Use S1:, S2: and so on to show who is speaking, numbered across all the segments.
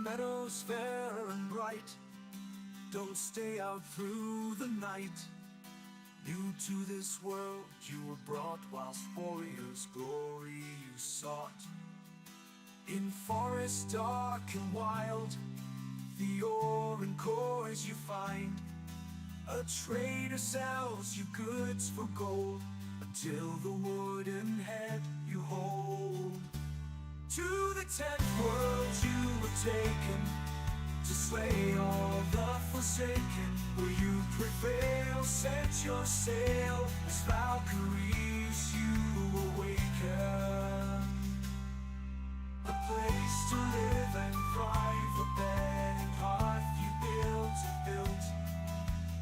S1: meadows fair and bright. Don't stay out through the night. New to this world you were brought, whilst warriors' glory you sought. In forests dark and wild, the ore and cores you find. A trader sells you goods for gold, until the wooden head you hold. To the 10th world you were taken, to slay all the forsaken. Will you prevail? Set your sail, as Valkyries you awaken. A place to live and thrive, a bed and hearth you built.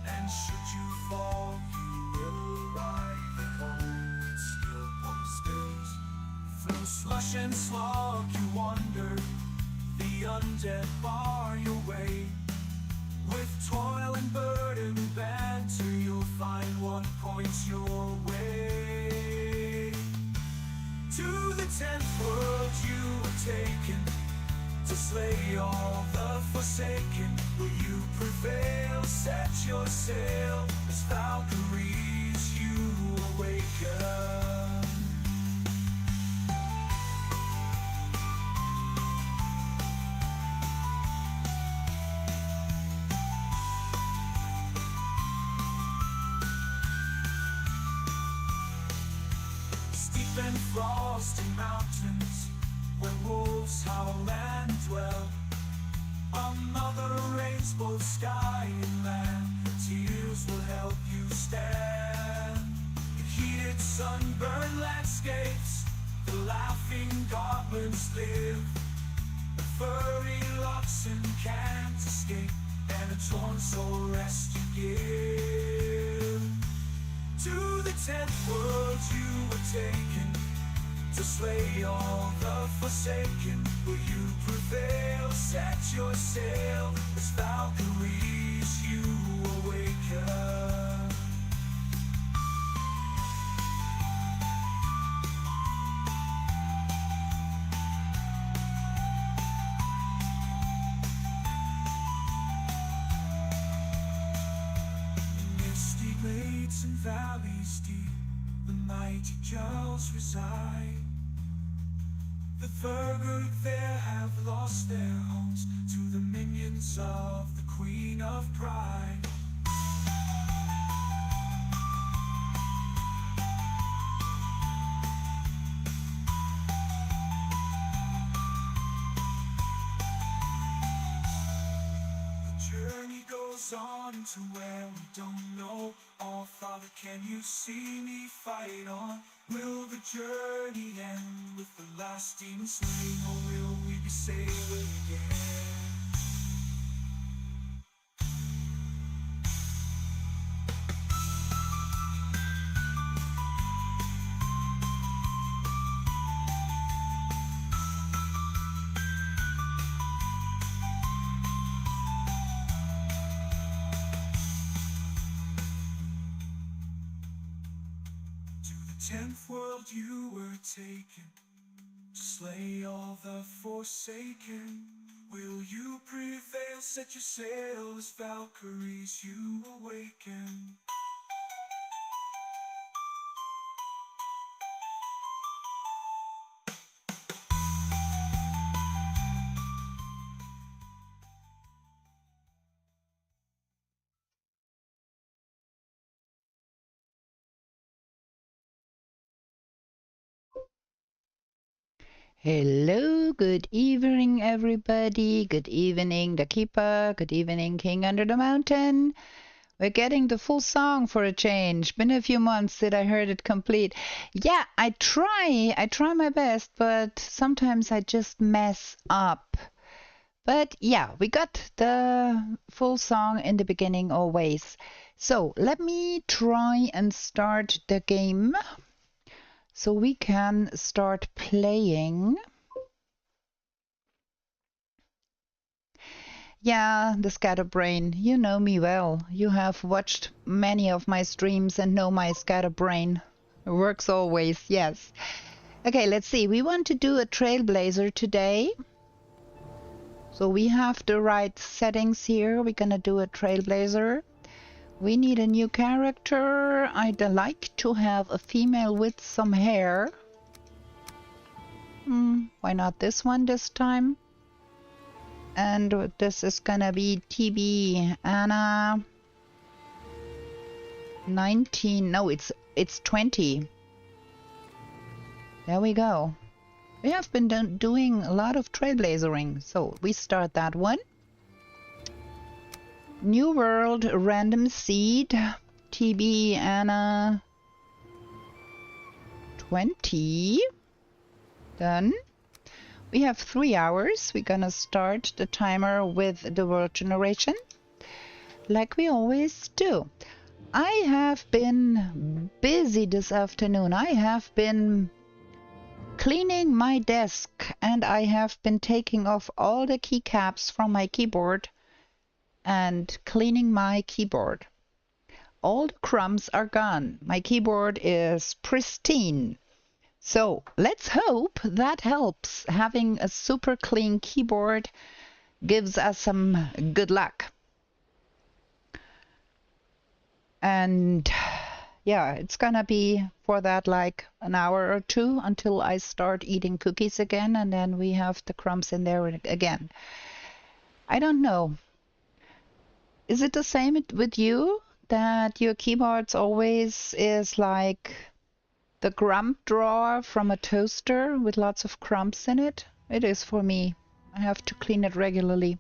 S1: And should you fall, you will arrive at home with skill upon skills. Through slush and slog you wander, the undead bar your way. With toil and burden and banter, you'll find what points your way. To the 10th world you were taken, to slay all the forsaken. Will you prevail? Set your sail, as Valkyries you awaken. Steep and frosty mountains, where wolves howl and dwell. Another rains both sky and land, tears will help you stand. In heated sunburned landscapes, the laughing goblins live. The furry oxen can't escape, and a torn soul rest you give. To the 10th world you were taken, to slay all the forsaken. Will you prevail? Set your sail, as Valkyries you awaken. Misty glades and valleys deep, the mighty Jarls reside. The Thurgood there have lost their homes to the minions of the Queen of Pride. The journey goes on to where we don't know. Oh, Father, can you see me fight on? Will the journey end with the last demon slain, or will we be sailing again? To the 10th world you were taken, to slay all the forsaken. Will you prevail? Set your sail, as Valkyries you awaken.
S2: Hello, good evening, everybody. Good evening, the Keeper. Good evening, King Under the Mountain. We're getting the full song for a change. Been a few months that I heard it complete. Yeah, I try my best, but sometimes I just mess up. But yeah, we got the full song in the beginning always. So let me try and start the game, so we can start playing. Yeah, the scatterbrain. You know me well. You have watched many of my streams and know my scatterbrain. It works always, yes. Okay, let's see. We want to do a Trailblazer today. So we have the right settings here. We're gonna do a Trailblazer. We need a new character. I'd like to have a female with some hair. Why not this one this time? And this is gonna be TB Anna 19. No, it's 20. There we go. We have been doing a lot of trailblazering, so we start that one. New world, random seed, TB Anna 20. Done. We have 3 hours. We're gonna start the timer with the world generation, like we always do. I have been busy this afternoon. I have been cleaning my desk and I have been taking off all the keycaps from my keyboard and cleaning my keyboard. All the crumbs are gone. My keyboard is pristine. So let's hope that helps. Having a super clean keyboard gives us some good luck. And yeah, it's gonna be for that like an hour or two until I start eating cookies again, and then we have the crumbs in there again. I don't know. Is it the same with you, that your keyboards always is like the crumb drawer from a toaster with lots of crumbs in it? It is for me. I have to clean it regularly.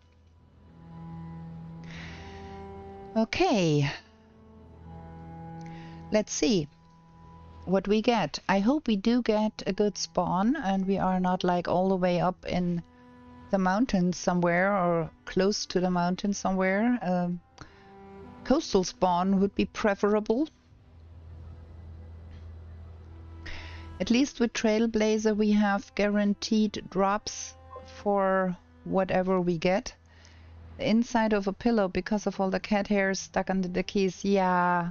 S2: Okay. Let's see what we get. I hope we do get a good spawn and we are not like all the way up in the mountains somewhere or close to the mountain somewhere. Coastal spawn would be preferable. At least with Trailblazer we have guaranteed drops for whatever we get. The inside of a pillow because of all the cat hairs stuck under the keys. Yeah,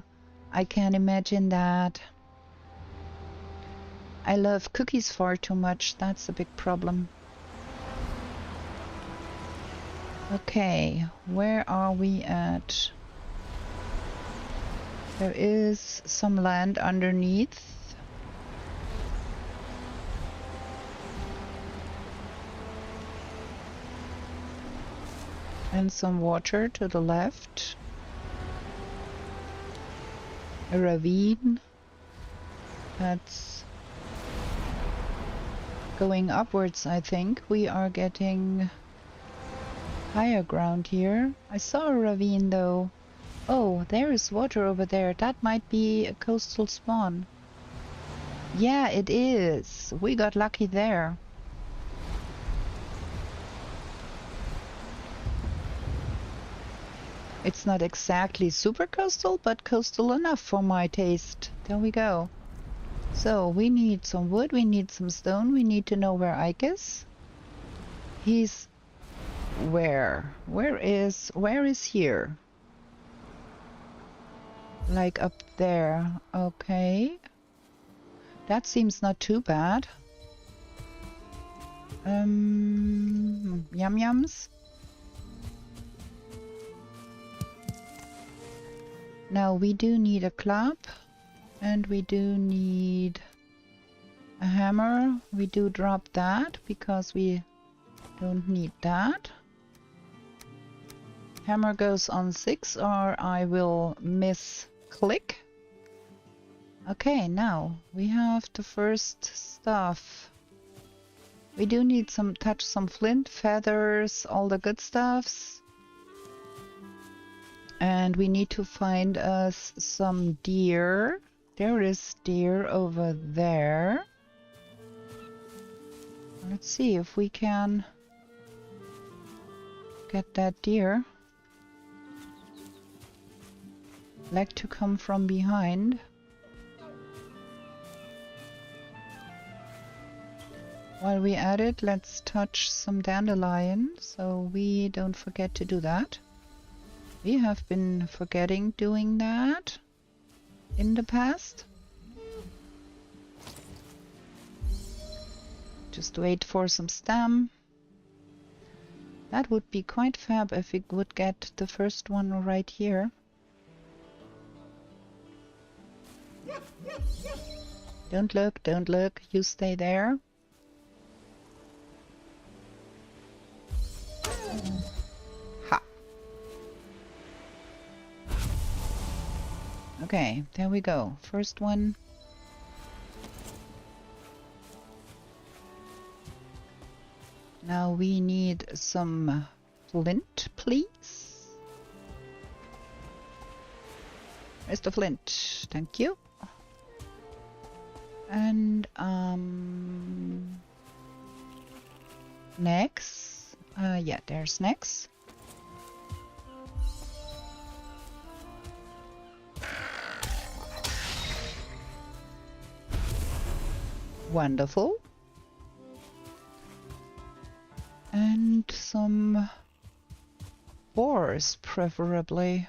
S2: I can imagine that. I love cookies far too much. That's a big problem. Okay, where are we at? There is some land underneath. And some water to the left. A ravine. That's going upwards, I think. We are getting higher ground here. I saw a ravine though. Oh, there is water over there. That might be a coastal spawn. Yeah, it is. We got lucky there. It's not exactly super coastal, but coastal enough for my taste. There we go. So we need some wood, we need some stone, we need to know where Ike is. He's where? Where is here? Like up there. Okay. That seems not too bad. Yum yums. Now we do need a club and we do need a hammer. We do drop that because we don't need that. Hammer goes on 6 or I will misclick. Okay, now we have the first stuff. We do need some flint, feathers, all the good stuffs. And we need to find us some deer. There is deer over there. Let's see if we can get that deer. Like to come from behind. While we at it, let's touch some dandelion so we don't forget to do that. We have been forgetting doing that in the past. Just wait for some stem. That would be quite fab if we would get the first one right here. Don't look, don't look. You stay there. Ha! Okay, there we go. First one. Now we need some flint, please. Where's the flint? Thank you. And next. Yeah, there's next. Wonderful. And some ores, preferably.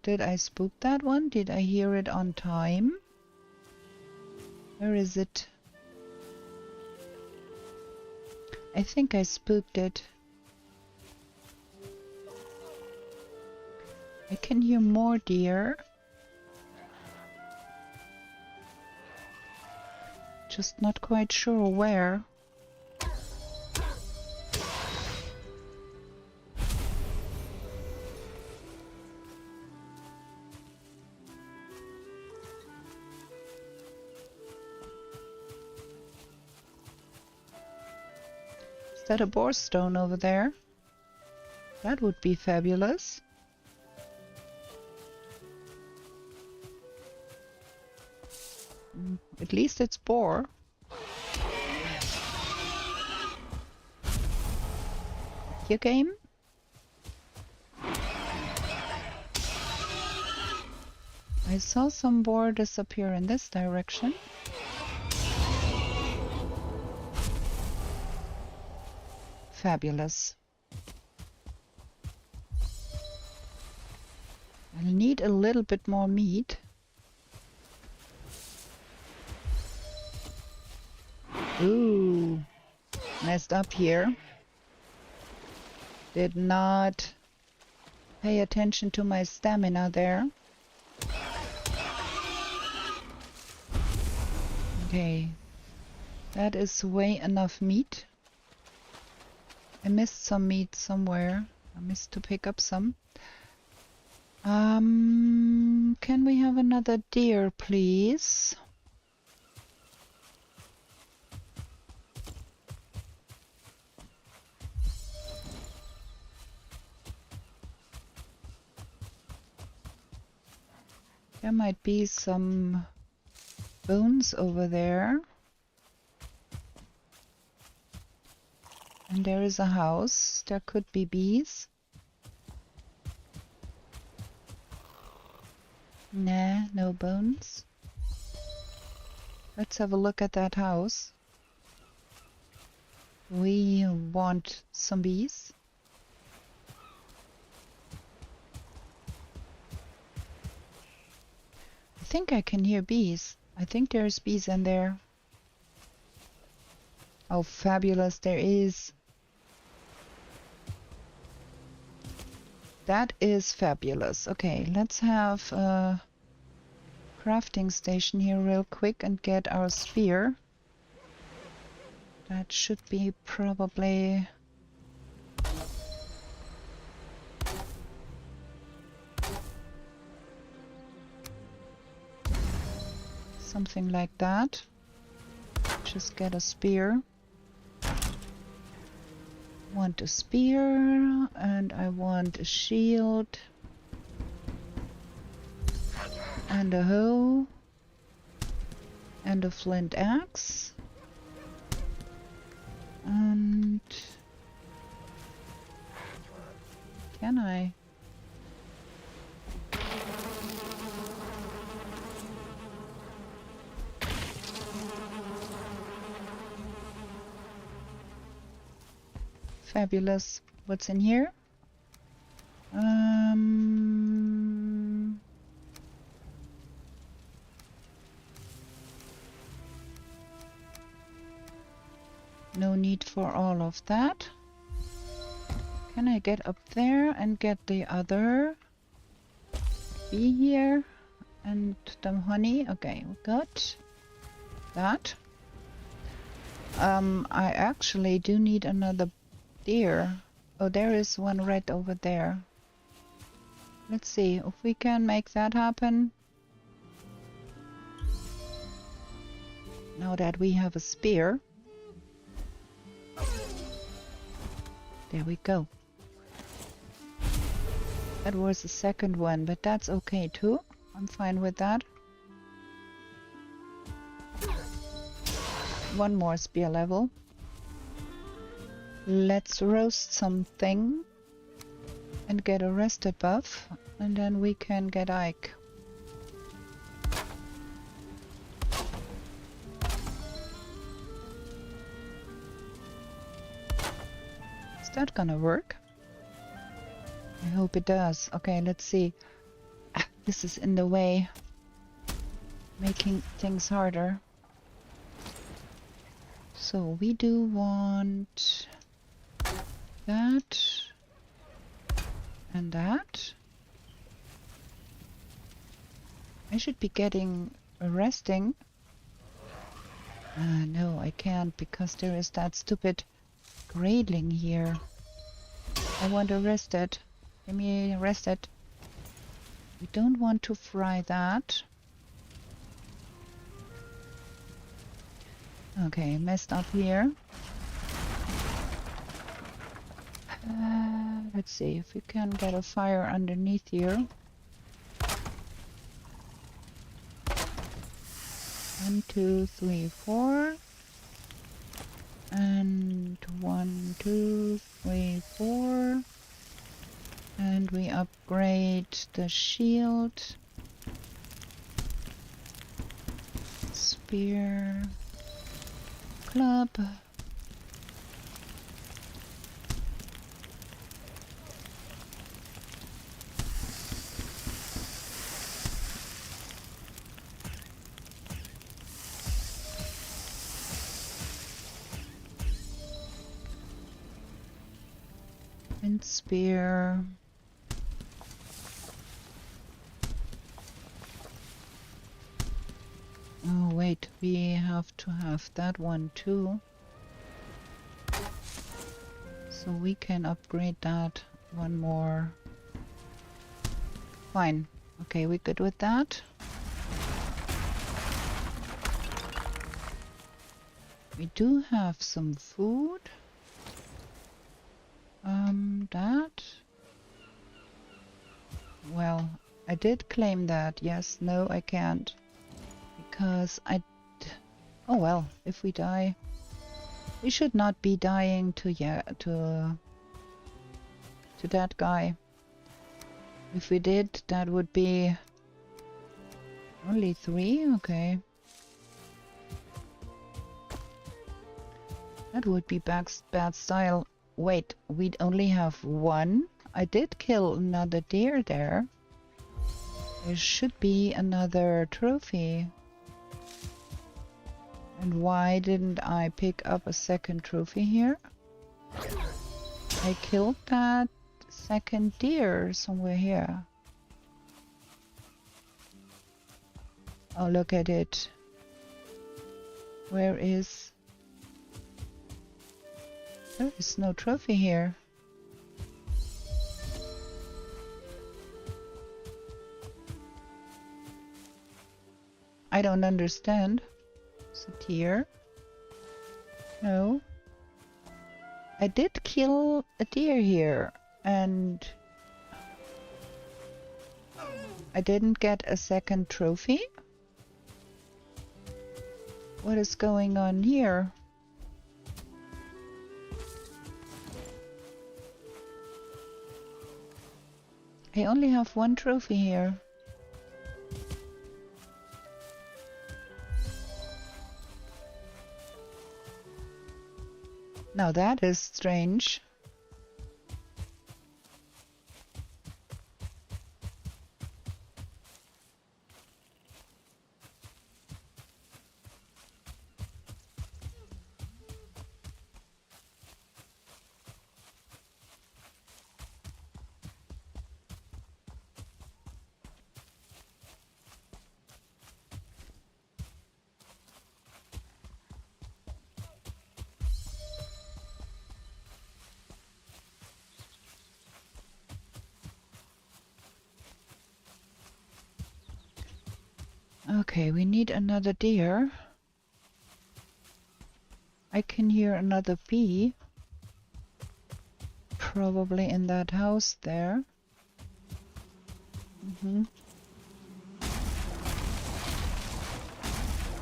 S2: Did I spook that one? Did I hear it on time? Where is it? I think I spooked it. I can hear more deer. Just not quite sure where. Is that a boar stone over there? That would be fabulous. At least it's boar. Your game? I saw some boar disappear in this direction. Fabulous. I'll need a little bit more meat. Ooh, messed up here. Did not pay attention to my stamina there. Okay, that is way enough meat. I missed some meat somewhere. I missed to pick up some. Can we have another deer, please? There might be some bones over there. And there is a house. There could be bees. Nah, no bones. Let's have a look at that house. We want some bees. I think I can hear bees. I think there's bees in there. Oh, fabulous, there is. That is fabulous. Okay, let's have a crafting station here real quick and get our sphere. That should be probably... something like that. Just get a spear. Want a spear, and I want a shield, and a hoe, and a flint axe, and can I? Fabulous. What's in here? No need for all of that. Can I get up there and get the other bee here? And the honey? Okay, we got that. I actually do need another deer. Oh, there is one right over there. Let's see if we can make that happen. Now that we have a spear. There we go. That was the second one, but that's okay too. I'm fine with that. One more spear level. Let's roast something and get a rested buff, and then we can get Ike. Is that gonna work? I hope it does. Okay, let's see. Ah, this is in the way, making things harder. So we do want that and that. I should be getting a resting. No, I can't because there is that stupid grayling here. I want to rest it. Give me rest it. We don't want to fry that. Okay, messed up here. Let's see if we can get a fire underneath here. 1, 2, 3, 4. And 1, 2, 3, 4. And we upgrade the shield. Spear. Club. And spear. Oh wait, we have to have that one too. So we can upgrade that one more. Fine. Okay, we good with that? We do have some food. That. Well, I did claim that. Yes, no, I can't. Because oh well, if we die, we should not be dying to that guy. If we did, that would be only 3. Okay, that would be bad style. Wait, we'd only have 1. I did kill another deer there. There should be another trophy. And why didn't I pick up a second trophy here? I killed that second deer somewhere here. Oh, look at it. Where is... There is no trophy here. I don't understand. Is it here? No. I did kill a deer here, and I didn't get a second trophy? What is going on here? I only have 1 trophy here. Now that is strange. Okay, we need another deer. I can hear another bee. Probably in that house there.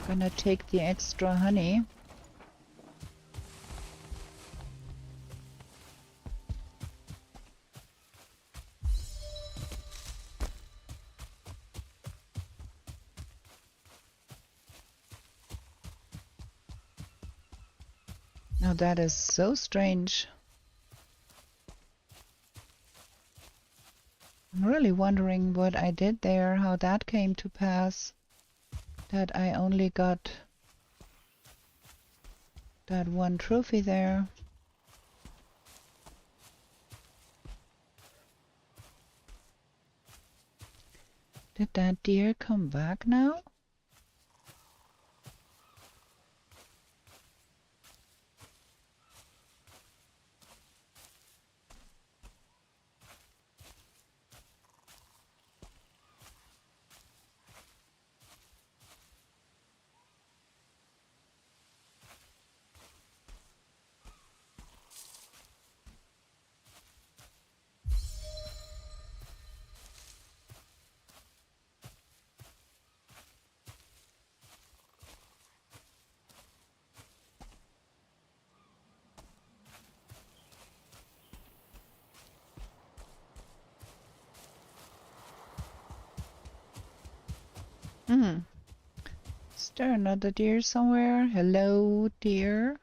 S2: Gonna take the extra honey. Now that is so strange. I'm really wondering what I did there, how that came to pass. That I only got that one trophy there. Did that deer come back now? Is there another deer somewhere? Hello, deer.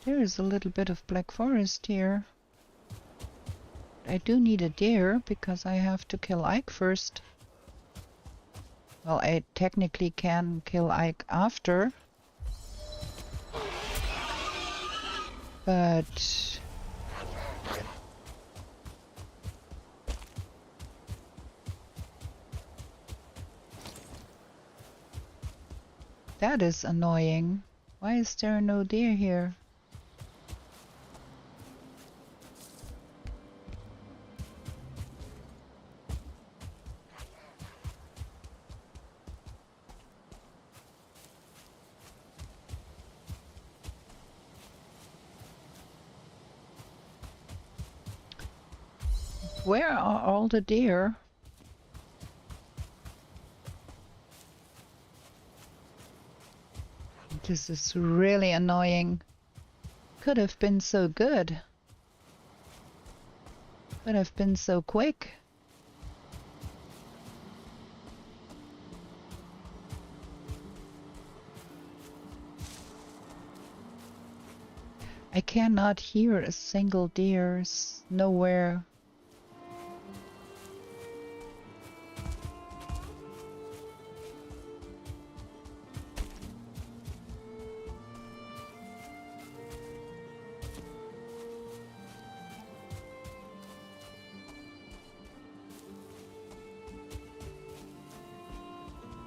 S2: There is a little bit of black forest here. I do need a deer because I have to kill Ike first. Well, I technically can kill Ike after. But that is annoying. Why is there no deer here? Where are all the deer? This is really annoying. Could have been so good. Could have been so quick. I cannot hear a single deer. Nowhere.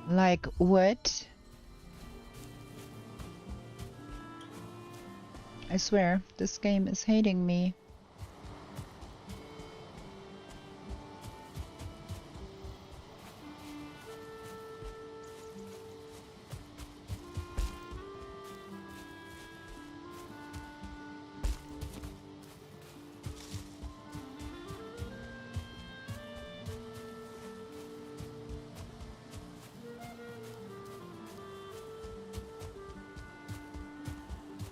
S2: Like what? I swear, this game is hating me.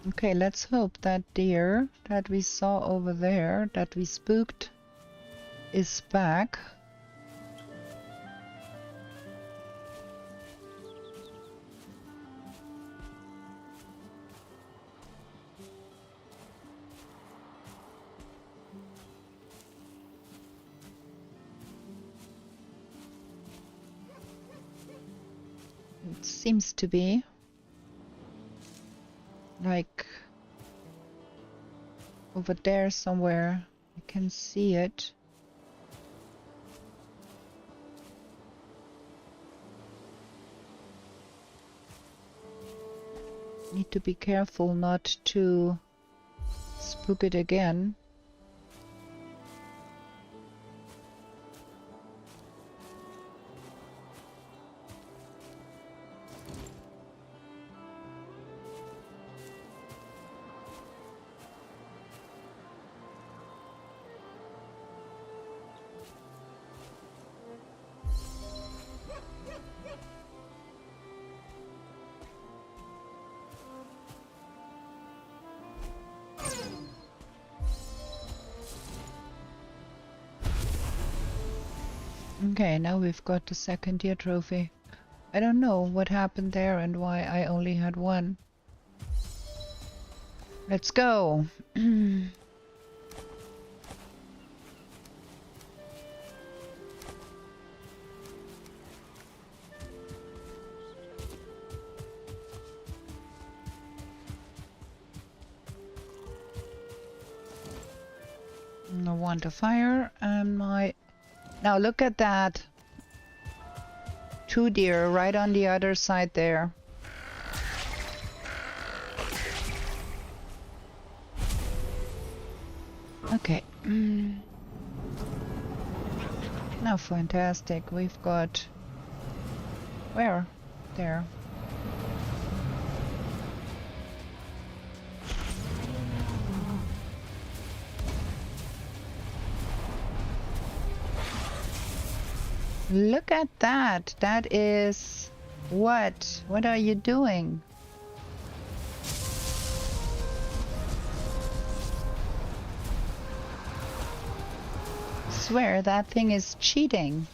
S2: Okay, let's hope that deer that we saw over there, that we spooked, is back. It seems to be. Like, over there somewhere. I can see it. Need to be careful not to spook it again. Okay, now we've got the second tier trophy. I don't know what happened there and why I only had one. Let's go! I want a fire and my... Now look at that. 2 deer right on the other side there. Okay. Now fantastic. We've got... Where? There. Look at that. That is... What? What are you doing? Swear that thing is cheating.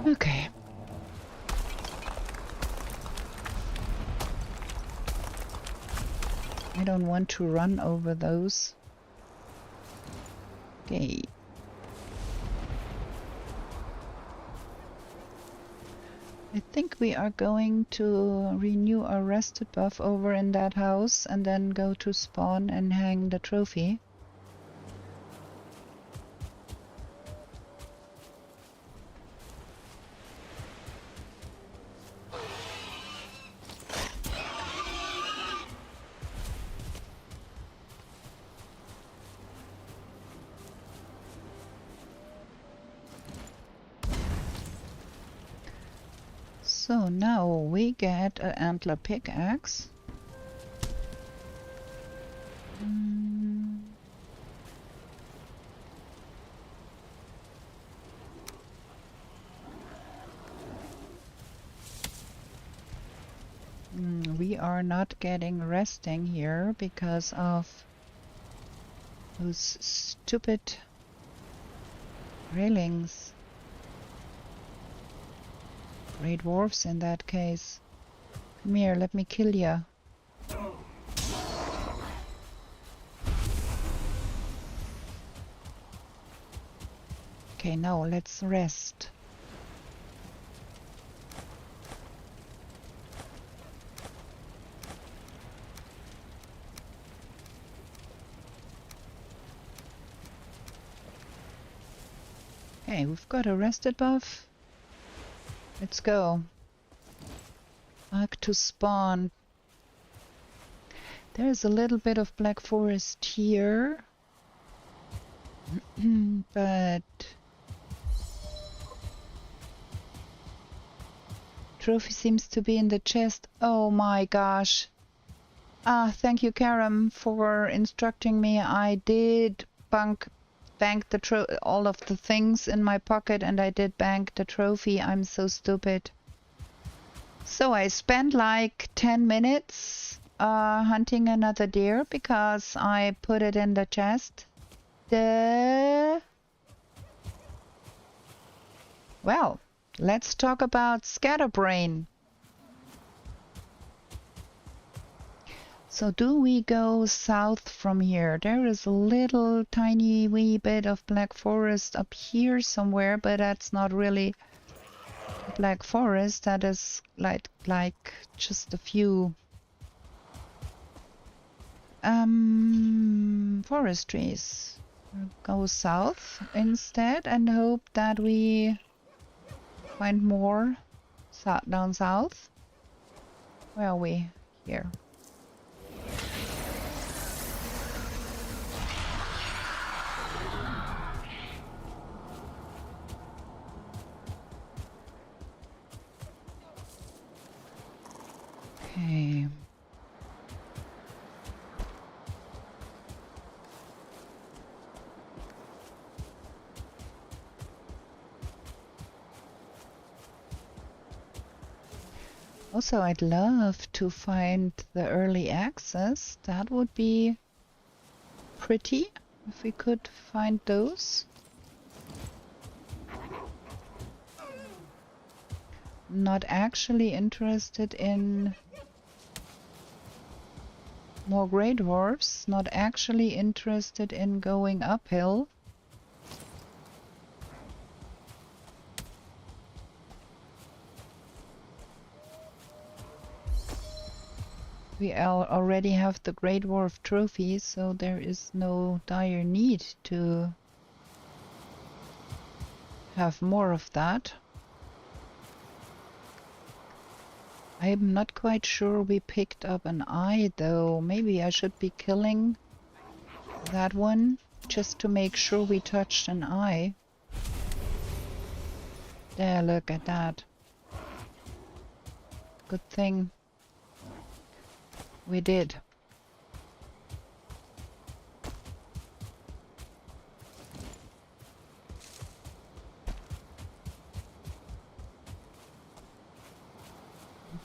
S2: Okay. I don't want to run over those. Okay. I think we are going to renew our rested buff over in that house and then go to spawn and hang the trophy. So now we get an antler pickaxe. We are not getting resting here because of those stupid railings. Great dwarfs in that case. Come here, let me kill ya. Okay, now let's rest. Okay, we've got a rested buff. Let's go. Back to spawn. There's a little bit of black forest here. But trophy seems to be in the chest. Oh my gosh. Thank you, Karam, for instructing me. I did bank all of the things in my pocket, and I did bank the trophy. I'm so stupid. So I spent like 10 minutes hunting another deer because I put it in the chest. Well, let's talk about scatterbrain. So do we go south from here? There is a little tiny wee bit of black forest up here somewhere, but that's not really black forest. That is like just a few forest trees. We'll go south instead and hope that we find more down south. Where are we? Here. Okay. Also, I'd love to find the early access. That would be pretty if we could find those. Not actually interested in more grey dwarfs. Not actually interested in going uphill. We already have the Grey Dwarf trophy, so there is no dire need to have more of that. I'm not quite sure we picked up an eye though. Maybe I should be killing that one just to make sure we touched an eye. There, look at that. Good thing we did.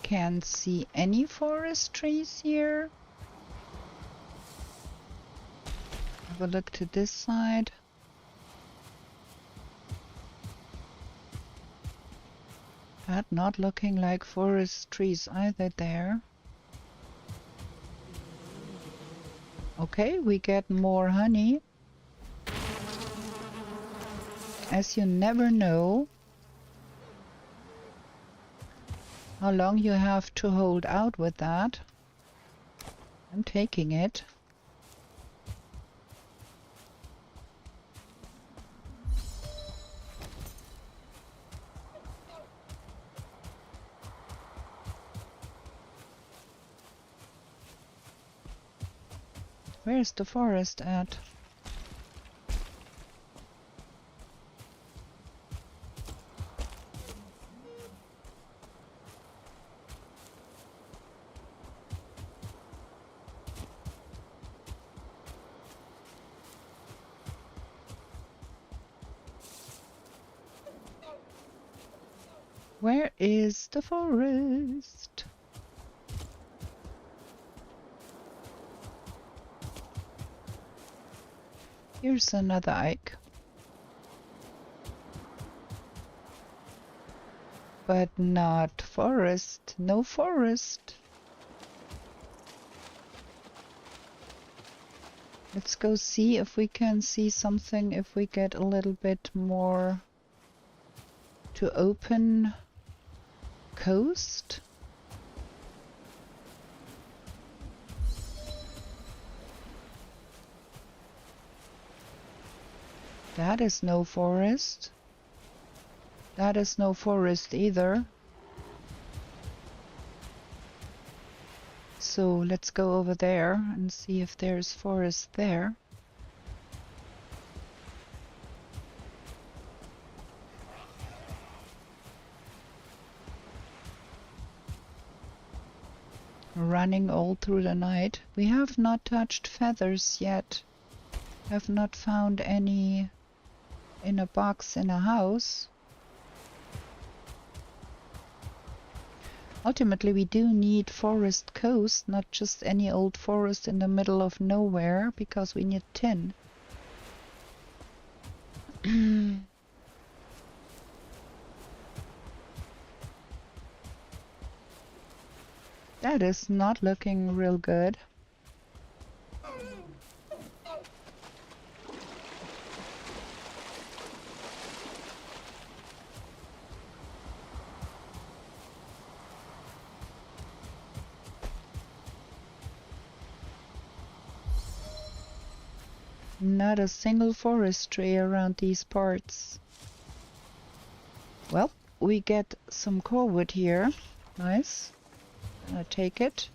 S2: Can't see any forest trees here. Have a look to this side. That not looking like forest trees either there. Okay, we get more honey. As you never know how long you have to hold out with that. I'm taking it. Where's the forest at? Where is the forest? Here's another Ike. But not forest. No forest. Let's go see if we can see something, if we get a little bit more to open coast. That is no forest. That is no forest either. So let's go over there and see if there's forest there. running all through the night. We have not touched feathers yet. Have not found any in a box in a house. Ultimately, we do need forest coast, not just any old forest in the middle of nowhere, because we need tin. That is not looking real good. Not a single forest tree around these parts. Well, we get some core wood here. Nice. I'll take it.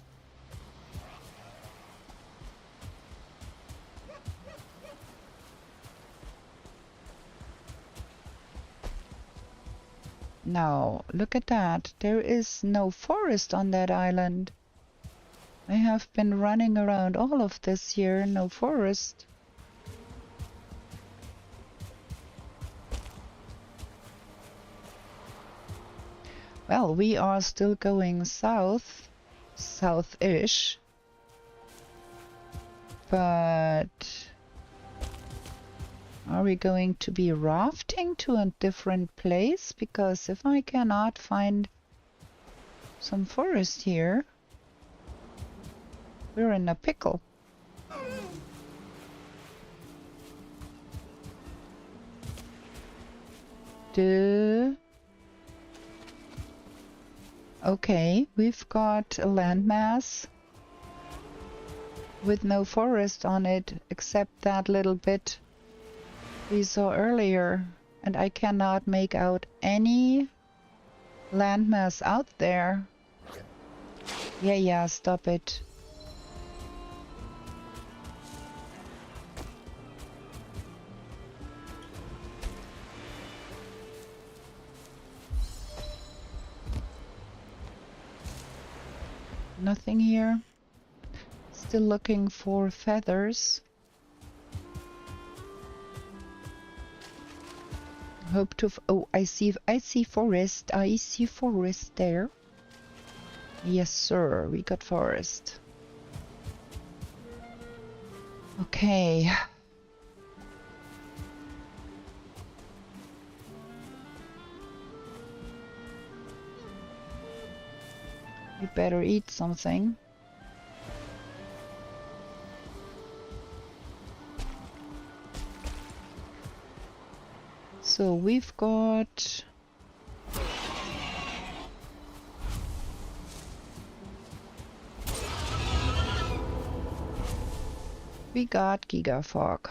S2: Now, look at that. There is no forest on that island. I have been running around all of this year, no forest. Well, we are still going south, south-ish, but are we going to be rafting to a different place? Because if I cannot find some forest here, we're in a pickle. Okay, we've got a landmass with no forest on it, except that little bit we saw earlier, and I cannot make out any landmass out there. Yeah, stop it. Nothing here. Still looking for feathers. Hope to. Oh, I see forest. I see forest there. Yes, sir. We got forest. Okay. You better eat something. So we've got Gigafog.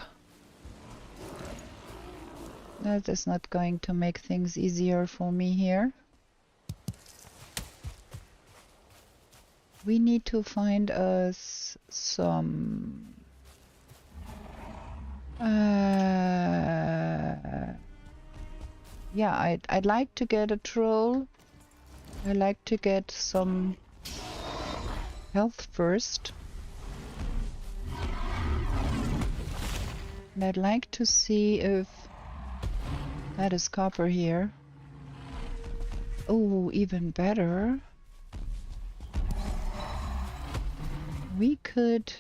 S2: That is not going to make things easier for me here. We need to find us some yeah, I'd like to get a troll. I'd like to get some health first. And I'd like to see if that is copper here. Oh, even better. We could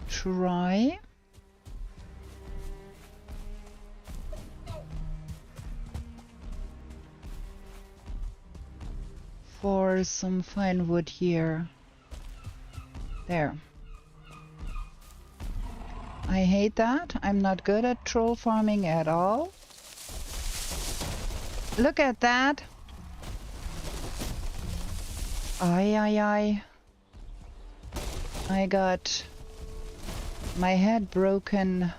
S2: try for some fine wood here. There. I hate that. I'm not good at troll farming at all. Look at that. Aye. I got my head broken.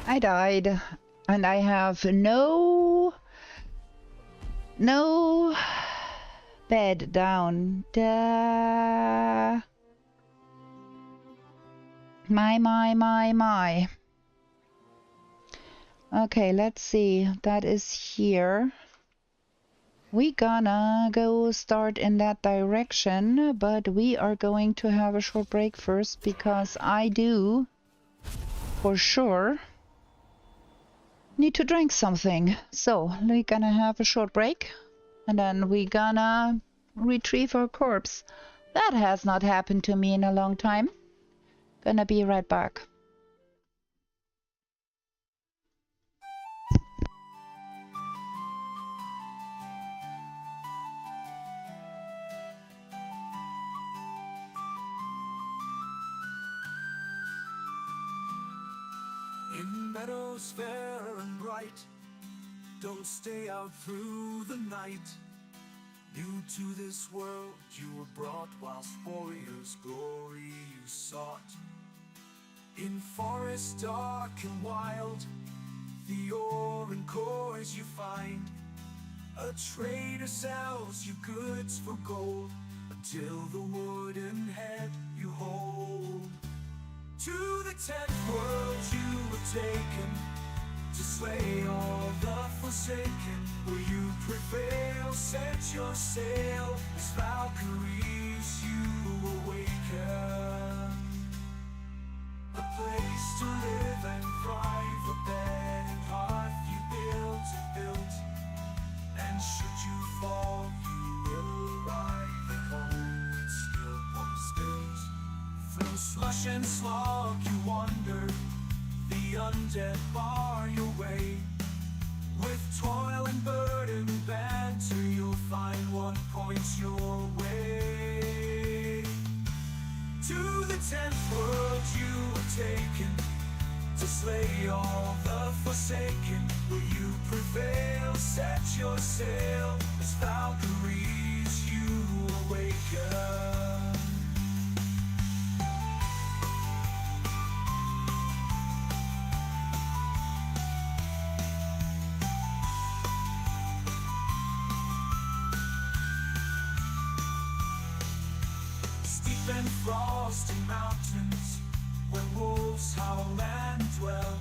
S2: I died, and I have no bed down. My. Okay, let's see. That is here. We gonna go start in that direction, but we are going to have a short break first because I do, for sure, need to drink something. So we're gonna have a short break and then we gonna retrieve our corpse. That has not happened to me in a long time. Gonna be right back.
S1: In meadows fair and bright, don't stay out through the night. New to this world you were brought, whilst warriors' glory you sought. In forest dark and wild, the ore and cores you find. A trader sells you goods for gold, until the wooden head you hold. To the 10th world you were taken, to slay all the forsaken. Will you prevail? Set your sail, as Valkyries you awaken. A place to live and thrive, a bed and hearth you built. And should you fall, you will arrive at home with steel pumps built. Through slush and slog you wander, the undead bar your way. With toil and burden banter, you'll find what points your way. To the 10th world you were taken, to slay all the forsaken. Will you prevail? Set your sail, as Valkyries you awaken. And frosty mountains, where wolves howl and dwell.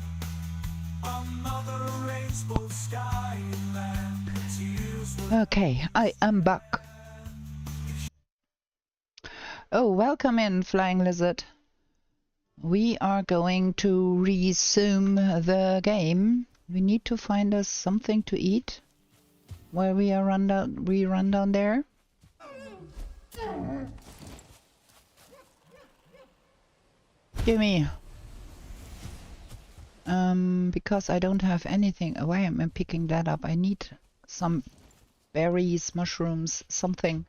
S1: A mother rains both sky and land. Tears will
S2: Okay, I am back. Oh, welcome in, Flying Lizard. We are going to resume the game. We need to find us something to eat while we run down there. Gimme. Because I don't have anything. Why am I picking that up? I need some berries, mushrooms, something.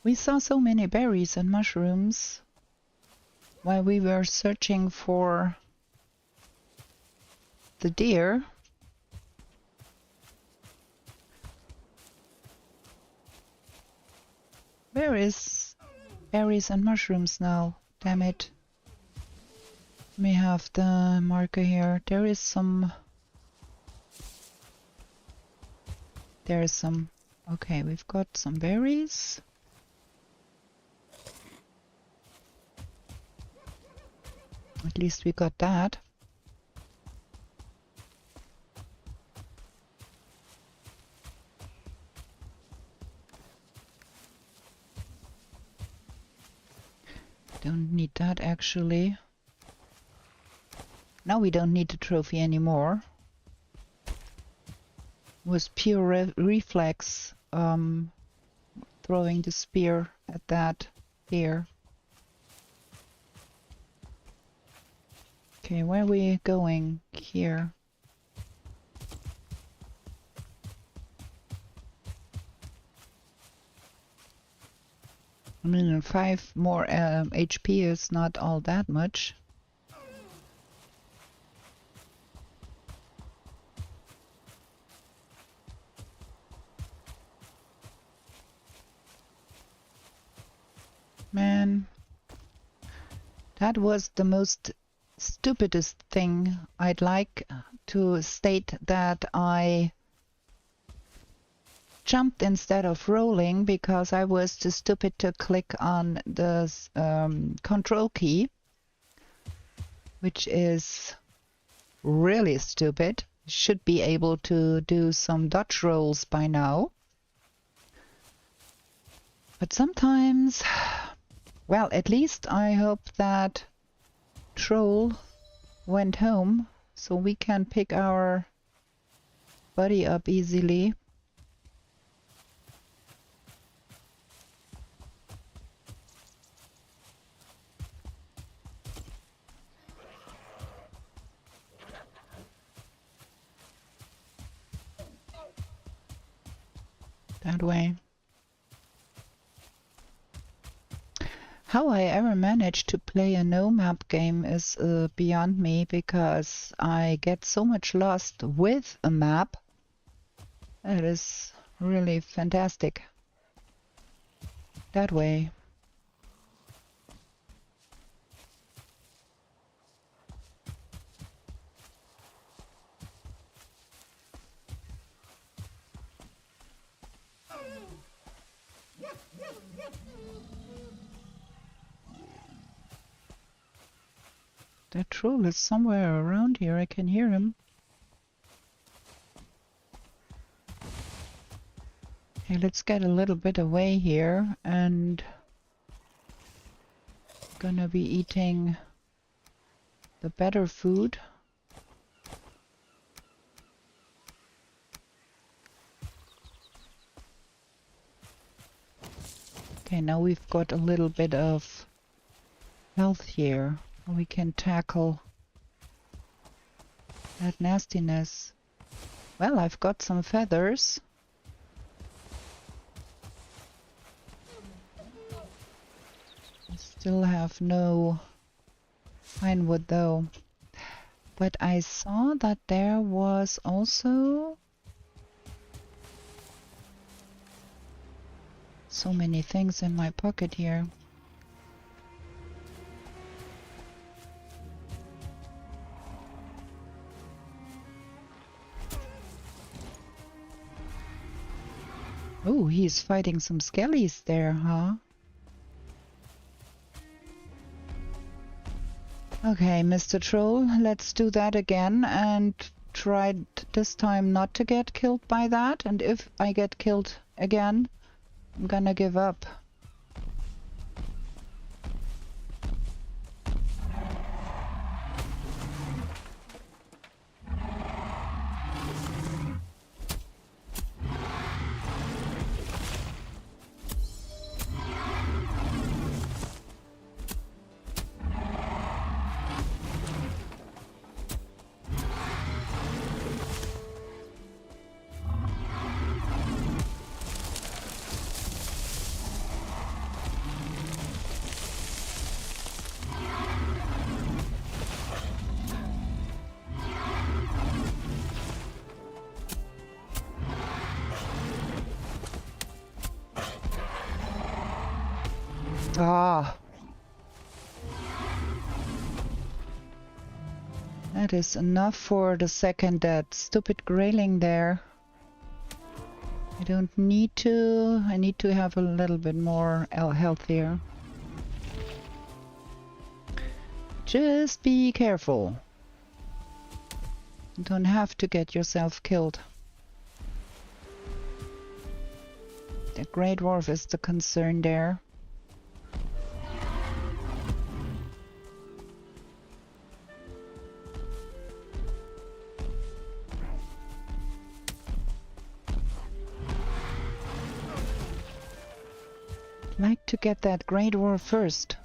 S2: We saw so many berries and mushrooms while we were searching for the deer. Where is berries and mushrooms now? Damn it. Let me have the marker here. There is some. There is some. Okay, we've got some berries. At least we got that. Don't need that actually. Now we don't need the trophy anymore. It was pure reflex throwing the spear at that deer. Okay, where are we going? Here. I mean, 5 more HP is not all that much. Man, that was the most stupidest thing. I'd like to state that I jumped instead of rolling because I was too stupid to click on the control key, which is really stupid. Should be able to do some dodge rolls by now. But sometimes, well, at least I hope that Troll went home so we can pick our buddy up easily. That way. How I ever managed to play a no-map game is beyond me, because I get so much lost with a map. It is really fantastic. That way. That troll is somewhere around here. I can hear him. Okay, let's get a little bit away here, and gonna be eating the better food. Okay, now we've got a little bit of health here. We can tackle that nastiness. Well, I've got some feathers. I still have no pine wood though. But I saw that there was also so many things in my pocket here. Oh, he's fighting some skellies there, huh? Okay, Mr. Troll, let's do that again and try this time not to get killed by that. And if I get killed again, I'm gonna give up. Ah. That is enough for the second that stupid grayling there. I don't need to. I need to have a little bit more health here. Just be careful. You don't have to get yourself killed. The Great Dwarf is the concern there. Like to get that Grey Dwarf first.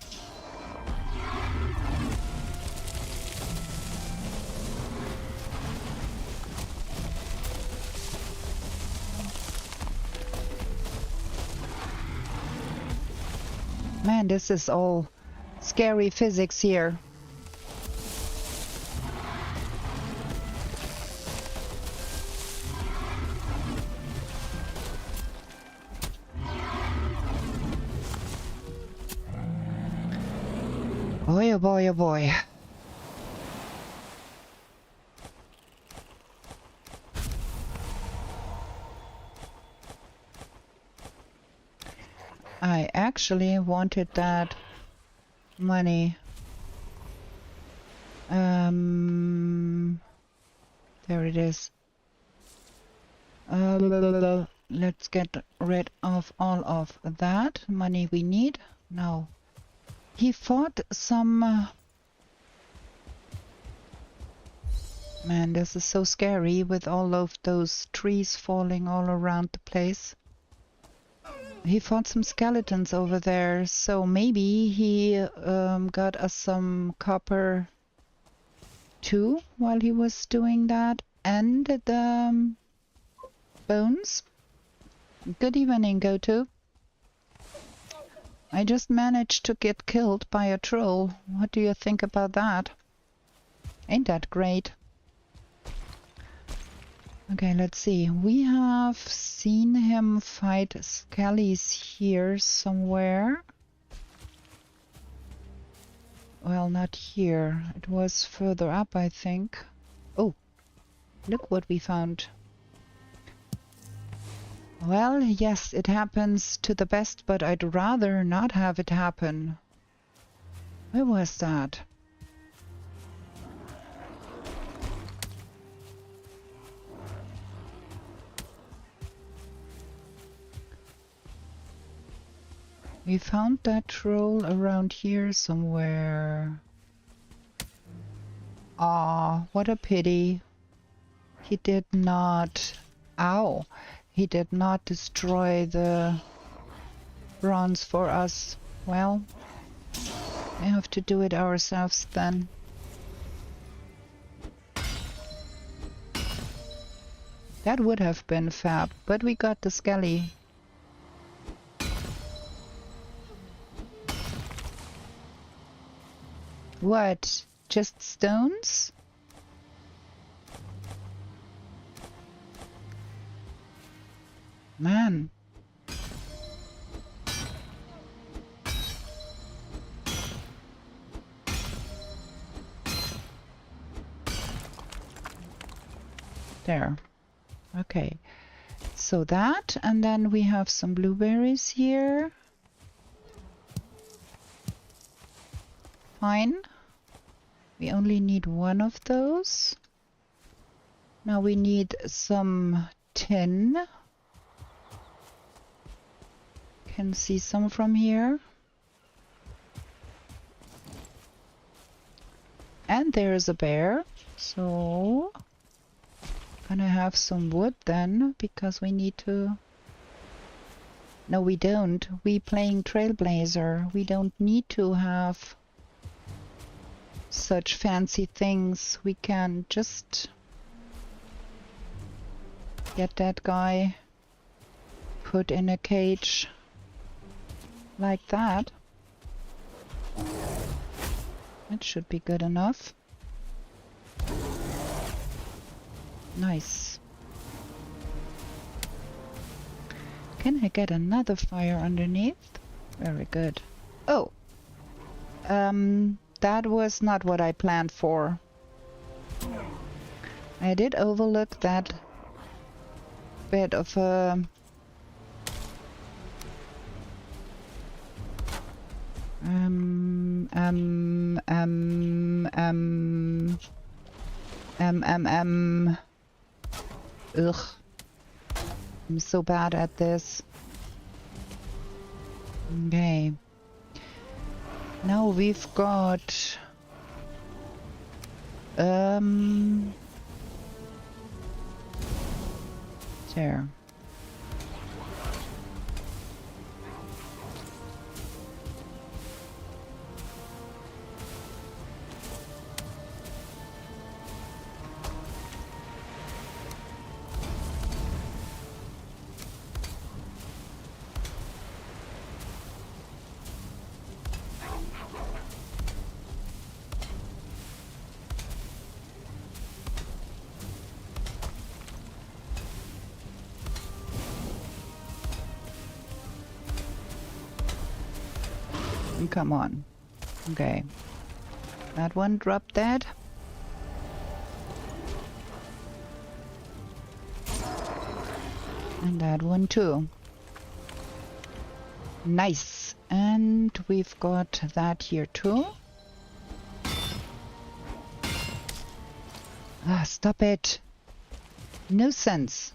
S2: Man, this is all scary physics here. Boy, oh boy, oh boy. I actually wanted that money. There it is. Let's get rid of all of that money we need. No. He fought some... Man, this is so scary with all of those trees falling all around the place. He fought some skeletons over there, so maybe he got us some copper too while he was doing that, and the bones. Good evening, Goto. I just managed to get killed by a troll. What do you think about that? Ain't that great? Okay, let's see. We have seen him fight skellies here somewhere. Well, not here. It was further up, I think. Oh, look what we found. Well, yes, it happens to the best, but I'd rather not have it happen. Where was that? We found that troll around here somewhere. Ah, what a pity. He did not... Ow! He did not destroy the bronze for us. Well, we have to do it ourselves then. That would have been fab, but we got the skelly. What? Just stones? Man. There. Okay. So that, and then we have some blueberries here. Fine. We only need one of those. Now we need some tin. Can see some from here. And there's a bear. So gonna have some wood then, because we need to... No, we don't. We playing Trailblazer. We don't need to have such fancy things. We can just get that guy put in a cage like that. It should be good enough. Nice. Can I get another fire underneath? Very good. Oh! That was not what I planned for. I did overlook that bit of a... Ugh. I'm so bad at this. Okay. Now we've got... There. Come on. Okay. That one dropped dead. And that one too. Nice. And we've got that here too. Ah, stop it. Nuisance.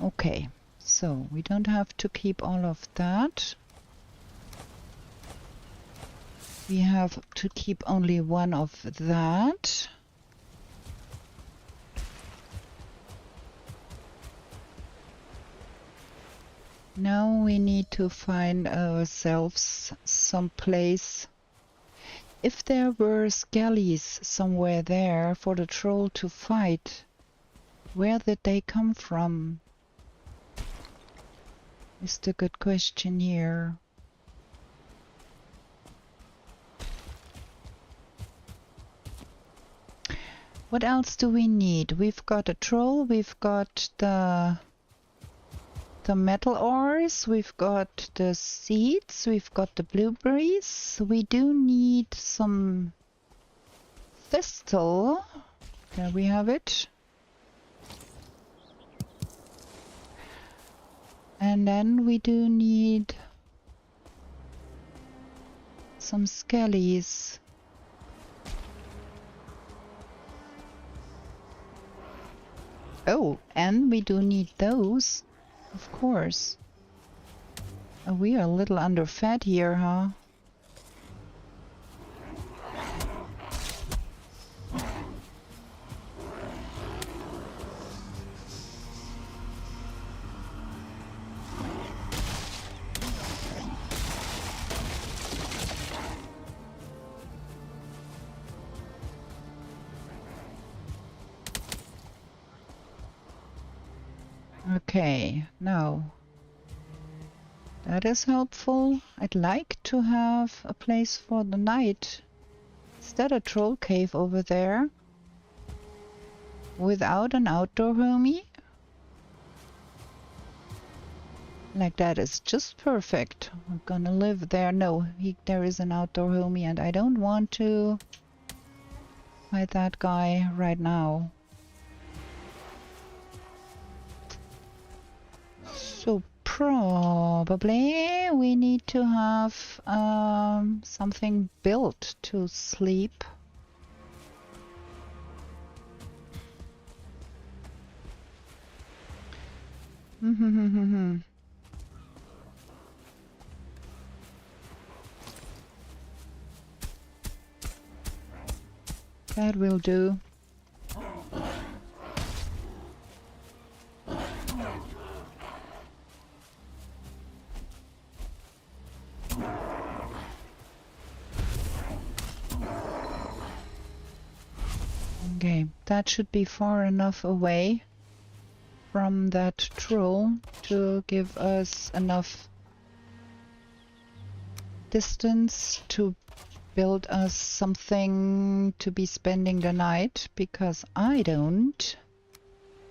S2: Okay, so we don't have to keep all of that. We have to keep only one of that. Now we need to find ourselves some place. If there were skellies somewhere there for the troll to fight, where did they come from? Is the good question here. What else do we need? We've got a troll, we've got the metal ores, we've got the seeds, we've got the blueberries. We do need some thistle. There we have it. And then we do need some skellies. Oh, and we do need those. Of course. Oh, we are a little underfed here, huh? Okay, now that is helpful. I'd like to have a place for the night. Is that a troll cave over there? Without an outdoor homie? Like that is just perfect. I'm gonna live there. No, there is an outdoor homie and I don't want to fight that guy right now. So probably we need to have something built to sleep. That will do. Okay, that should be far enough away from that troll to give us enough distance to build us something to be spending the night, because I don't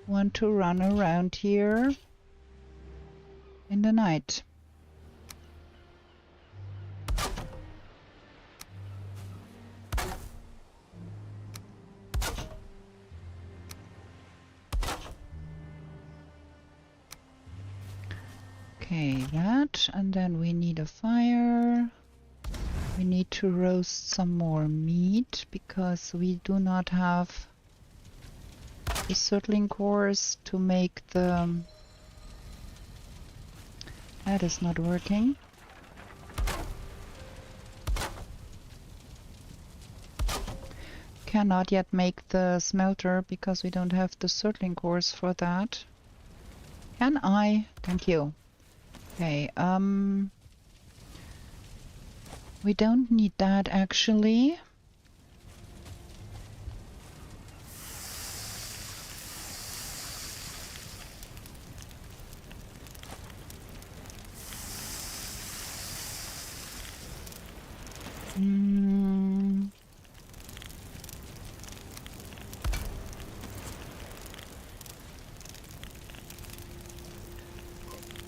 S2: want to run around here in the night. Okay, that, and then we need a fire. We need to roast some more meat because we do not have the settling cores to make the... That is not working. Cannot yet make the smelter because we don't have the settling cores for that. Can I? Thank you. Okay, we don't need that actually.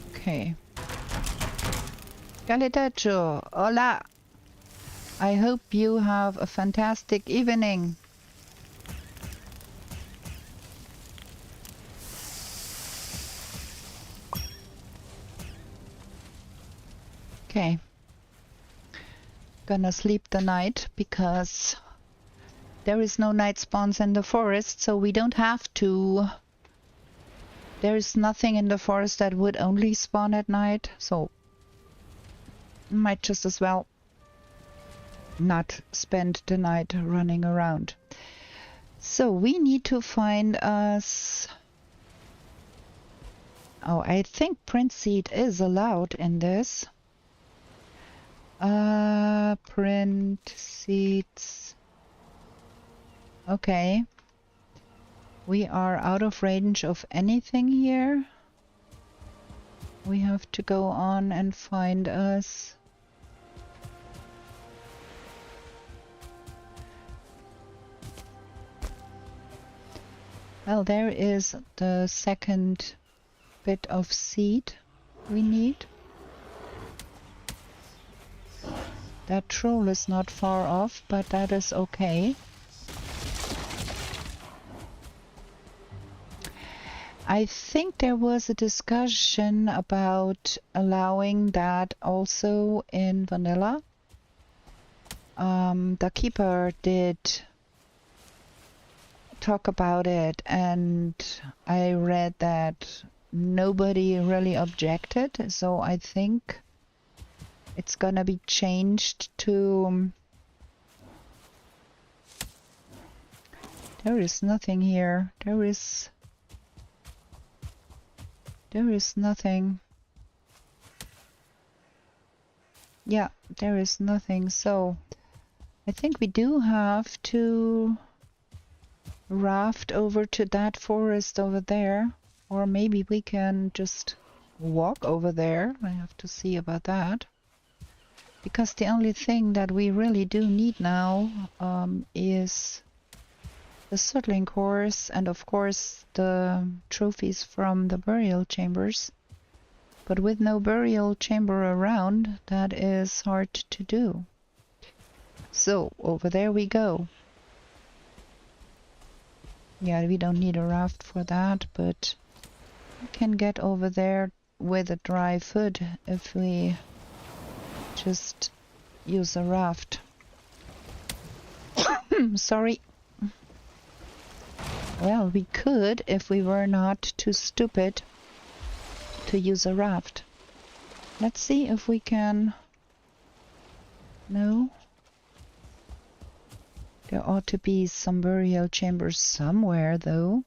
S2: Okay. Caletacho, hola! I hope you have a fantastic evening. Okay. Gonna sleep the night because there is no night spawns in the forest, so we don't have to. There is nothing in the forest that would only spawn at night, so might just as well not spend the night running around. So we need to find us... Oh, I think print seed is allowed in this. Print seeds. Okay. We are out of range of anything here. We have to go on and find us. Well, there is the second bit of seed we need. That troll is not far off, but that is okay. I think there was a discussion about allowing that also in vanilla. The keeper did talk about it, and I read that nobody really objected, so I think it's gonna be changed to... There is nothing here. There is nothing. Yeah, there is nothing. So I think we do have to raft over to that forest over there, or maybe we can just walk over there. I have to see about that, because the only thing that we really do need now is the settling course and of course the trophies from the burial chambers. But with no burial chamber around, that is hard to do. So over there we go. Yeah, we don't need a raft for that, but we can get over there with a dry foot if we just use a raft. Sorry. Well, we could if we were not too stupid to use a raft. Let's see if we can... No? There ought to be some burial chambers somewhere, though.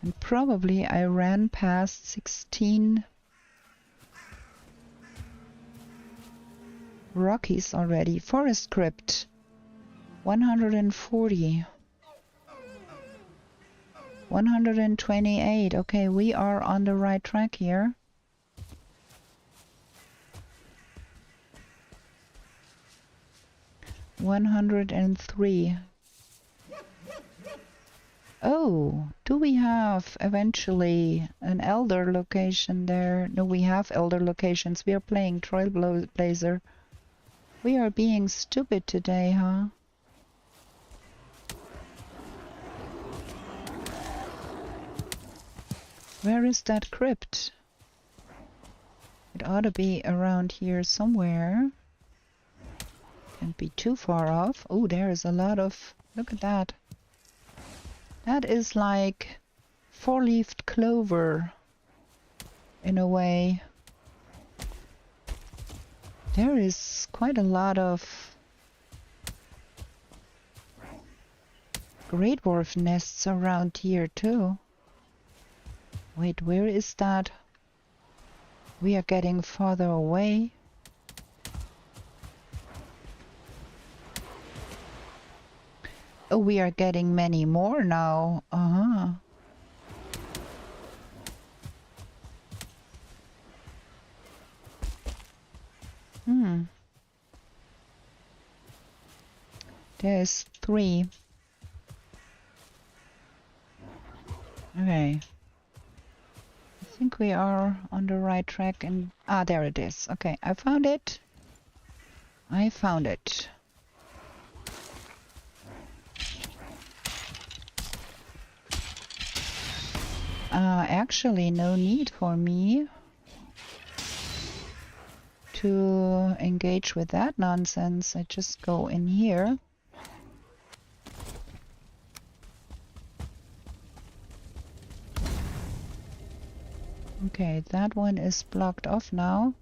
S2: And probably I ran past 16 Rockies already. Forest crypt 140. 128. Okay, we are on the right track here. $103. Oh, do we have eventually an elder location there? No, we have elder locations. We are playing Trailblazer. We are being stupid today, huh? Where is that crypt? It ought to be around here somewhere. Can't be too far off. Oh, there is a lot of... Look at that. That is like four-leaved clover, in a way. There is quite a lot of great dwarf nests around here too. Wait, where is that? We are getting farther away. Oh, we are getting many more now. Uh-huh. There's 3. Okay. I think we are on the right track and... Ah, there it is. Okay, I found it. I found it. actually no need for me to engage with that nonsense. I just go in here. Okay, that one is blocked off now.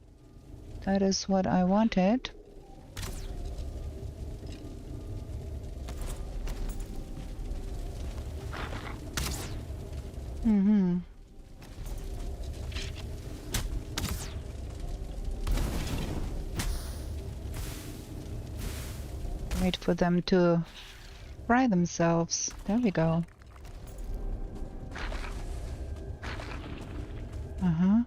S2: That is what I wanted. Mm-hmm. Wait for them to fry themselves. There we go. Uh-huh.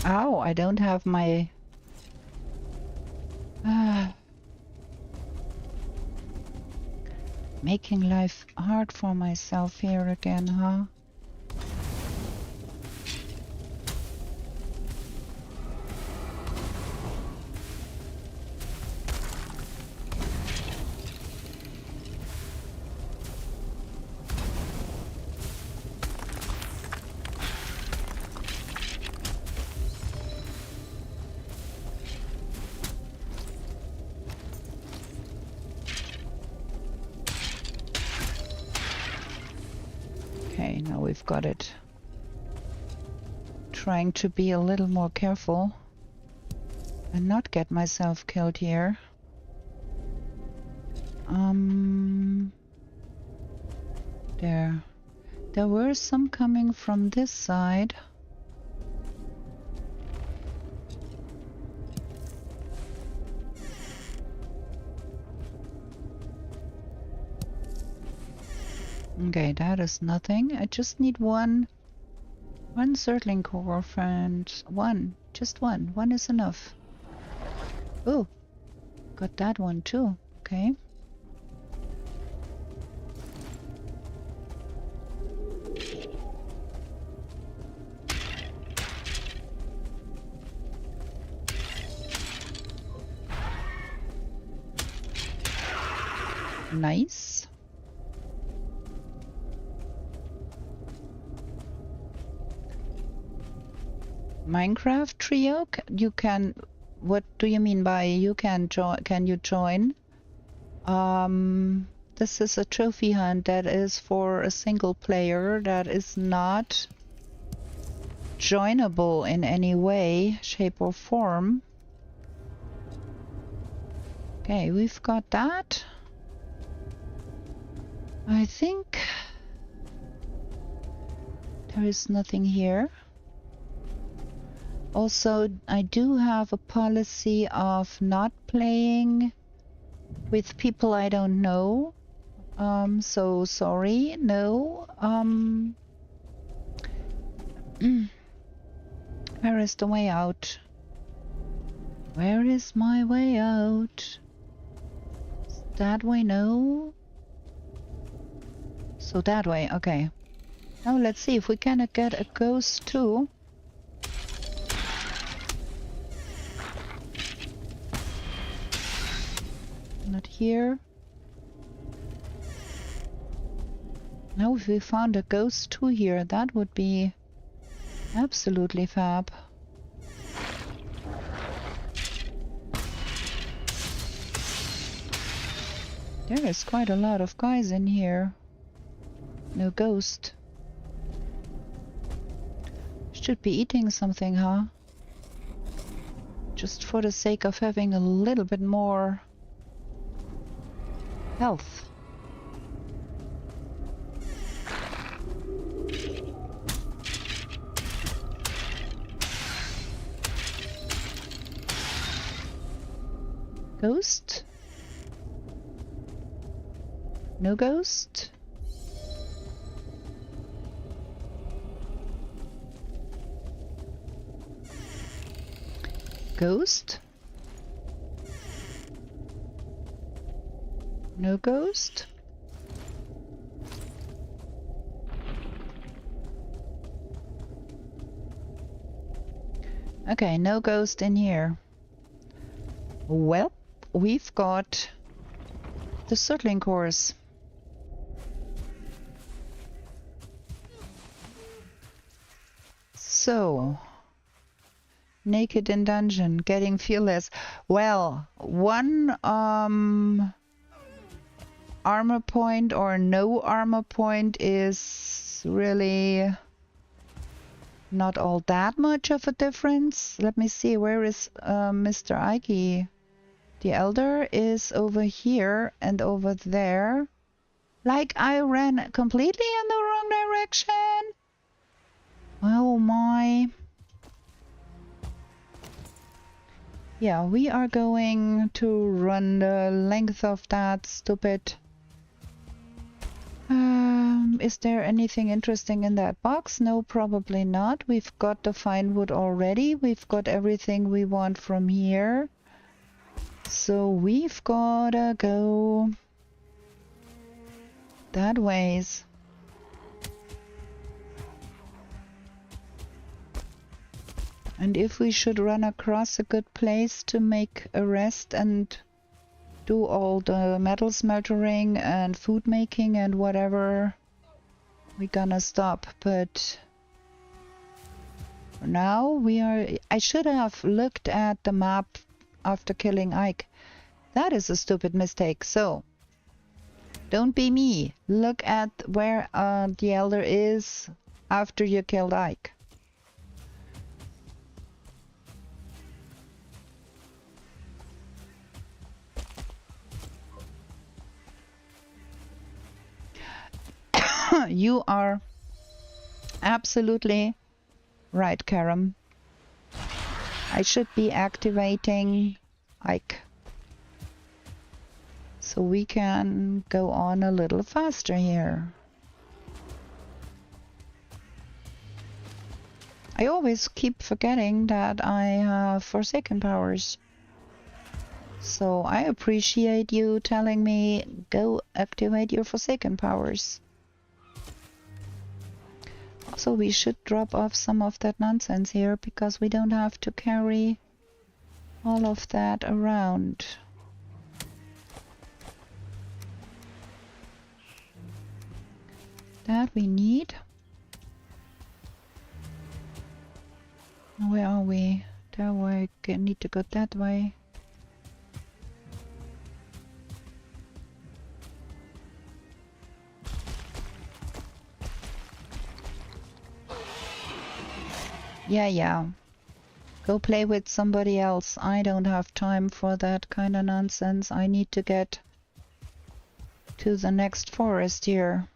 S2: Ow, I don't have my... Making life hard for myself here again, huh? Okay, now we've got it. Trying to be a little more careful and not get myself killed here. There were some coming from this side. Okay, that is nothing. I just need one Zergling core, friend. One. Just one. One is enough. Oh, got that one too. Okay. Nice. Minecraft trio? You can... What do you mean by you can join? Can you join? This is a trophy hunt that is for a single player that is not joinable in any way, shape or form. Okay, we've got that. I think there is nothing here. Also, I do have a policy of not playing with people I don't know. So sorry, no. Where is the way out? Where is my way out? That way, no. So that way, okay. Now let's see if we can get a ghost too. Not here. Now if we found a ghost too here, that would be absolutely fab. There is quite a lot of guys in here. No ghost. Should be eating something, huh? Just for the sake of having a little bit more health. Ghost? No ghost? Ghost? No ghost? Okay, no ghost in here. Well, we've got the Zergling cores. So, naked in dungeon, getting fearless. Well, one armor point or no armor point is really not all that much of a difference. Let me see, where is Mr. Ike? The Elder is over here and over there. Like I ran completely in the wrong direction. Oh my. Yeah, we are going to run the length of that stupid... is there anything interesting in that box? No, probably not. We've got the fine wood already. We've got everything we want from here. So we've gotta go that ways. And if we should run across a good place to make a rest and do all the metal smeltering and food making and whatever, we're gonna stop. But for now we are... I should have looked at the map after killing Ike. That is a stupid mistake. So don't be me. Look at where the Elder is after you killed Ike. You are absolutely right, Karam. I should be activating Ike so we can go on a little faster here. I always keep forgetting that I have Forsaken powers. So I appreciate you telling me, go activate your Forsaken powers. Also, we should drop off some of that nonsense here, because we don't have to carry all of that around. That we need. Where are we? There we need to go that way. Yeah. Go play with somebody else. I don't have time for that kind of nonsense. I need to get to the next forest here.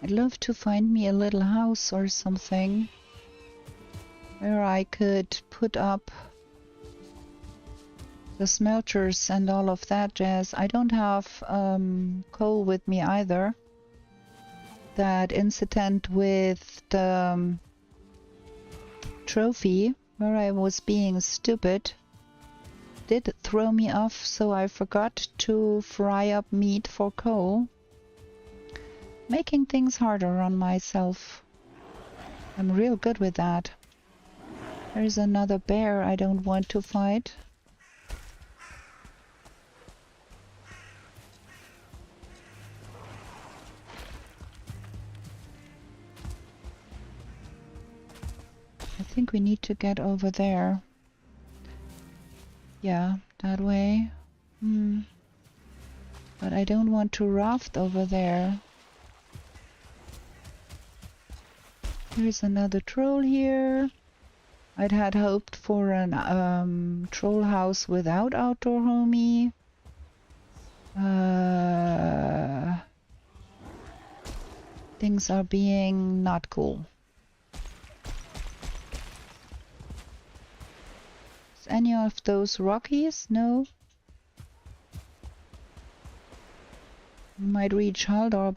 S2: I'd love to find me a little house or something where I could put up the smelters and all of that jazz. I don't have coal with me either. That incident with the trophy where I was being stupid did throw me off, so I forgot to fry up meat for coal, making things harder on myself. I'm real good with that. There's another bear I don't want to fight. I think we need to get over there. Yeah, that way. But I don't want to raft over there. There's another troll here. I'd had hoped for an troll house without outdoor homie. Things are being not cool. Is any of those Rockies? No. We might reach Haldor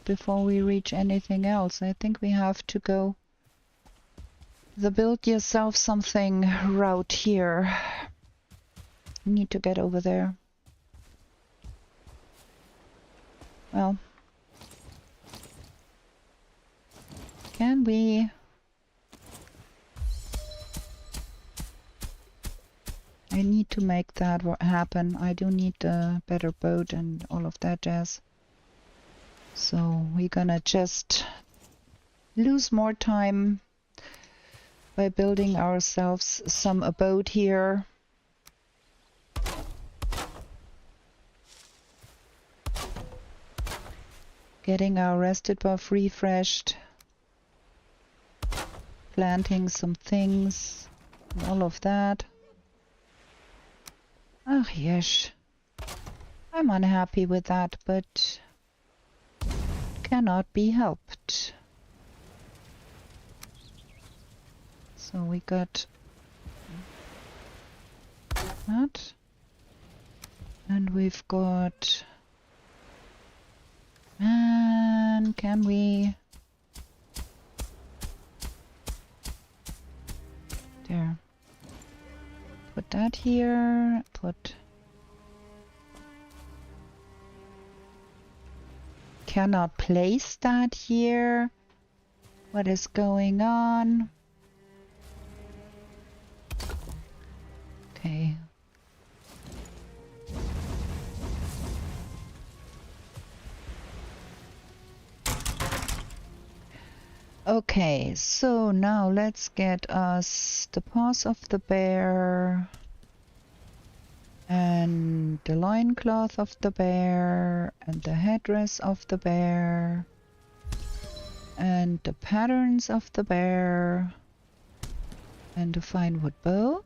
S2: before we reach anything else. I think we have to go the build yourself something route here. Need to get over there. Well, can we I need to make that happen. I do need a better boat and all of that jazz. So we're gonna just lose more time by building ourselves some abode here. Getting our rested buff refreshed. Planting some things. And all of that. Oh, yes. I'm unhappy with that, but cannot be helped. So we got that. And we've got... Man, can we... There. Put that here. Put... Cannot place that here. What is going on? Okay. Okay, so now let's get us the paws of the bear and the loincloth of the bear and the headdress of the bear and the patterns of the bear and the fine wood bow.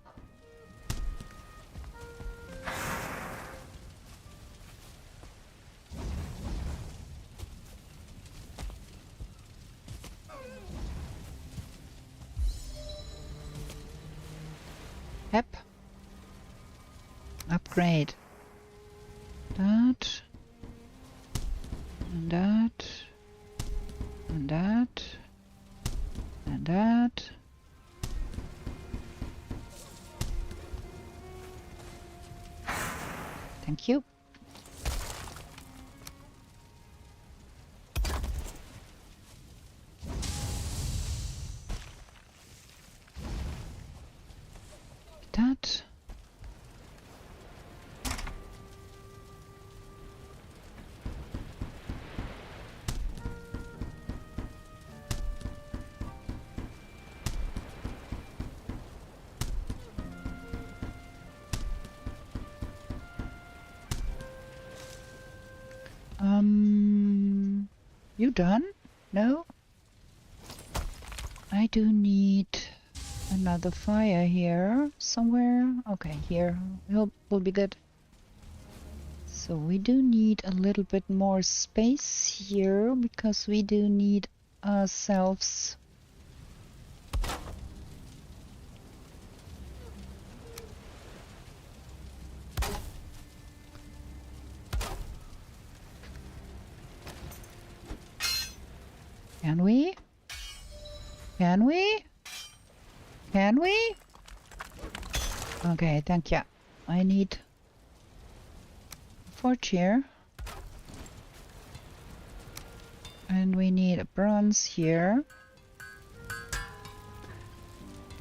S2: Yep. Upgrade. That. And that. And that. And that. Thank you. That. You done? No? I do need another fire here somewhere. Okay, here will be good. So we do need a little bit more space here because we do need ourselves Can we? Can we? Can we? Okay, thank you. I need a forge here. And we need a bronze here.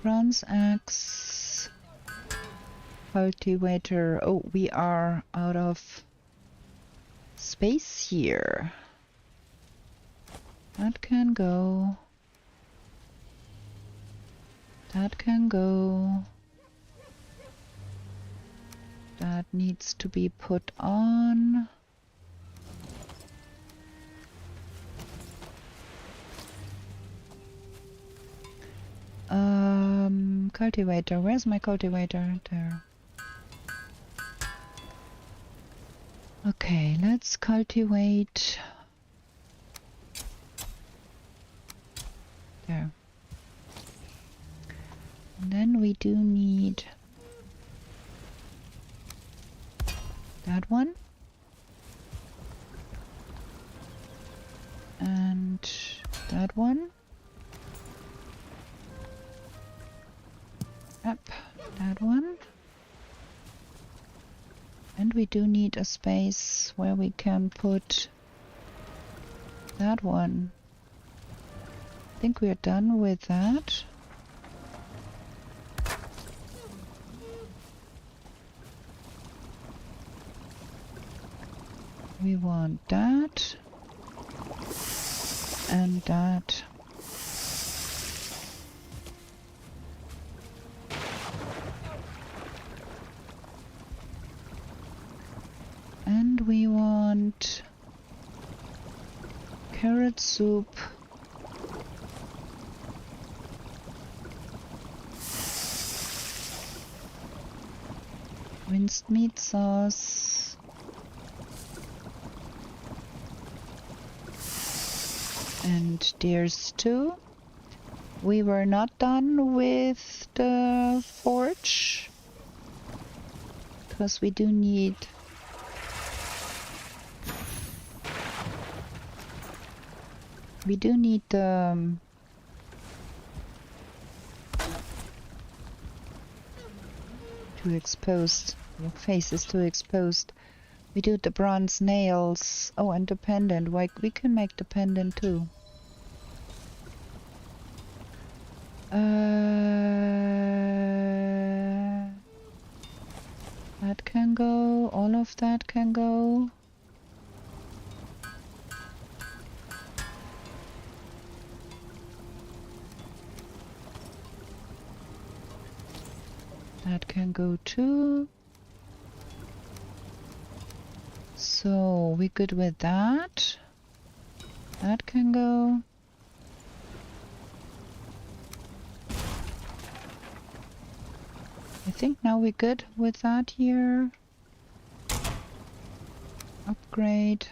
S2: Bronze axe. Cultivator. Oh, we are out of space here. That can go. That can go. That needs to be put on. Cultivator. Where's my cultivator? There. Okay, let's cultivate. There. And then we do need that one. And that one. Yep, that one. And we do need a space where we can put that one. I think we are done with that. We want that. And that. And we want carrot soup. Minced meat sauce. And deer stew. We were not done with the forge, because we do need the too exposed. Your face is too exposed. We do the bronze nails. Oh, and the pendant. Why, we can make the pendant too. That can go. All of that can go. That can go too. So we good with that. That can go. I think now we're good with that here. Upgrade.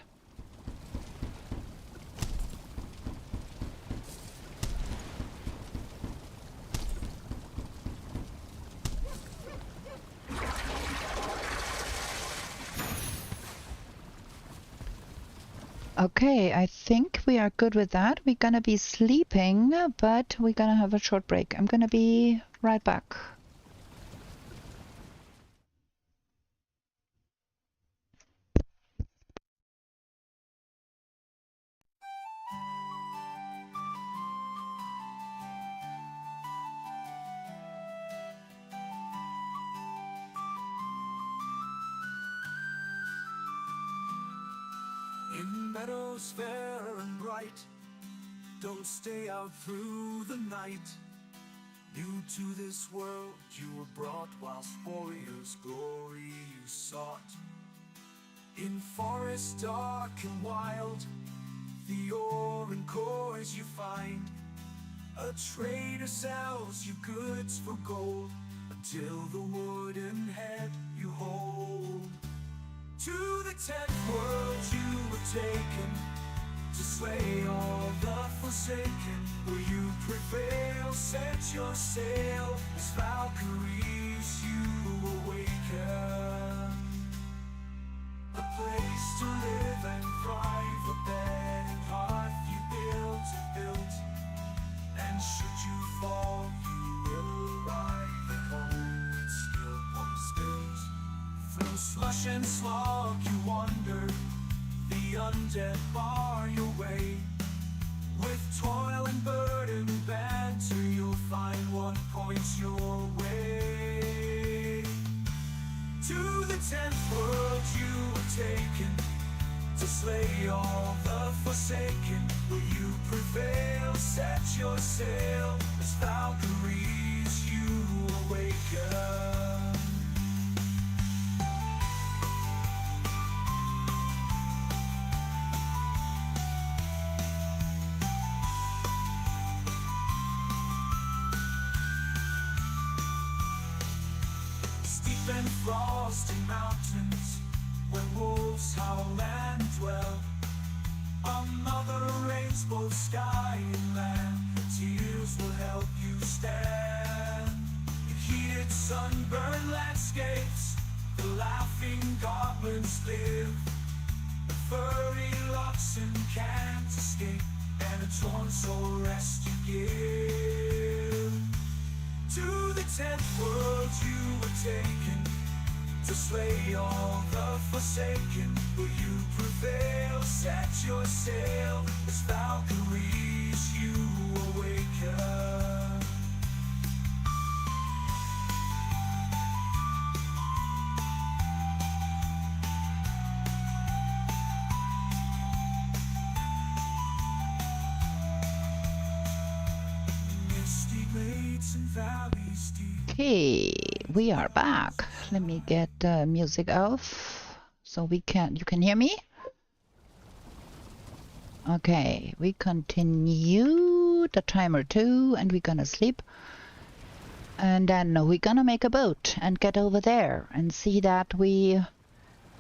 S2: Okay, I think we are good with that. We're gonna be sleeping, but we're gonna have a short break. I'm gonna be right back.
S1: In meadows fair and bright, don't stay out through the night. New to this world you were brought, whilst warriors' glory you sought. In forest dark and wild, the ore and cores you find. A trader sells you goods for gold, until the wooden head you hold. To the 10th world you were taken, to slay all the forsaken. Will you prevail? Set your sail, as Valkyries you awaken. A place to live and thrive, a bed and hearth you built. And should you fall, you will arrive at home with skill unspilled. Through slush and slog you wander, the undead bar your way. With toil and burden banter, you'll find what points your way. To the 10th world you were taken, to slay all the forsaken. Will you prevail? Set your sail, as Valkyries you awaken. And frosty mountains, where wolves howl and dwell. Another rains both sky and land, tears will help you stand. In heated sunburned landscapes, the laughing goblins live. The furry oxen can't escape, and a torn soul rest you give. To the 10th world you were taken, to slay all the forsaken. Will you prevail? Set your sail, as Valkyries you awaken.
S2: Okay, we are back. Let me get music off so you can hear me. Okay, we continue the timer too, and we're gonna sleep. And then we're gonna make a boat and get over there and see that we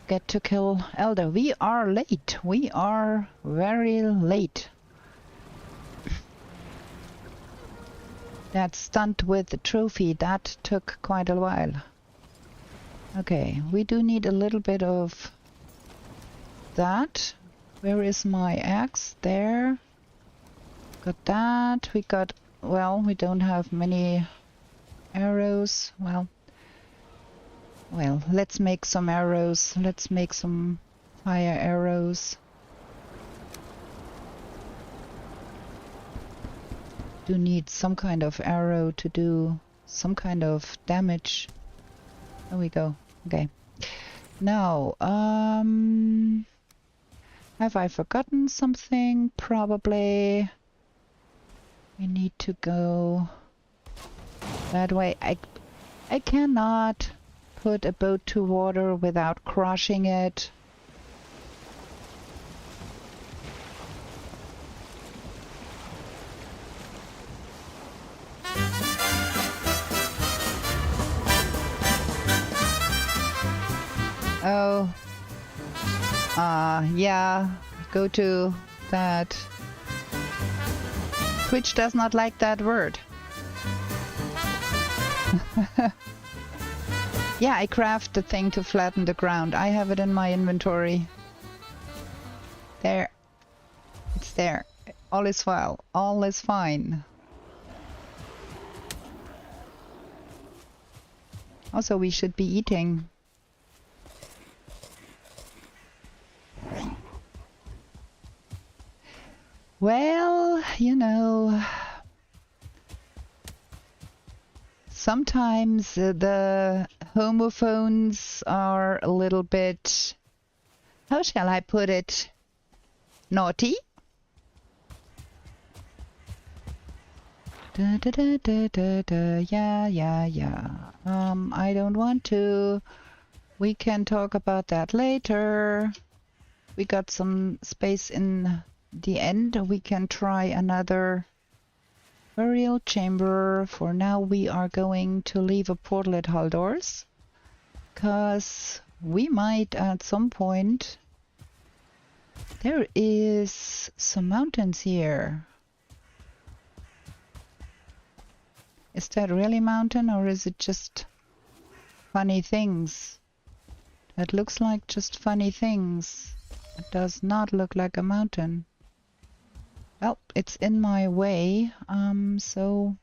S2: get to kill Elder. We are late. We are very late. That stunt with the trophy, that took quite a while. Okay, we do need a little bit of that. Where is my axe? There. Got that. We got... well, we don't have many arrows. Well, let's make some arrows. Let's make some fire arrows. Do need some kind of arrow to do some kind of damage. There we go. Okay. Now, have I forgotten something? Probably. We need to go that way. I cannot put a boat to water without crushing it. Oh. Yeah. Go to that. Twitch does not like that word. Yeah, I craft the thing to flatten the ground. I have it in my inventory. There. It's there. All is well. All is fine. Also, we should be eating. Well, you know, sometimes the homophones are a little bit, how shall I put it, naughty. Da, da, da, da, da, da. Yeah. I don't want to. We can talk about that later. We got some space in the end. We can try another burial chamber. For now we are going to leave a portal at Haldor's, because we might at some point... There is some mountains here. Is that really mountain, or is it just funny things? That looks like just funny things. It does not look like a mountain. Well, it's in my way, so...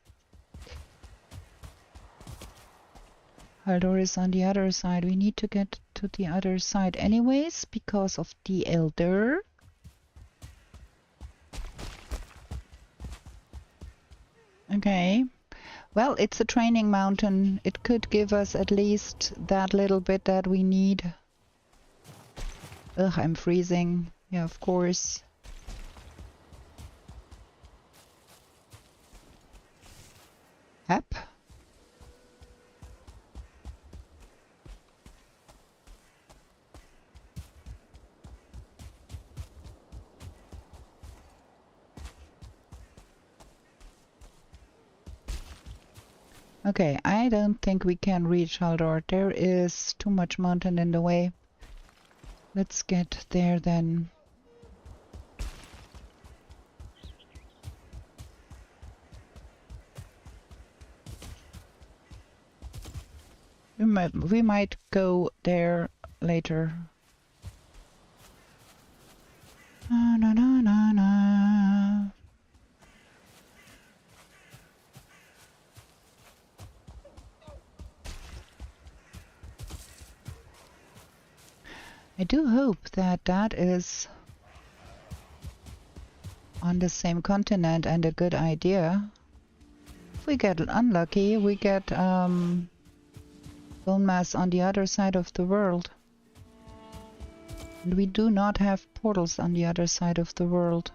S2: Haldor is on the other side. We need to get to the other side anyways, because of the Elder. Okay. Well, it's a training mountain. It could give us at least that little bit that we need. Ugh, I'm freezing. Yeah, of course. Yep. Okay, I don't think we can reach Haldor. There is too much mountain in the way. Let's get there then. We might go there later. Na na na na na. I do hope that that is on the same continent and a good idea. If we get unlucky, we get bone mass on the other side of the world. And we do not have portals on the other side of the world.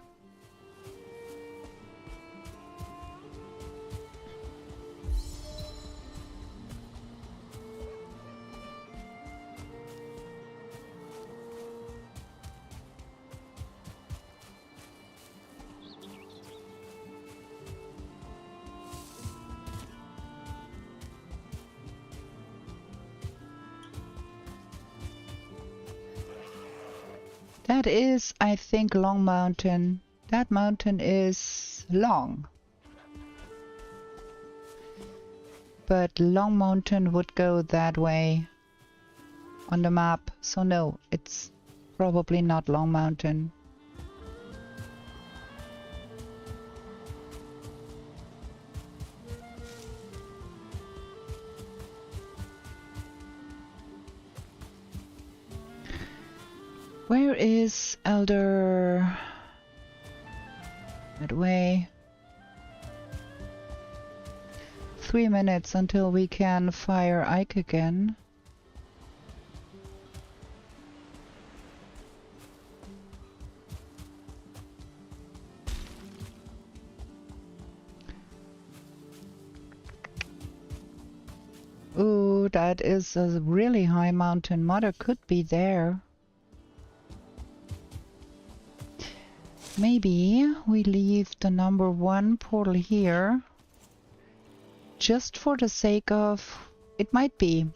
S2: That is, I think, Long Mountain. That mountain is long. But Long Mountain would go that way on the map. So no, it's probably not Long Mountain. Where is Elder? That way. 3 minutes until we can fire Ike again. Ooh, that is a really high mountain. Mother could be there. Maybe we leave the number 1 portal here. Just for the sake of... It might be.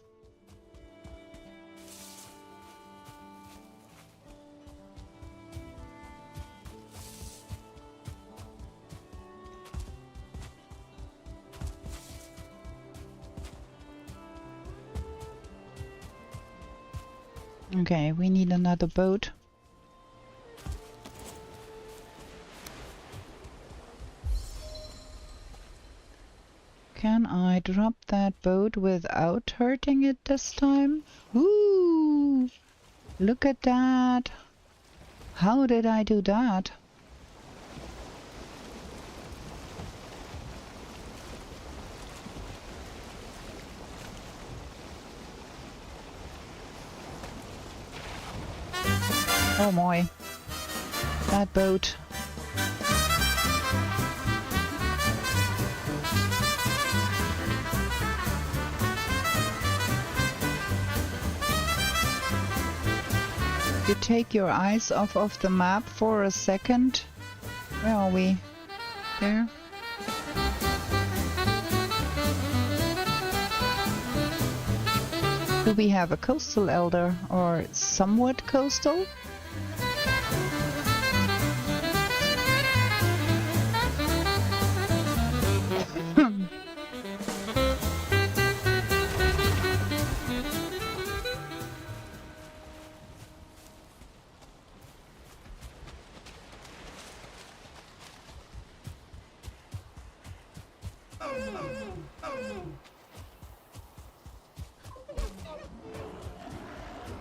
S2: Okay, we need another boat. Can I drop that boat without hurting it this time? Ooh! Look at that! How did I do that? Oh my! That boat. You take your eyes off of the map for a second. Where are we? There? Do we have a coastal elder or somewhat coastal?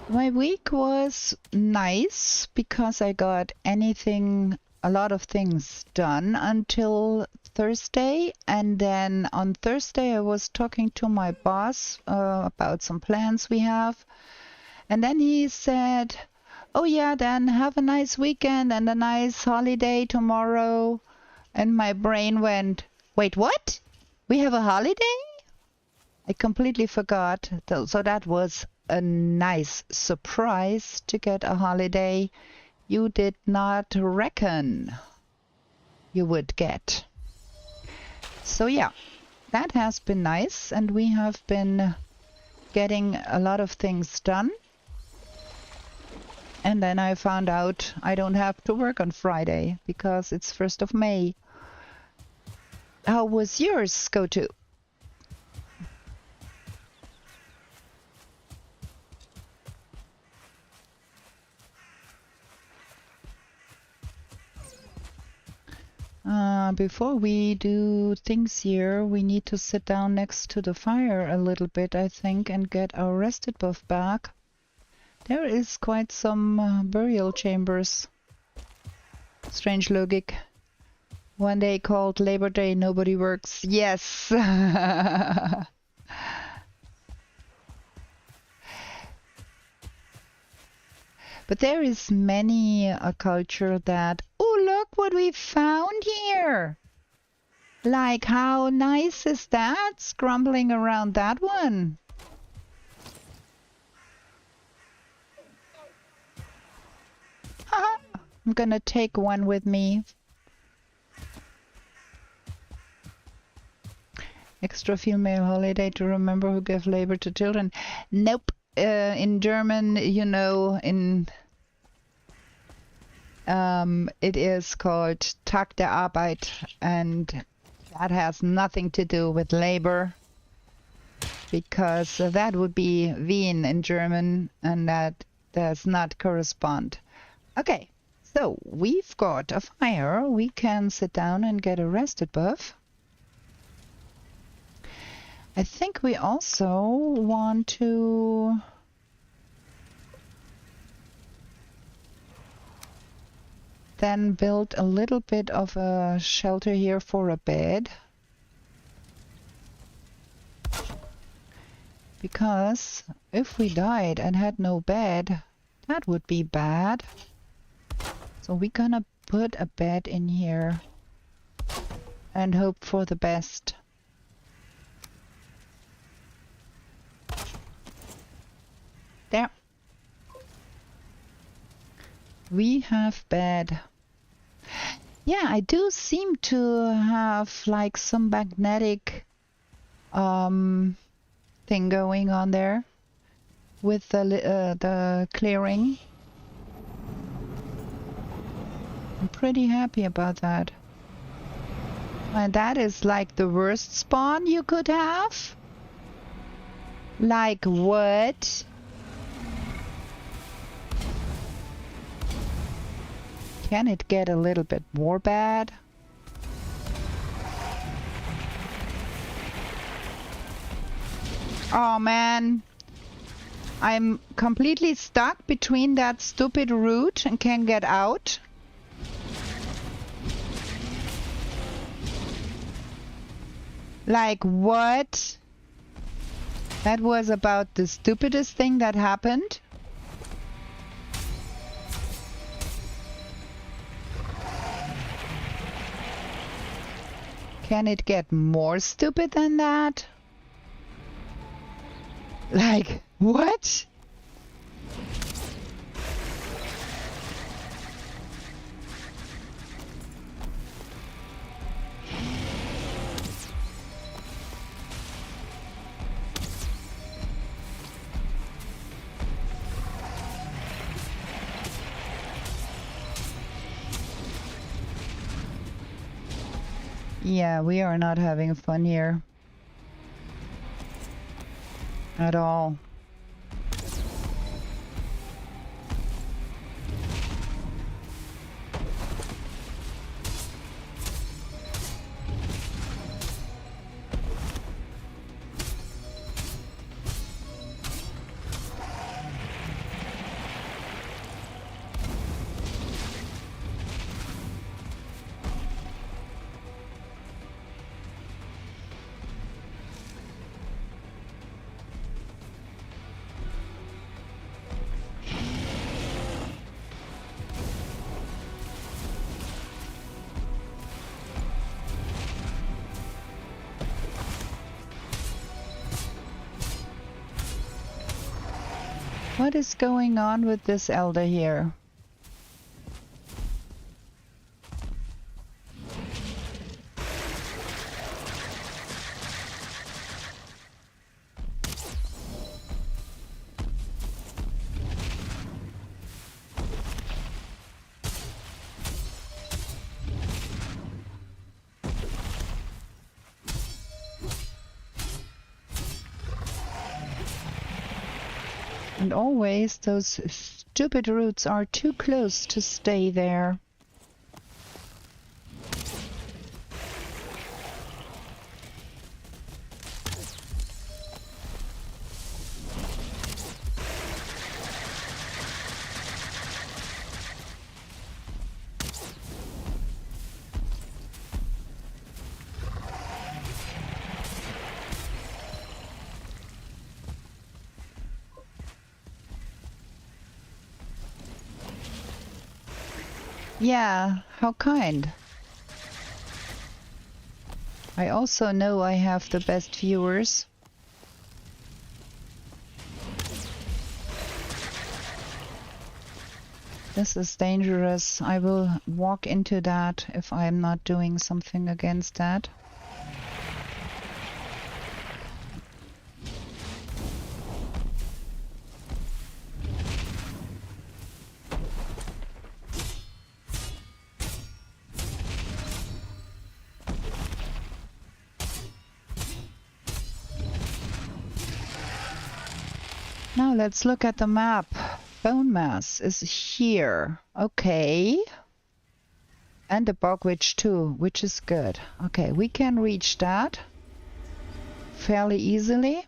S2: My week was nice because I got a lot of things done until Thursday, and then on Thursday I was talking to my boss about some plans we have, and then he said, oh yeah, then have a nice weekend and a nice holiday tomorrow, and my brain went, wait, what? We have a holiday? I completely forgot, so that was a nice surprise to get a holiday you did not reckon you would get. So yeah, that has been nice, and we have been getting a lot of things done. And then I found out I don't have to work on Friday because it's 1st of May. How was yours, Go-To? Before we do things here, we need to sit down next to the fire a little bit, I think, and get our rested buff back. There is quite some burial chambers. Strange logic. One day called Labor Day, nobody works. Yes! But there is many a culture that, oh look what we found here! Like how nice is that? Scrambling around that one. I'm gonna take one with me. Extra female holiday to remember who gave labor to children. Nope. In German, you know, It is called Tag der Arbeit, and that has nothing to do with labor, because that would be Wien in German, and that does not correspond. Okay, so we've got a fire. We can sit down and get a rested buff. I think we also want to then build a little bit of a shelter here for a bed. Because if we died and had no bed, that would be bad. So we're gonna put a bed in here and hope for the best. There. We have bed. Yeah, I do seem to have like some magnetic thing going on there with the clearing. I'm pretty happy about that. And that is like the worst spawn you could have? Like what? Can it get a little bit more bad? Oh man, I'm completely stuck between that stupid root and can't get out. Like what? That was about the stupidest thing that happened. Can it get more stupid than that? Like, what? Yeah, we are not having fun here. At all. What is going on with this elder here? And always those stupid roots are too close to stay there. Yeah, how kind. I also know I have the best viewers. This is dangerous. I will walk into that if I'm not doing something against that. Now let's look at the map. Bone mass is here. Okay. And the bog witch too, which is good. Okay, we can reach that fairly easily.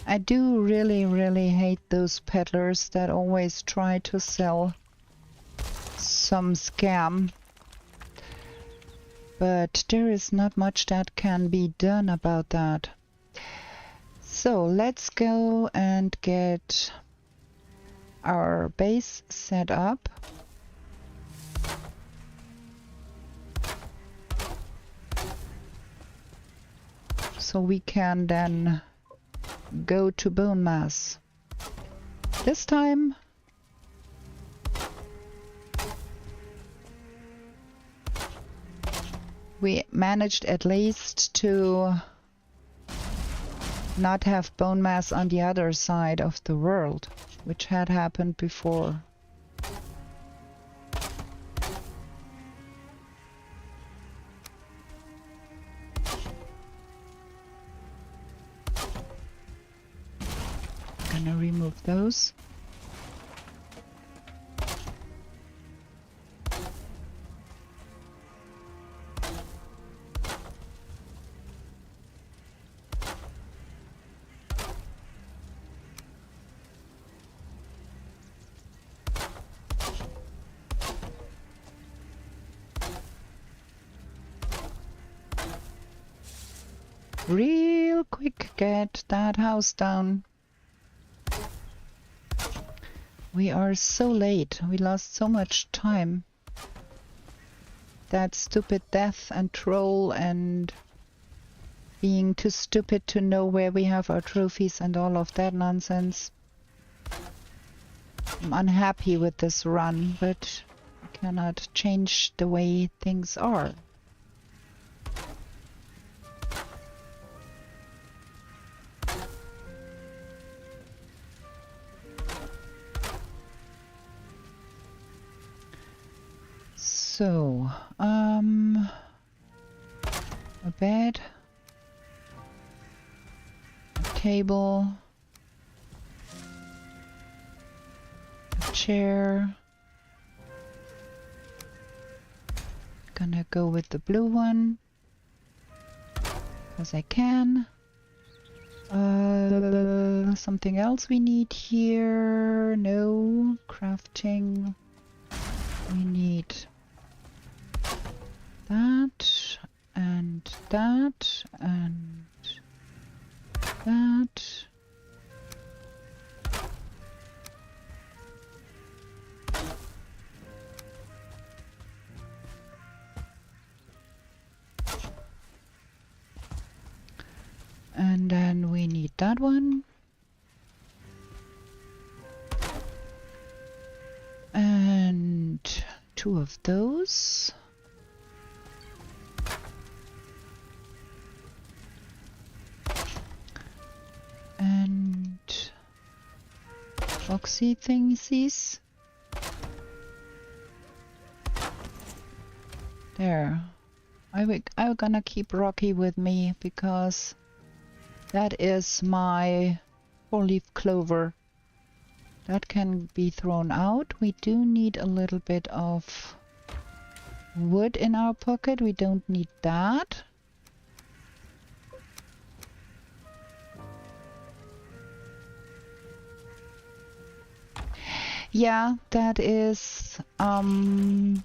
S2: I do really hate those peddlers that always try to sell some scam. But there is not much that can be done about that. So let's go and get our base set up. So we can then go to bone mass. This time we managed at least to not have bone mass on the other side of the world, which had happened before. Gonna remove those. Real quick, get that house down. We are so late. We lost so much time. That stupid death and troll and being too stupid to know where we have our trophies and all of that nonsense. I'm unhappy with this run, but I cannot change the way things are. So, a bed, a table, a chair. Gonna go with the blue one, because I can. Something else we need here? No. Crafting. We need that, and that, and that. And then we need that one. And 2 of those. And boxy thingies. There. I'm gonna keep Rocky with me because that is my 4-leaf clover. That can be thrown out. We do need a little bit of wood in our pocket. We don't need that. Yeah, that is... I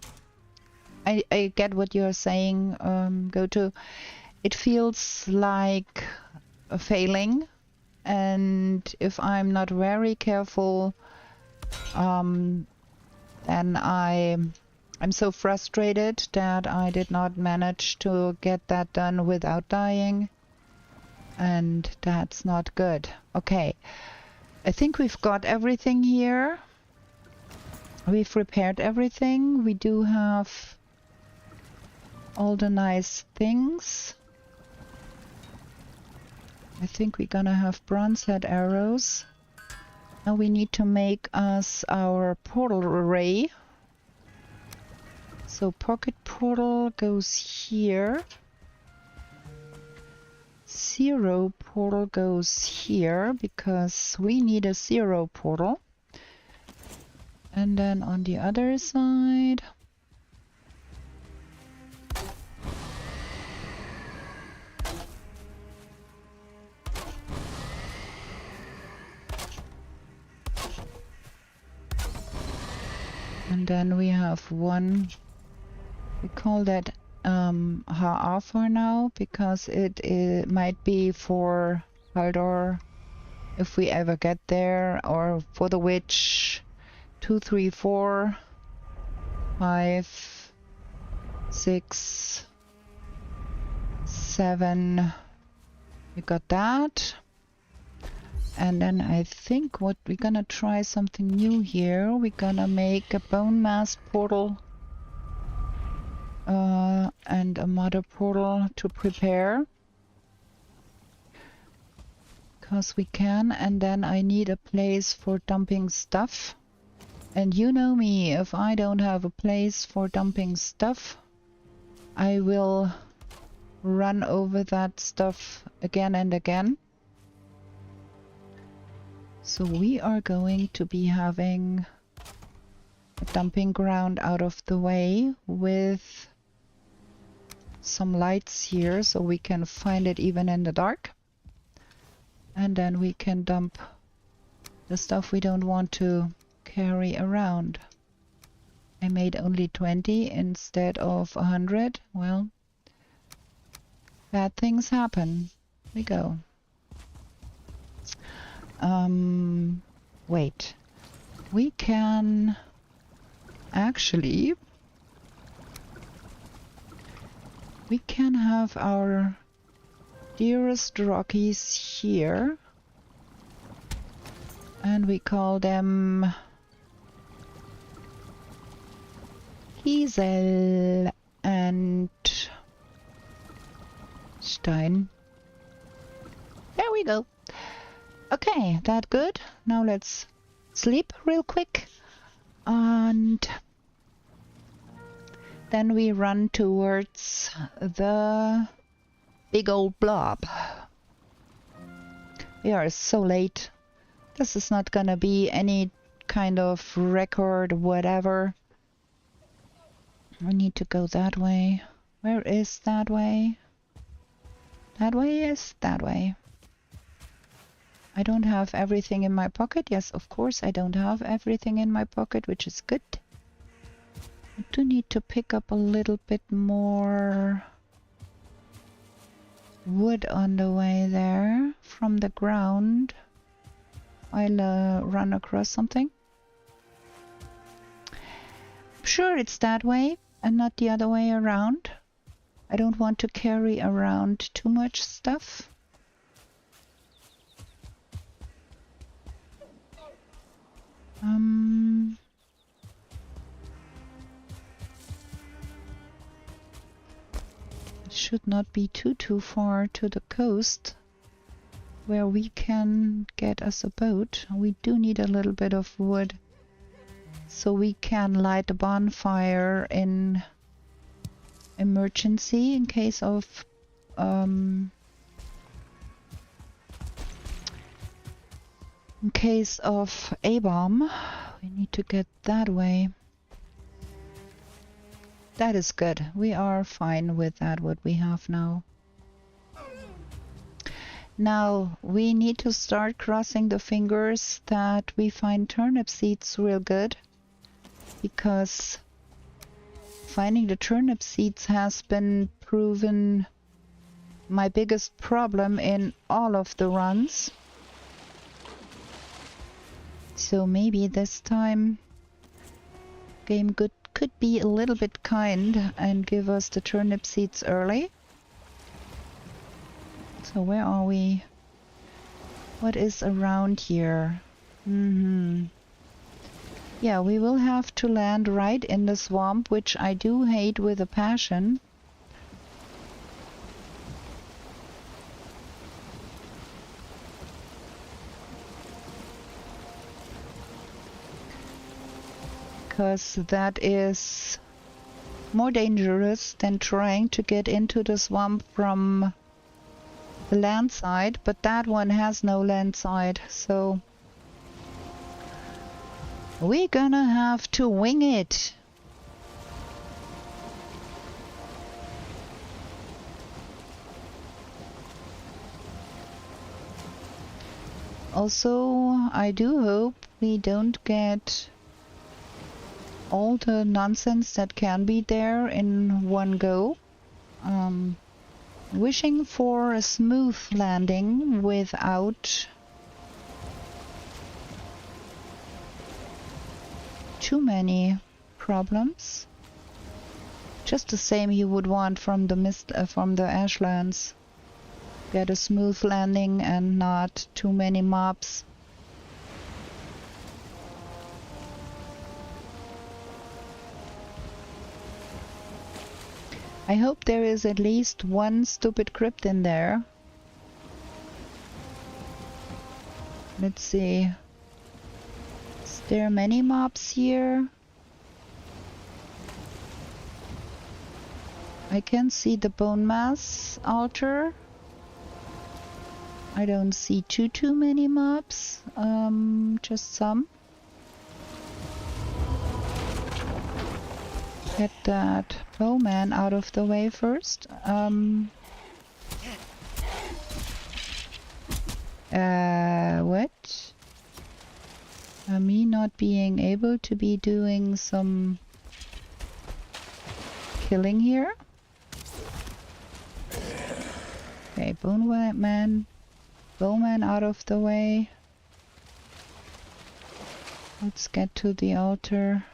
S2: get what you're saying, Goto. It feels like a failing, and if I'm not very careful, then I'm so frustrated that I did not manage to get that done without dying, and that's not good. Okay, I think we've got everything here. We've repaired everything. We do have all the nice things. I think we're gonna have bronze head arrows. Now we need to make us our portal array. So pocket portal goes here. Zero portal goes here because we need a zero portal. And then on the other side, and then we have one, we call that HA for now, because it might be for Haldor if we ever get there, or for the witch. 2, 3, 4, 5, 6, 7. We got that. And then I think what we're gonna try something new here. We're gonna make a bone mass portal and a mother portal to prepare. Because we can, and then I need a place for dumping stuff. And you know me, if I don't have a place for dumping stuff, I will run over that stuff again and again. So we are going to be having a dumping ground out of the way with some lights here so we can find it even in the dark. And then we can dump the stuff we don't want to carry around. I made only 20 instead of 100. Well, bad things happen. We go. Wait. We can actually... We can have our dearest Rockies here. And we call them Kiesel and Stein. There we go. Okay, that good. Now let's sleep real quick. And then we run towards the big old blob. We are so late. This is not gonna be any kind of record, whatever. We need to go that way. Where is that way? That way is that way. I don't have everything in my pocket. Yes, of course I don't have everything in my pocket, which is good. I do need to pick up a little bit more wood on the way there from the ground. I'll run across something. I'm sure it's that way and not the other way around. I don't want to carry around too much stuff. It should not be too far to the coast where we can get us a boat. We do need a little bit of wood so we can light a bonfire in emergency in case of A-bomb. We need to get that way. That is good. We are fine with that, what we have now. Now we need to start crossing the fingers that we find turnip seeds real good, because finding the turnip seeds has been proven my biggest problem in all of the runs. So maybe this time game could be a little bit kind and give us the turnip seeds early. So where are we? What is around here? Yeah, we will have to land right in the swamp, which I do hate with a passion. Because that is more dangerous than trying to get into the swamp from the land side, but that one has no land side, so we're gonna have to wing it. Also, I do hope we don't get all the nonsense that can be there in one go. Wishing for a smooth landing without too many problems. Just the same you would want from the from the Ashlands. Get a smooth landing and not too many mobs. I hope there is at least one stupid crypt in there. Let's see. Is there many mobs here? I can see the bone mass altar. I don't see too many mobs. Just some. Get that bowman out of the way first. What? Me not being able to be doing some killing here? Okay, bowman out of the way. Let's get to the altar.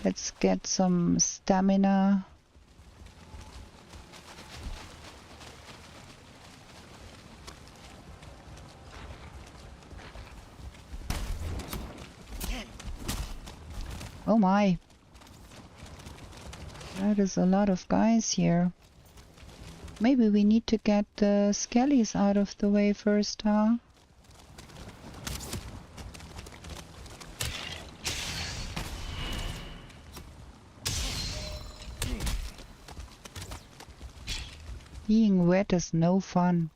S2: Let's get some stamina. Oh my. That is a lot of guys here. Maybe we need to get the skellies out of the way first, huh? Being wet is no fun.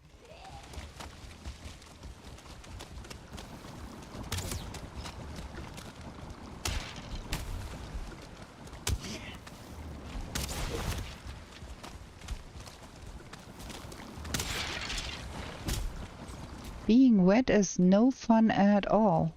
S2: Being wet is no fun at all.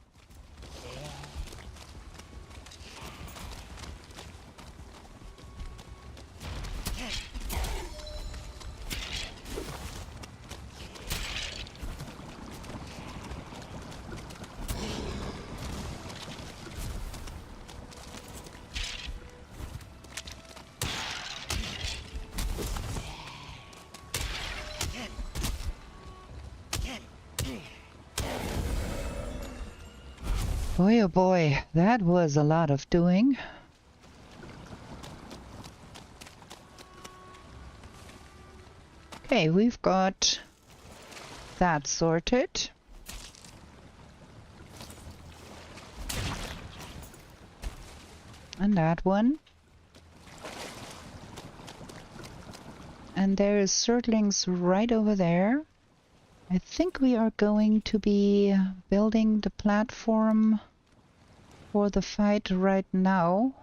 S2: Boy, oh boy, that was a lot of doing. Okay, we've got that sorted. And that one. And there is Surtlings right over there. I think we are going to be building the platform for the fight right now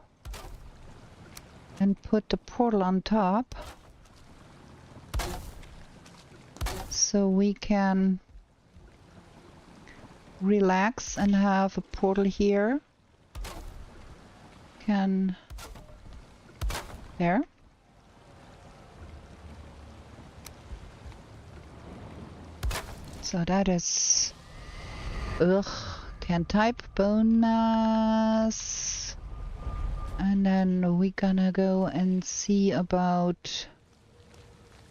S2: and put the portal on top so we can relax and have a portal here. There. So that is, can type bone mass, and then we're gonna go and see about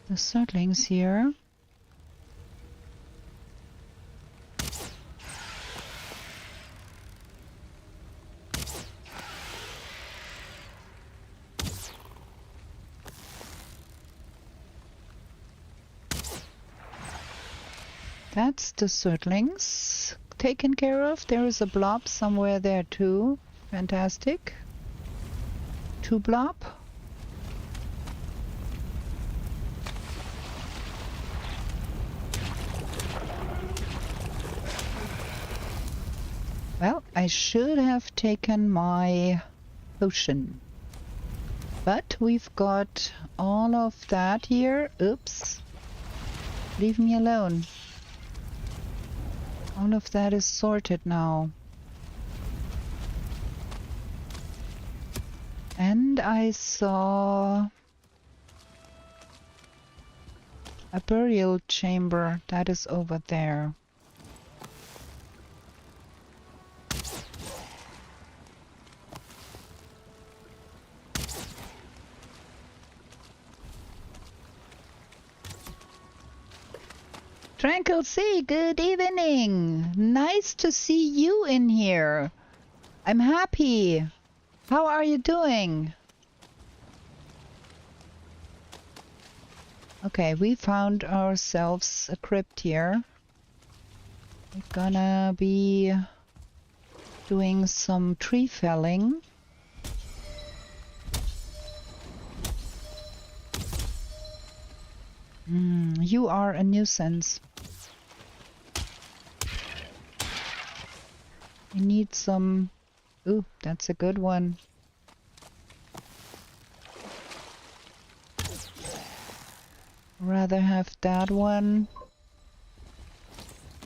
S2: the Surtlings here. That's the Surtlings. taken care of. There is a blob somewhere there too. Fantastic. 2 blob. Well, I should have taken my potion. But we've got all of that here. Oops. Leave me alone. All of that is sorted now. And I saw a burial chamber that is over there. Tranquil Sea, good evening. Nice to see you in here. I'm happy. How are you doing? Okay, we found ourselves a crypt here. We're gonna be doing some tree felling. You are a nuisance. We need some... Ooh, that's a good one. Rather have that one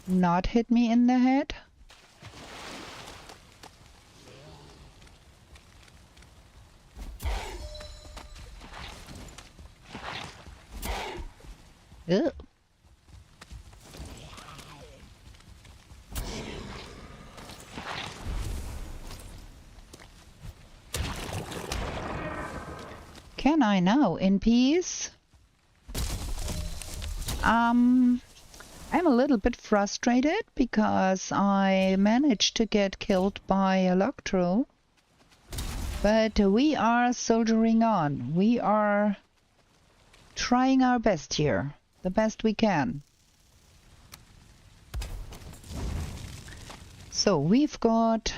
S2: not hit me in the head. Ugh. Can I now in peace? I'm a little bit frustrated because I managed to get killed by a Electro. But we are soldiering on. We are trying our best here. The best we can. So we've got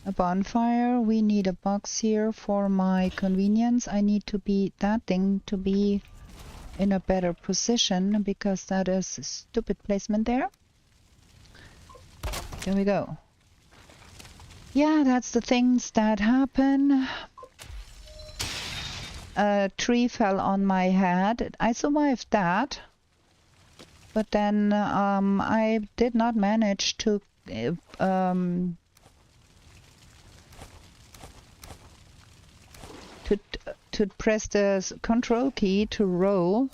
S2: a bonfire. We need a box here for my convenience. I need to be that thing to be in a better position because that is a stupid placement there. There we go. Yeah, that's the things that happen. A tree fell on my head. I survived that. But then I did not manage to press the control key to roll.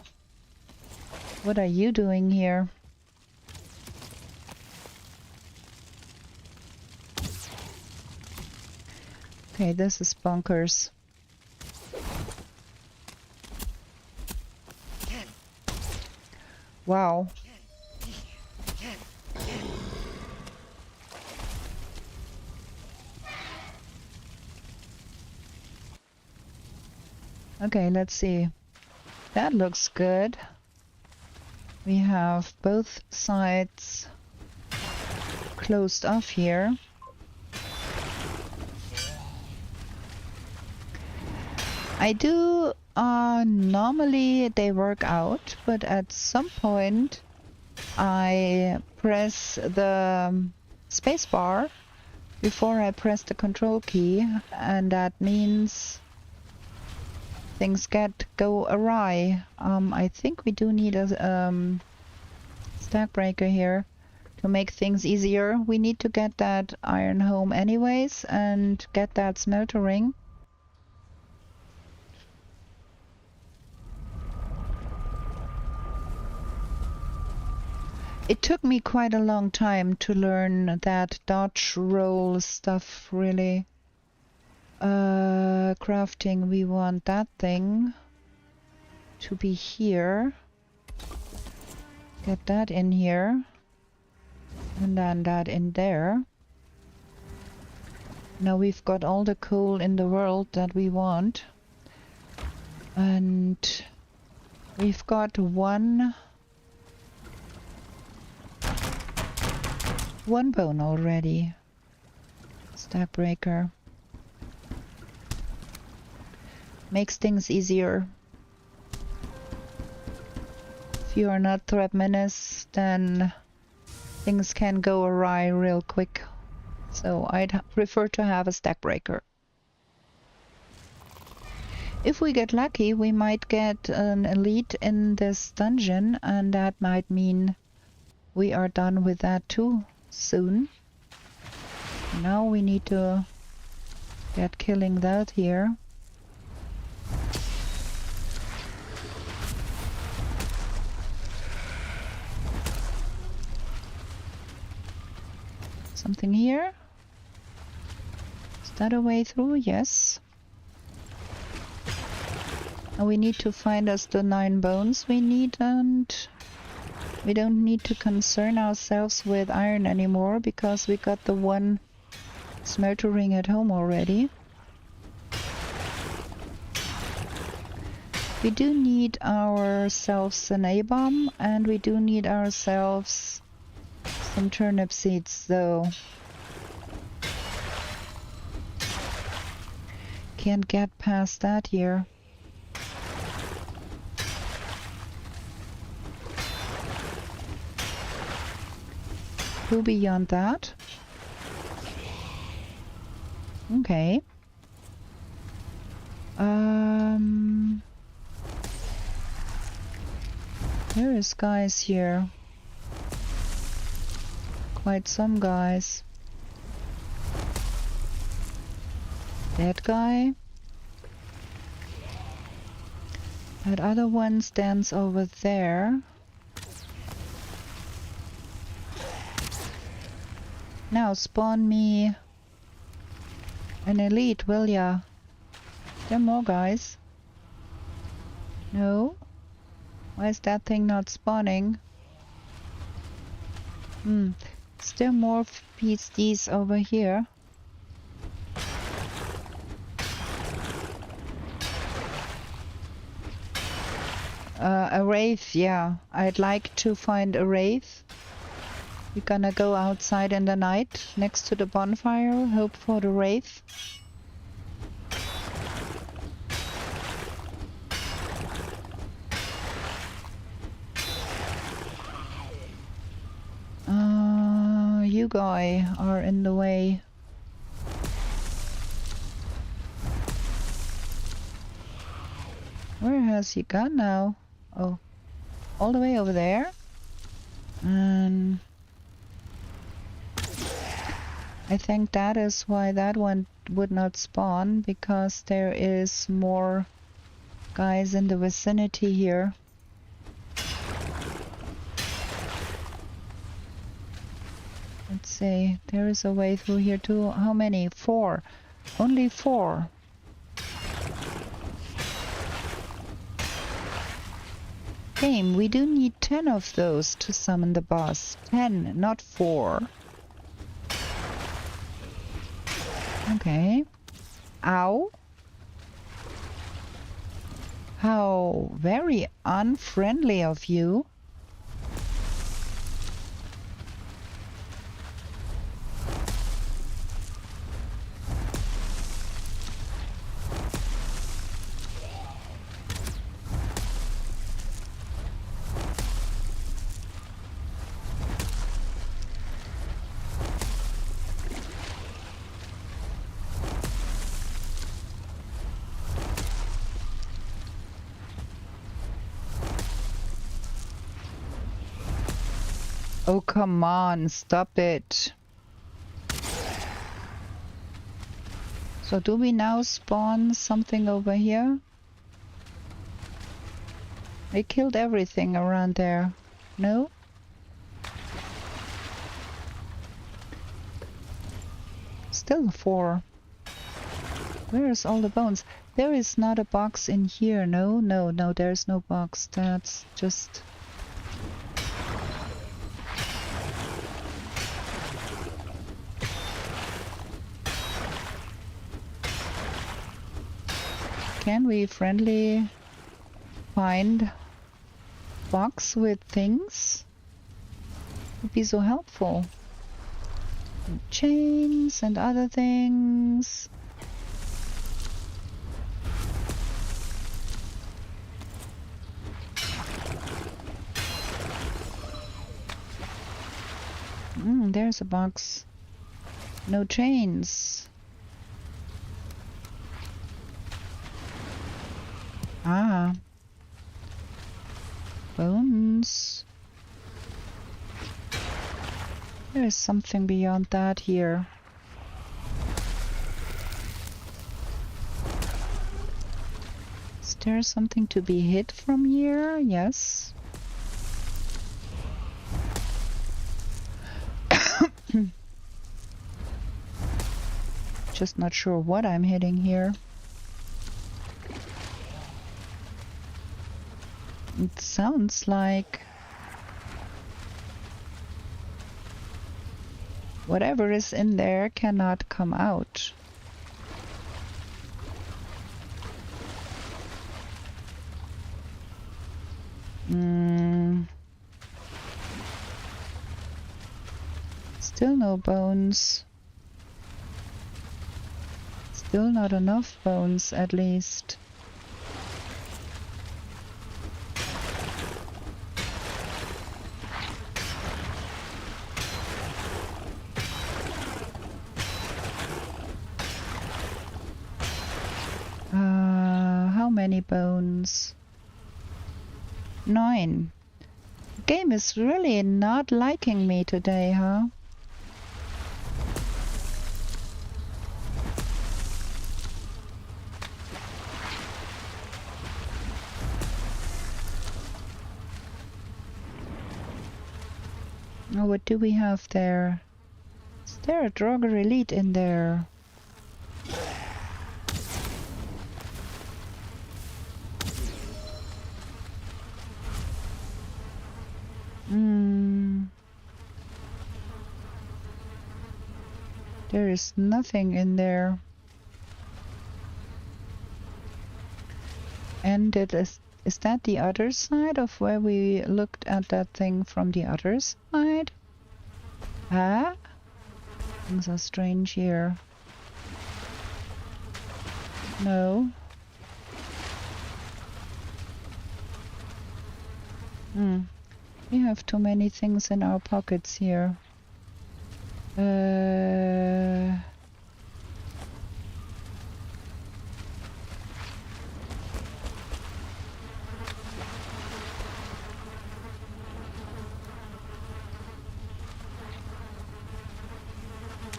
S2: What are you doing here? Okay, this is bonkers. Wow. Okay, let's see. That looks good. We have both sides closed off here. I do normally they work out, but at some point I press the space bar before I press the control key, and that means things go awry. I think we do need a stack breaker here to make things easier. We need to get that iron home anyways and get that smelter ring. It took me quite a long time to learn that dodge roll stuff, really. Crafting, we want that thing to be here. Get that in here. And then that in there. Now we've got all the coal in the world that we want. And we've got one 1 bone already. Stack breaker. Makes things easier. If you are not threat menace, then things can go awry real quick. So I'd prefer to have a stack breaker. If we get lucky, we might get an elite in this dungeon, and that might mean we are done with that too soon. Now we need to get killing that here. Something here? Is that a way through? Yes. Now we need to find us the 9 bones we need, and we don't need to concern ourselves with iron anymore because we got the 1 smelter ring at home already. We do need ourselves an A-bomb, and we do need ourselves some turnip seeds though. Can't get past that here. Who beyond that? Okay. There is guys here. Quite some guys. That guy. That other one stands over there. Now spawn me an elite, will ya? There are more guys. No? Why is that thing not spawning? Still more PhDs over here. A wraith, yeah. I'd like to find a wraith. We're gonna go outside in the night next to the bonfire, hope for the wraith. You guys are in the way. Where has he gone now? Oh, all the way over there. And I think that is why that one would not spawn, because there is more guys in the vicinity here. Let's see, there is a way through here too. How many? 4. Only 4. Game, we do need 10 of those to summon the boss. 10, not 4. Okay. Ow. How very unfriendly of you. Oh, come on, stop it. So do we now spawn something over here? We killed everything around there. No? Still 4. Where's all the bones? There is not a box in here. No, no, no, there's no box. That's just... Can we friendly find box with things? Would be so helpful. And chains and other things. There's a box. No chains. Ah. Bones. There is something beyond that here. Is there something to be hit from here? Yes. Just not sure what I'm hitting here. It sounds like whatever is in there cannot come out. Still no bones. Still not enough bones, at least. How many bones? 9. The game is really not liking me today, huh? Oh, what do we have there? Is there a Draugr Elite in there? There is nothing in there. And is that the other side of where we looked at that thing from the other side? Ah? Things are strange here. No. We have too many things in our pockets here.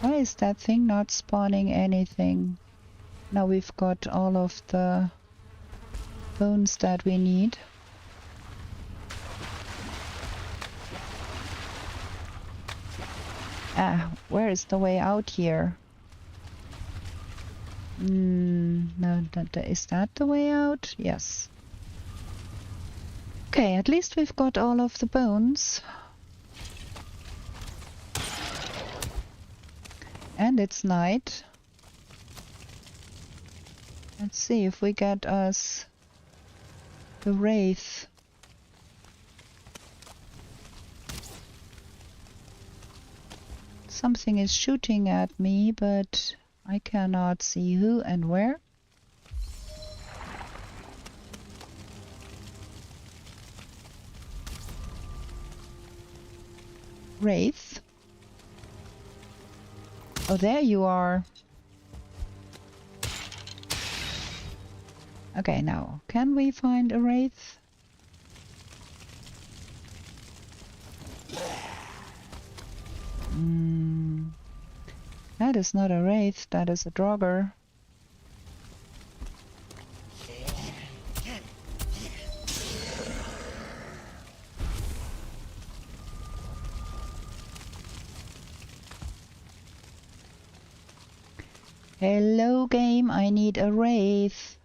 S2: Why is that thing not spawning anything? Now we've got all of the bones that we need. Ah, where is the way out here? No, is that the way out? Yes. Okay, at least we've got all of the bones. And it's night. Let's see if we get us the wraith. Something is shooting at me, but I cannot see who and where. Wraith. Oh, there you are. Okay, now, can we find a wraith? That is not a wraith, that is a Draugr. Hello game, I need a wraith.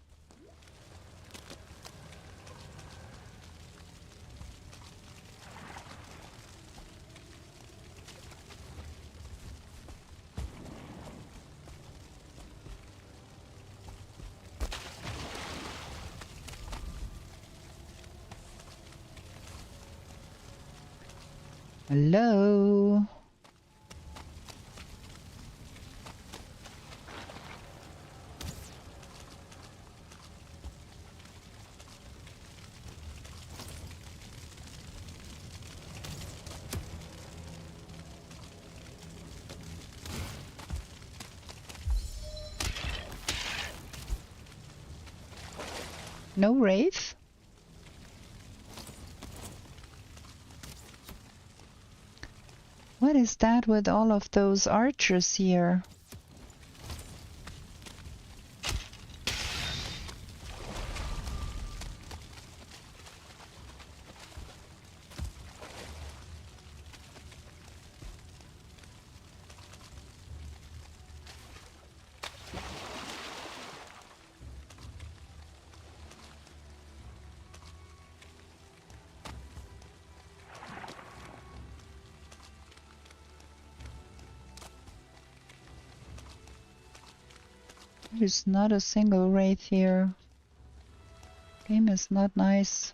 S2: Hello. No wraith? What is that with all of those archers here? There's not a single wraith here. Game is not nice.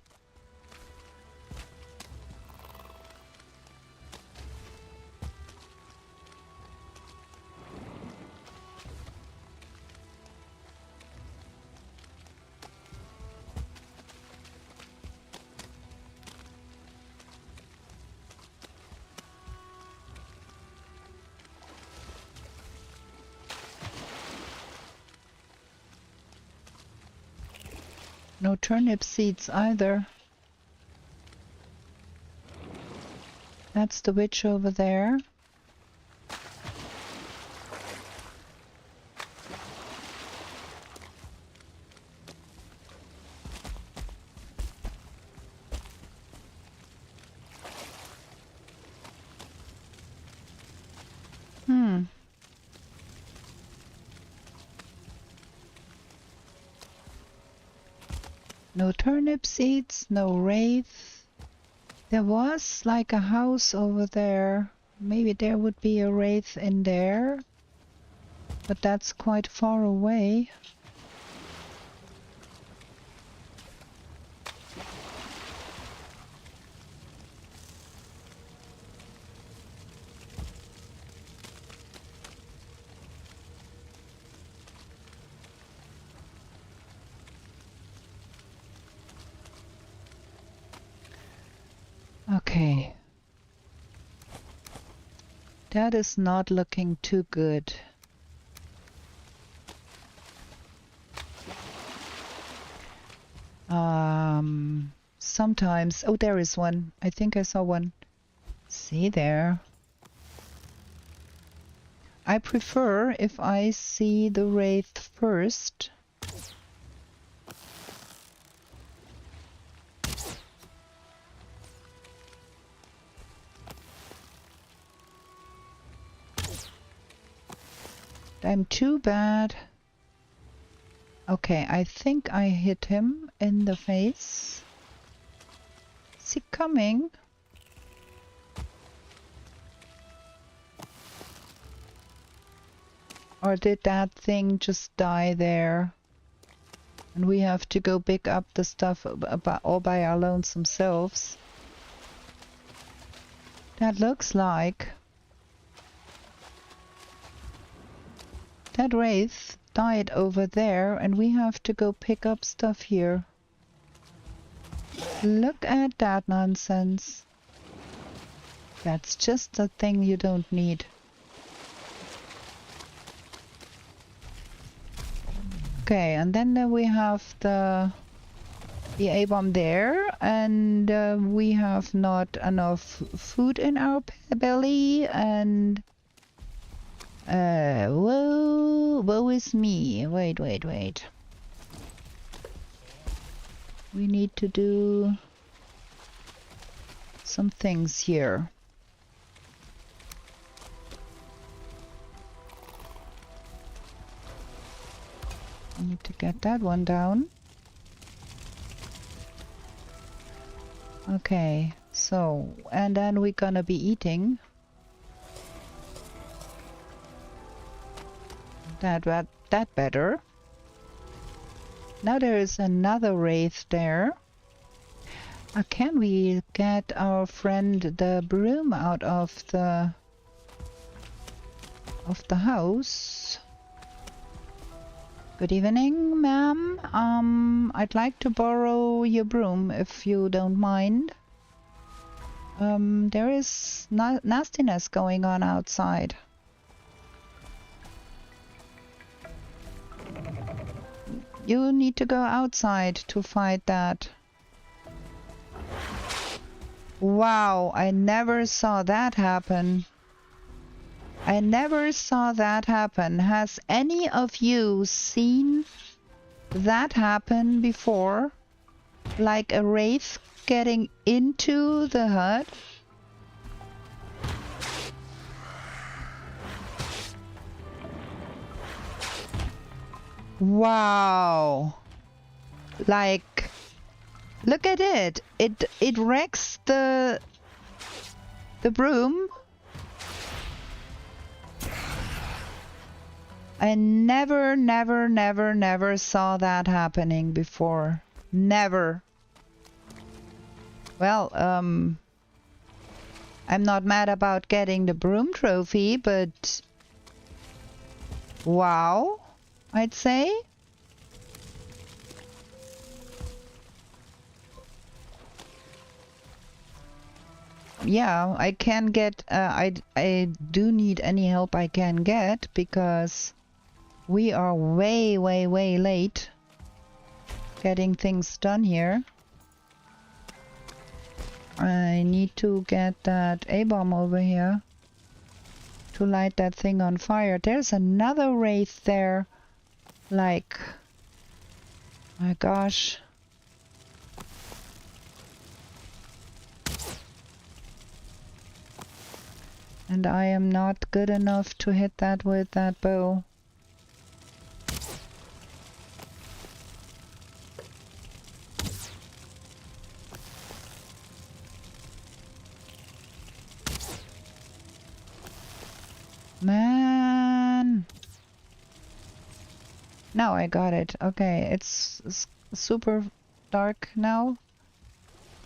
S2: No turnip seeds either. That's the witch over there. No turnip seeds, no wraith. There was like a house over there. Maybe there would be a wraith in there. But that's quite far away. Okay. That is not looking too good. Sometimes... Oh, there is one. I think I saw one. See there. I prefer if I see the wraith first. I'm too bad. Okay, I think I hit him in the face. Is he coming? Or did that thing just die there? And we have to go pick up the stuff all by our lonesome selves. That looks like... That wraith died over there, and we have to go pick up stuff here. Look at that nonsense. That's just the thing you don't need. Okay, and then we have the A-bomb there, and we have not enough food in our belly, and woe is me. Wait. We need to do some things here. I need to get that one down. Okay, so, and then we're gonna be eating. That better. Now there is another wraith there. Can we get our friend the broom out of the house? Good evening, ma'am. I'd like to borrow your broom if you don't mind. There is nastiness going on outside. You need to go outside to fight that. Wow, I never saw that happen. I never saw that happen. Has any of you seen that happen before? Like a wraith getting into the hut? Wow. Like, look at it. It wrecks the broom. I never saw that happening before. Never. Well, I'm not mad about getting the broom trophy, but wow, I'd say. Yeah, I can get, I do need any help I can get because we are way late getting things done here. I need to get that A-bomb over here to light that thing on fire. There's another wraith there. Like, my gosh. And I am not good enough to hit that with that bow. Man. Now I got it. Okay, it's super dark now.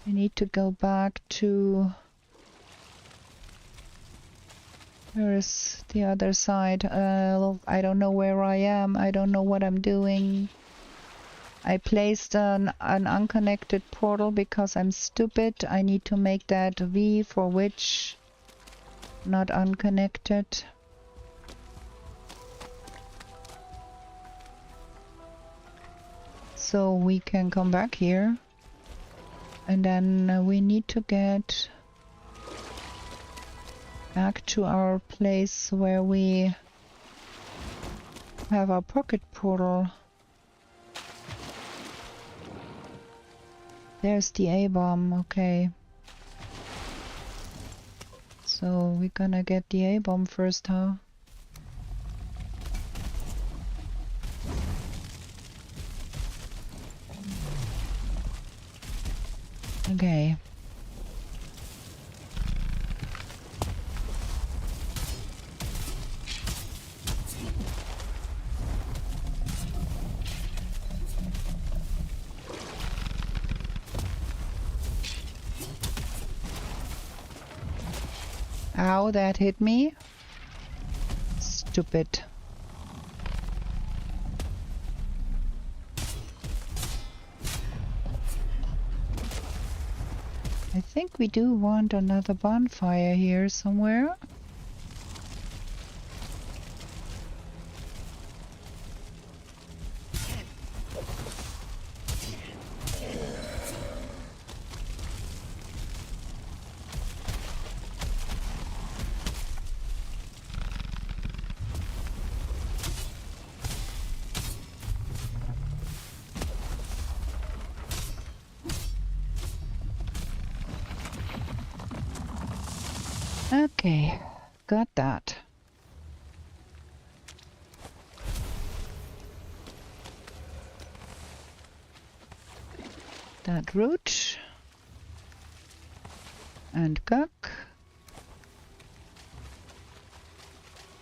S2: I need to go back to... Where is the other side? I don't know where I am. I don't know what I'm doing. I placed an unconnected portal because I'm stupid. I need to make that V for which, not unconnected. So we can come back here. And then we need to get back to our place where we have our pocket portal. There's the A-bomb, okay. So we're gonna get the A-bomb first, huh? Okay. Ow, that hit me. Stupid. I think we do want another bonfire here somewhere. Okay, got that. That root. And cook.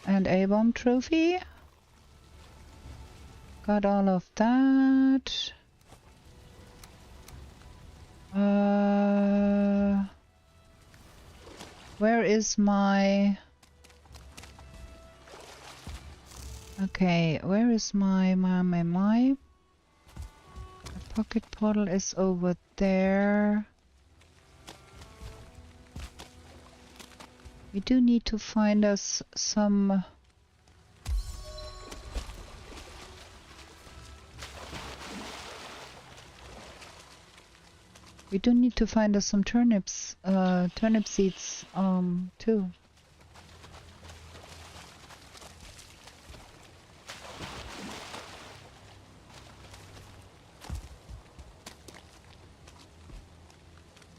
S2: And A-bomb trophy. Got all of that. Where is my... Okay, where is my pocket portal is over there. We do need to find us some... We do need to find us some turnips, turnip seeds, too.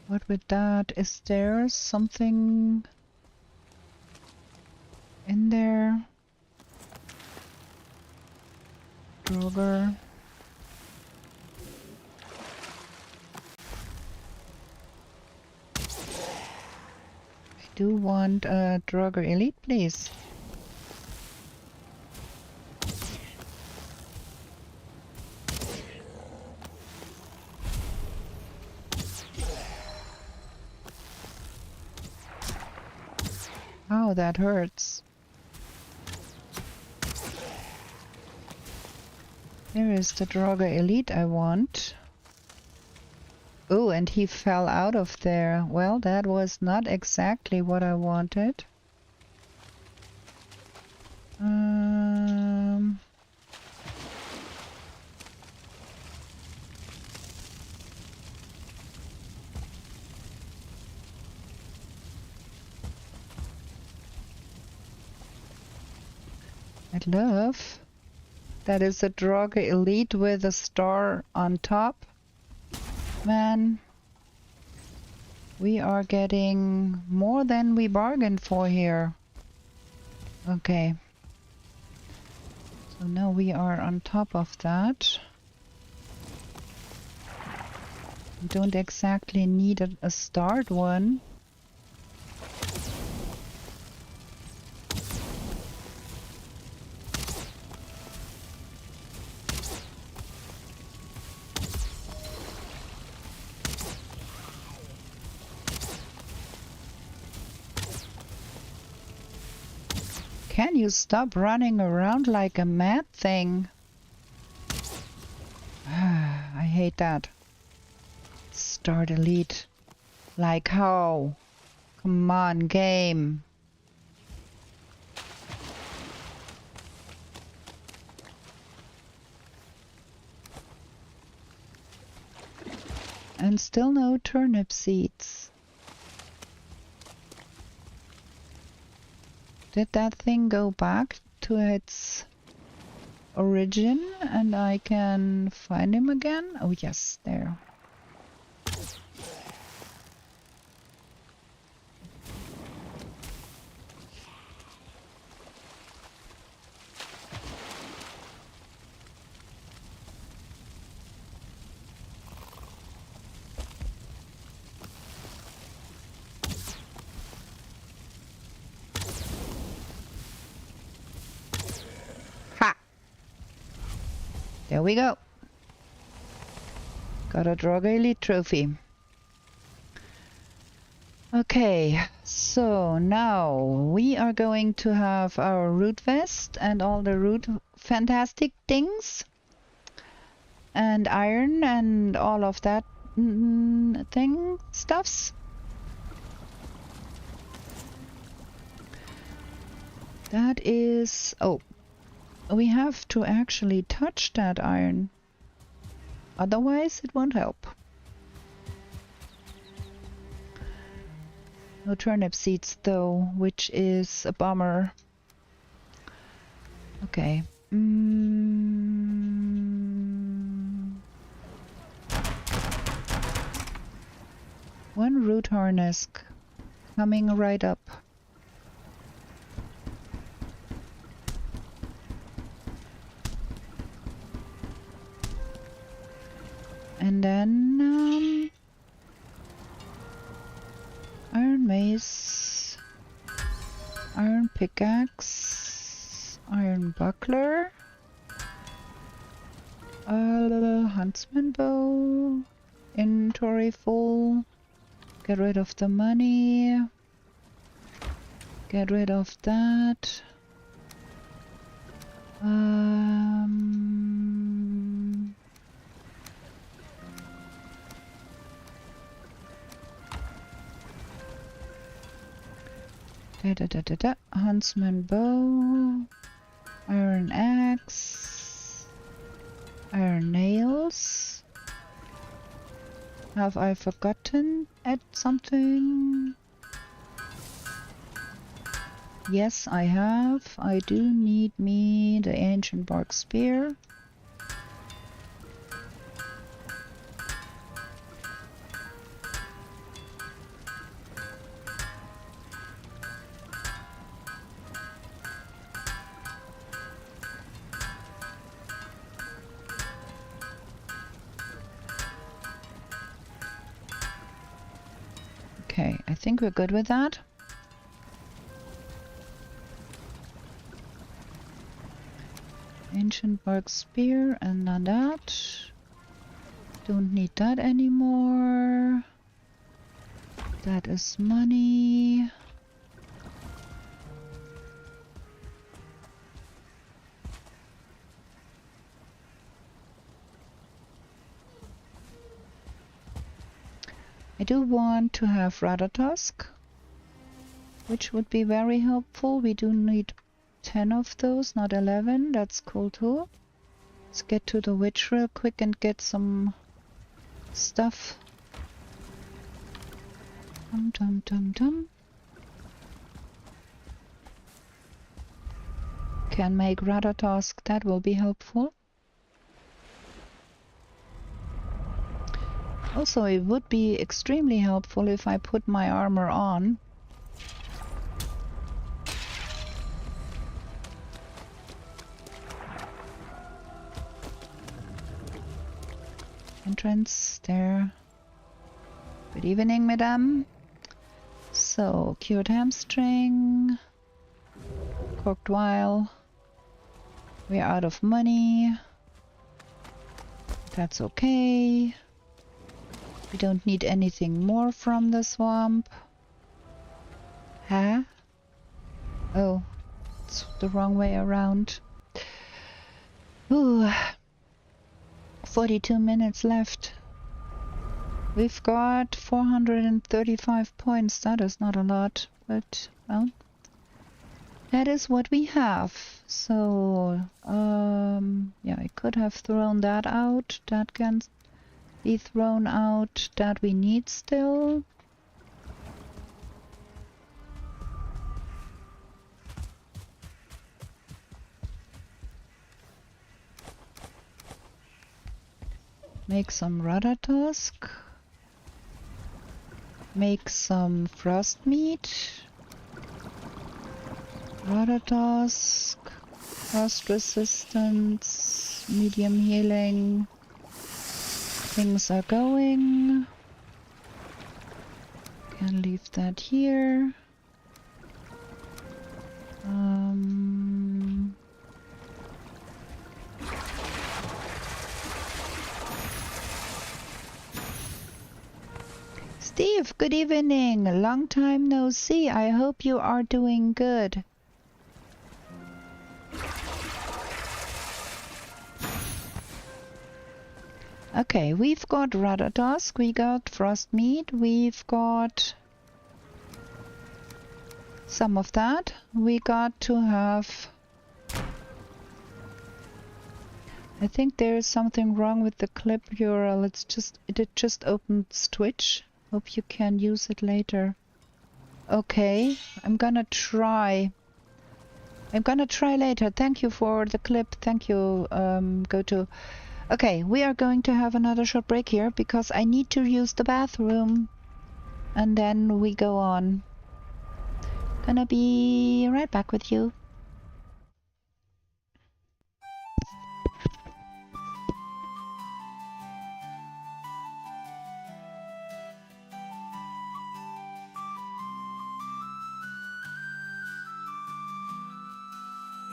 S2: What with that? Is there something in there? Droger. I do want a Droger Elite, please. Oh, that hurts. There is the Droger Elite I want. Oh, and he fell out of there. Well, that was not exactly what I wanted. I'd love. That is a Droger Elite with a star on top. Man, we are getting more than we bargained for here. Okay. So now we are on top of that. We don't exactly need a start one. Can you stop running around like a mad thing? I hate that. Start Elite. Like how? Come on, game. And still no turnip seeds. Did that thing go back to its origin and I can find him again? Oh yes, there. There we go. Got a Droger Elite trophy. Okay, so now we are going to have our root vest and all the root fantastic things. And iron and all of that stuffs. That is... oh. We have to actually touch that iron. Otherwise, it won't help. No turnip seeds, though, which is a bummer. Okay. One root harness coming right up. And then iron mace, iron pickaxe, iron buckler, huntsman bow, inventory full, get rid of the money, get rid of that. Huntsman bow, iron axe, iron nails, Have I forgotten at something? Yes, I have. I do need me the ancient bark spear. Okay, I think we're good with that. Ancient bark spear and then that. Don't need that anymore. That is money. I do want to have Rudder Tusk, which would be very helpful. We do need 10 of those, not 11. That's cool too. Let's get to the witch real quick and get some stuff. Dum dum dum dum. Can make Rudder Tusk, that will be helpful. Also, it would be extremely helpful if I put my armor on. Entrance there. Good evening, madam. So, cured hamstring. Corked vial. We're out of money. That's okay. We don't need anything more from the swamp. Huh? Oh, it's the wrong way around. Ooh. 42 minutes left. We've got 435 points. That is not a lot, but, well, that is what we have. So, yeah, I could have thrown that out. That can be thrown out. That we need still. Make some Rudder Tusk. Make some frost meat. Rudder Tusk. Frost resistance. Medium healing. Things are going. Can leave that here. Steve, good evening. Long time no see. I hope you are doing good. Okay, we've got Rudder Tusk, we got Frost Meat, we've got some of that. We got to have... I think there is something wrong with the clip URL. It just opened Twitch. Hope you can use it later. Okay, I'm gonna try. I'm gonna try later. Thank you for the clip. Thank you, GoTo. Okay, we are going to have another short break here because I need to use the bathroom. And then we go on. Gonna be right back with you.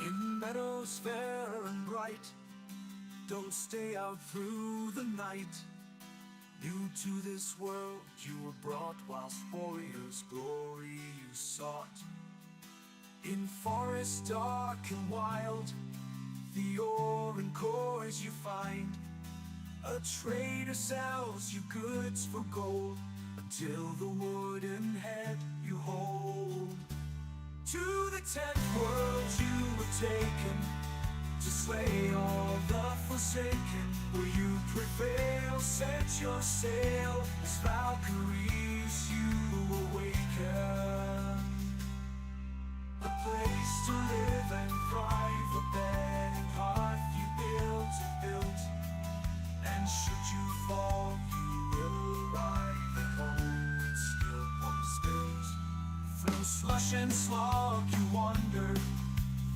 S1: In meadows fair and bright, don't stay out through the night. New to this world you were brought, whilst warriors' glory you sought. In forest dark and wild, the ore and cores you find. A trader sells you goods for gold, until the wooden head you hold. To the 10th world you were taken, to slay all the forsaken. Will you prevail? Set your sail as Valkyries you awaken. A place to live and thrive, a bed and hearth you built. And should you fall, you will arrive at home with skill unspilled. Through slush and slog you wander,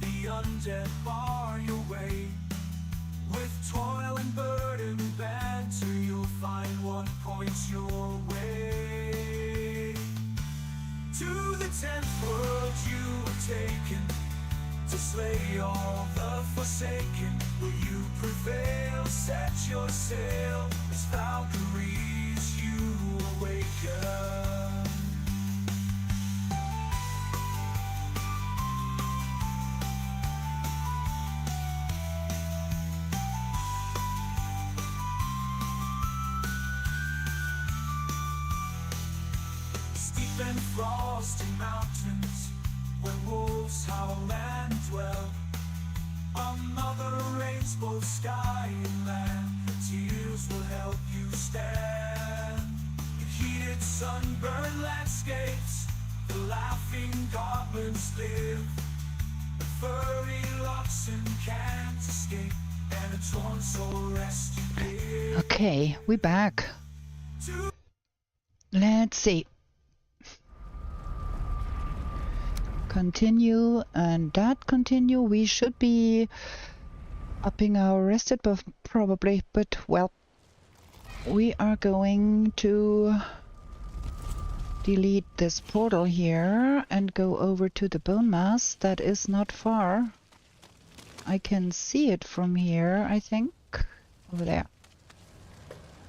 S1: the undead bar your way. With toil and burden banter, you'll find what points your way. To the 10th world you were taken, to slay all the forsaken. Will you prevail? Set your sail as Valkyries you awaken. Steep and frosty mountains, where wolves howl and dwell. Another rains both sky and land. Tears will help you stand. In heated sunburned landscapes, the laughing goblins live. The furry oxen can't escape, and a torn soul rest you give.
S2: Okay, we back. Let's see. Continue and that continue. We should be upping our rested buff probably, but well, we are going to delete this portal here and go over to the bone mass. That is not far. I can see it from here, I think. Over there.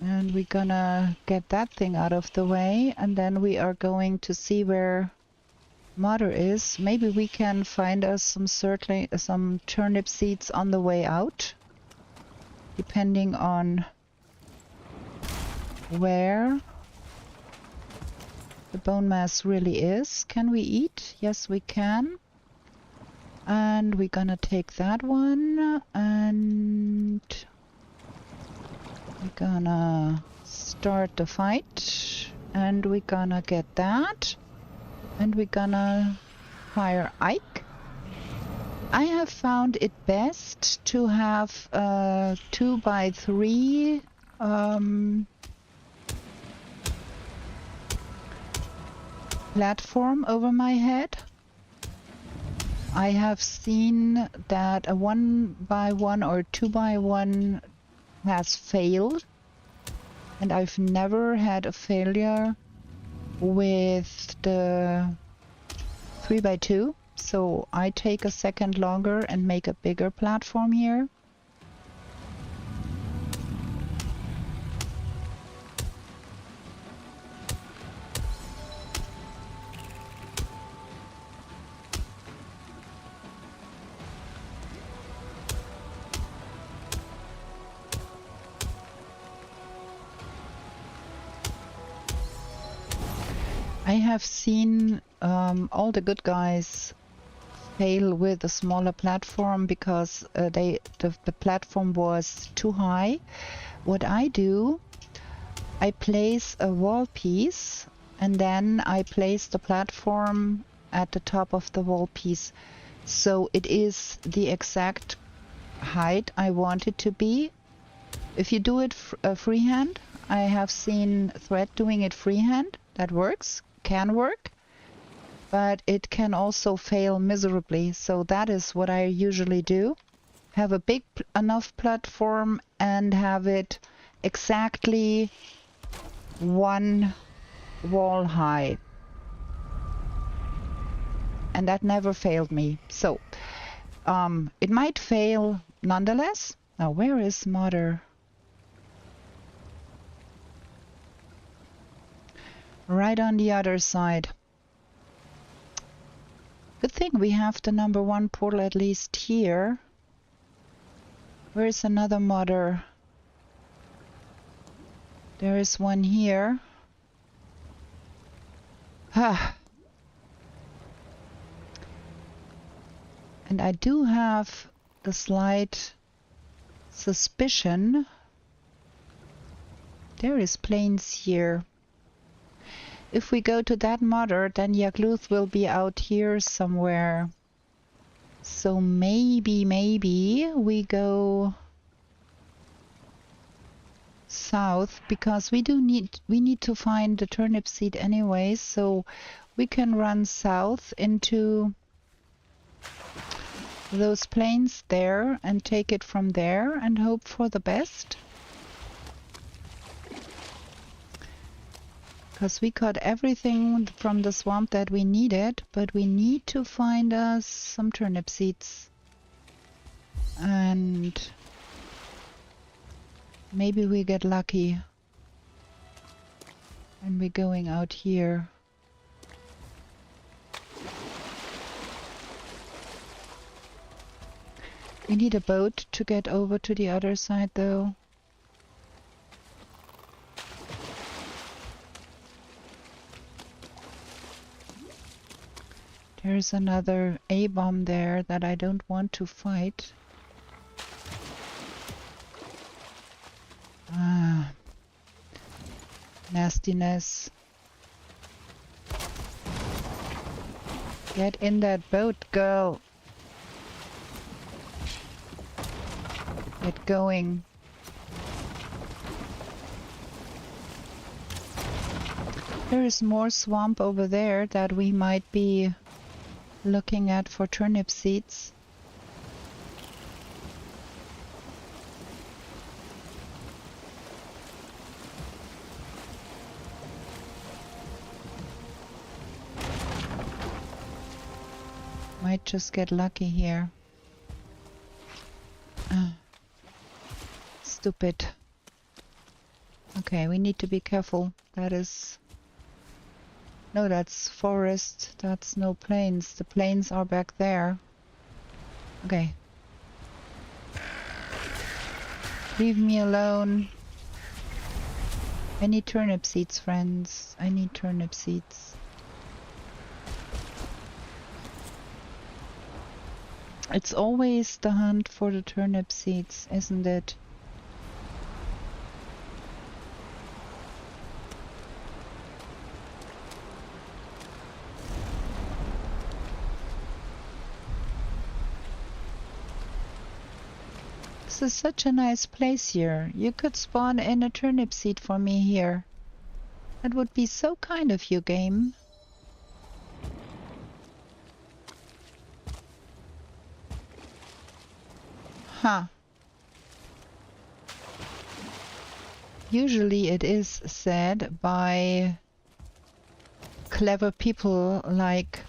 S2: And we're gonna get that thing out of the way, and then we are going to see where moda is. Maybe we can find us some turnip seeds on the way out, depending on where the bone mass really is. Can we eat? Yes, we can. And we're gonna take that one, and we're gonna start the fight, and we're gonna get that. And we're gonna fire Ike. I have found it best to have a 2x3 platform over my head. I have seen that a 1x1 or 2x1 has failed, and I've never had a failure with the 3x2, so I take a second longer and make a bigger platform here. I have seen all the good guys fail with a smaller platform because the platform was too high. What I do, I place a wall piece and then I place the platform at the top of the wall piece, so it is the exact height I want it to be. If you do it freehand, I have seen Thread doing it freehand. That works. Can work, but it can also fail miserably, so that is what I usually do. Have a big enough platform and have it exactly one wall high, and that never failed me. So it might fail nonetheless. Now where is moda? Right on the other side. Good thing we have the number 1 portal at least here. Where is another moda? There is one here. Ah. And I do have the slight suspicion there is plains here. If we go to that moda, then Yagluth will be out here somewhere. So maybe we go south, because we need to find the turnip seed anyway, so we can run south into those plains there and take it from there and hope for the best. Because we got everything from the swamp that we needed, but we need to find us some turnip seeds. And maybe we get lucky. And we're going out here. We need a boat to get over to the other side though. There's another A-bomb there that I don't want to fight. Ah, nastiness. Get in that boat, girl. Get going. There is more swamp over there that we might be looking at for turnip seeds. Might just get lucky here. Stupid. Okay, we need to be careful. That is... No, that's forest. That's no plains. The plains are back there. Okay. Leave me alone. I need turnip seeds, friends. I need turnip seeds. It's always the hunt for the turnip seeds, isn't it? This is such a nice place here. You could spawn in a turnip seed for me here. That would be so kind of you, game. Huh. Usually it is said by clever people like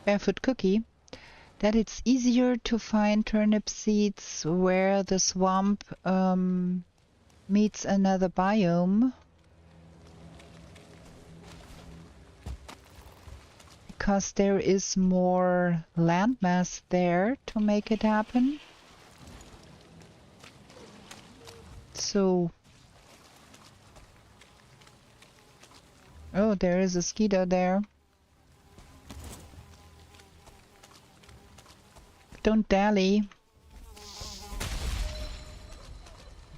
S2: Barefoot Cookie that it's easier to find turnip seeds where the swamp meets another biome, because there is more landmass there to make it happen. So, oh, there is a mosquito there. Don't dally.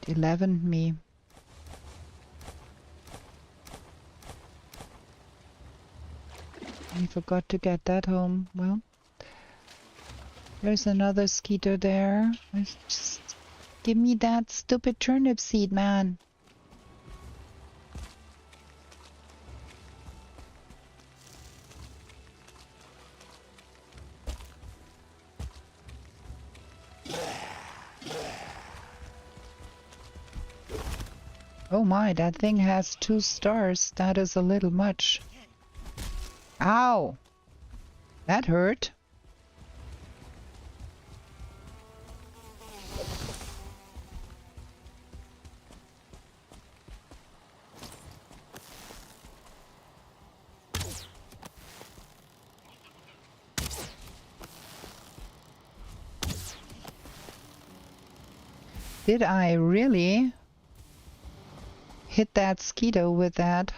S2: It 11'd me. I forgot to get that home. Well, there's another mosquito there. Just give me that stupid turnip seed, man. Oh my, that thing has 2 stars. That is a little much. Ow! That hurt. Did I really hit that mosquito with that?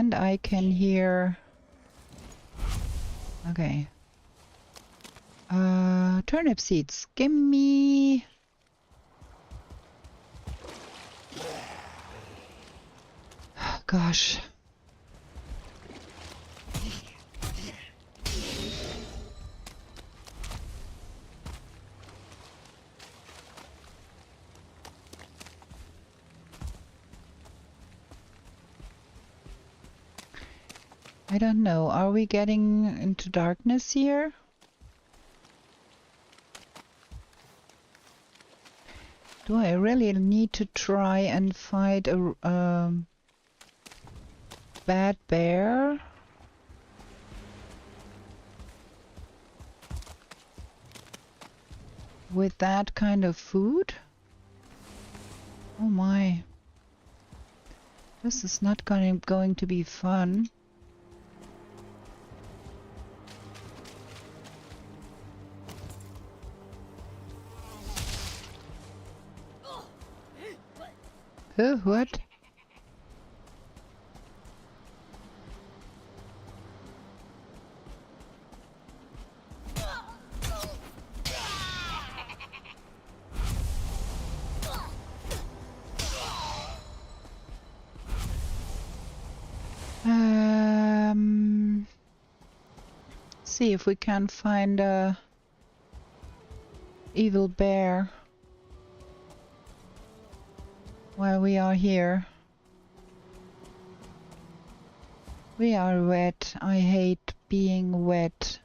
S2: And I can hear... Okay. Turnip seeds. Gimme! Gosh. I don't know. Are we getting into darkness here? Do I really need to try and fight a bad bear? With that kind of food? Oh my. This is not going to be fun. What? See if we can find a evil bear while we are here. We are wet. I hate being wet.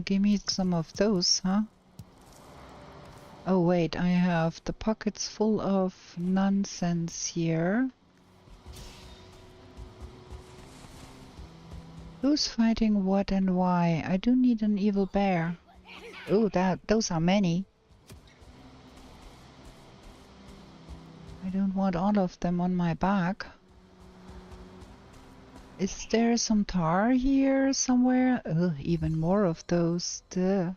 S2: Give me some of those, huh? Oh wait, I have the pockets full of nonsense here. Who's fighting what and why? I do need an evil bear. Oh, those are many. I don't want all of them on my back. Is there some tar here somewhere? Ugh, even more of those. Duh.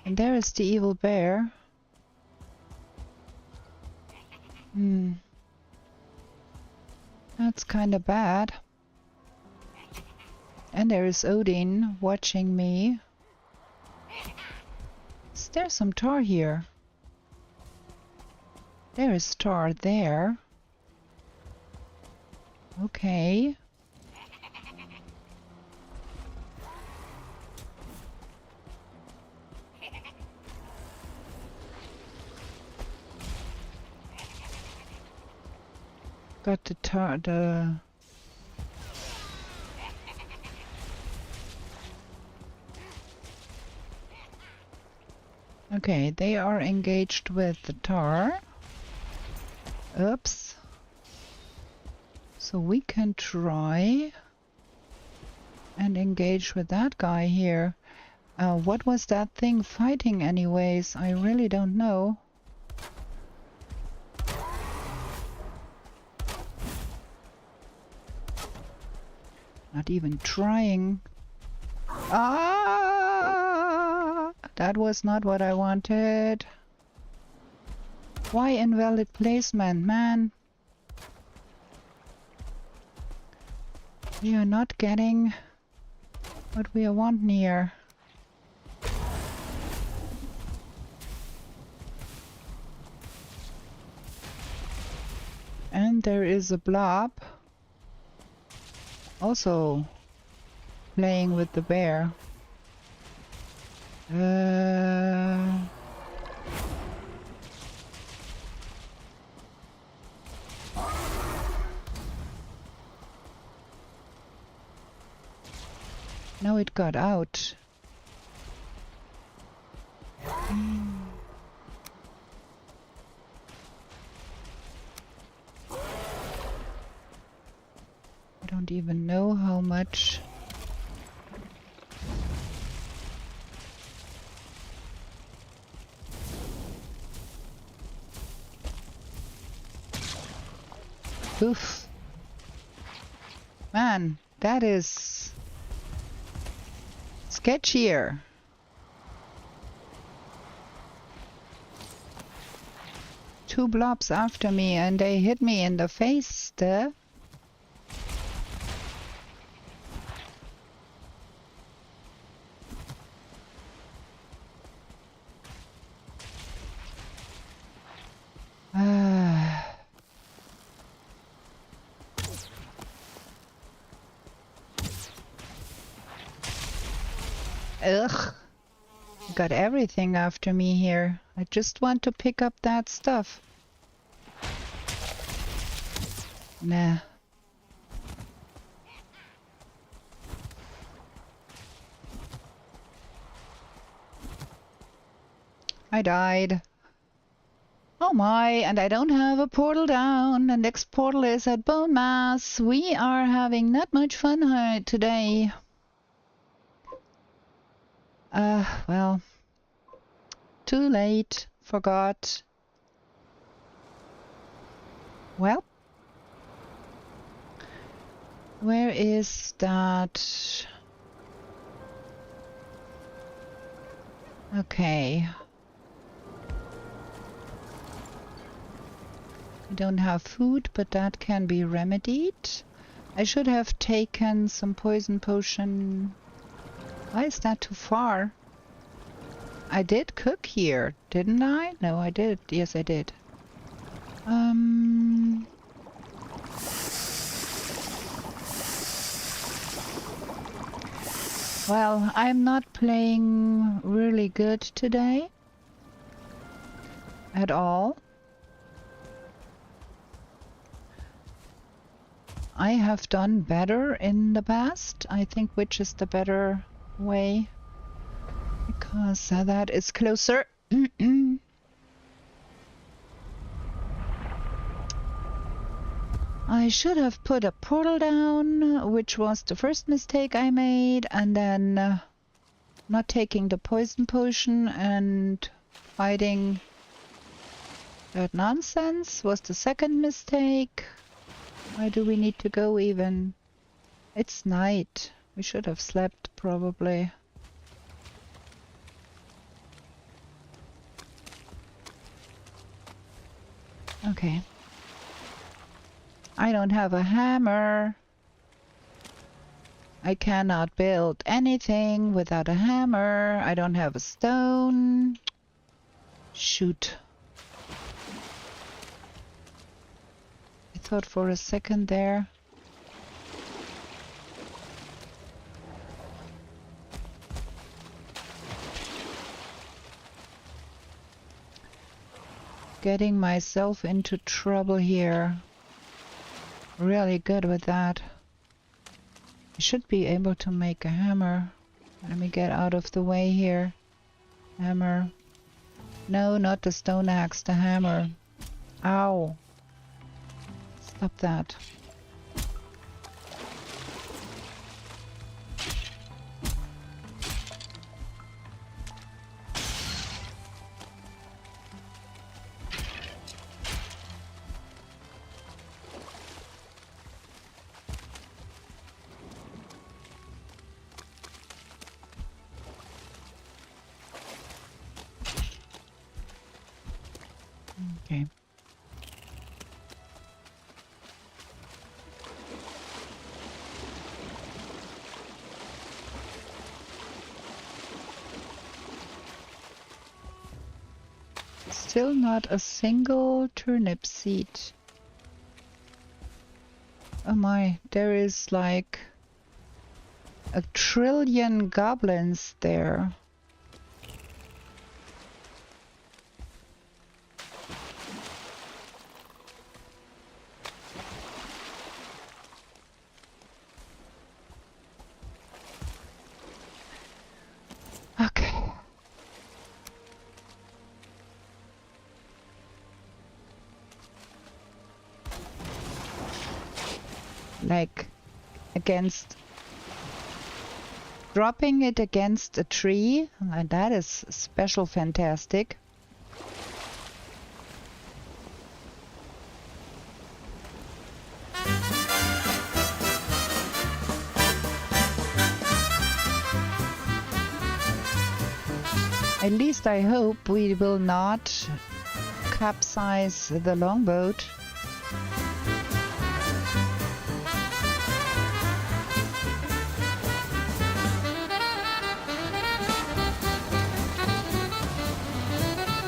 S2: And there is the evil bear. That's kind of bad. And there is Odin watching me. Is there some tar here? There is tar there. Okay. Got the Okay, they are engaged with the tar. Oops. So we can try and engage with that guy here. What was that thing fighting anyways? I really don't know. Not even trying. Ah! That was not what I wanted. Why invalid placement, man? We are not getting what we want here. And there is a blob also playing with the bear. Now it got out. don't even know how much. Oof. Man, that is sketchier. Two blobs after me and they hit me in the face there. Ugh. Got everything after me here. I just want to pick up that stuff. Nah. I died. Oh my, and I don't have a portal down. The next portal is at Bone Mass. We are having not much fun today. Well, too late. Forgot. Well, where is that? Okay. I don't have food, but that can be remedied. I should have taken some poison potion. Why is that too far? I did cook here, didn't I? No, I did. Yes, I did. Well, I'm not playing really good today. At all. I have done better in the past. I think which is the better way. Because that is closer. I should have put a portal down, which was the first mistake I made, and then not taking the poison potion and fighting that nonsense was the second mistake. Why do we need to go even? It's night. We should have slept probably. Okay. I don't have a hammer. I cannot build anything without a hammer. I don't have a stone. Shoot. I thought for a second there. Getting myself into trouble here. Really good with that. I should be able to make a hammer. Let me get out of the way here. Hammer. No, not the stone axe, the hammer. Ow. Stop that. Okay. Still not a single turnip seed. Oh my, there is like a trillion goblins there. Okay. Like against... Dropping it against a tree, and that is special fantastic. At least I hope we will not capsize the longboat.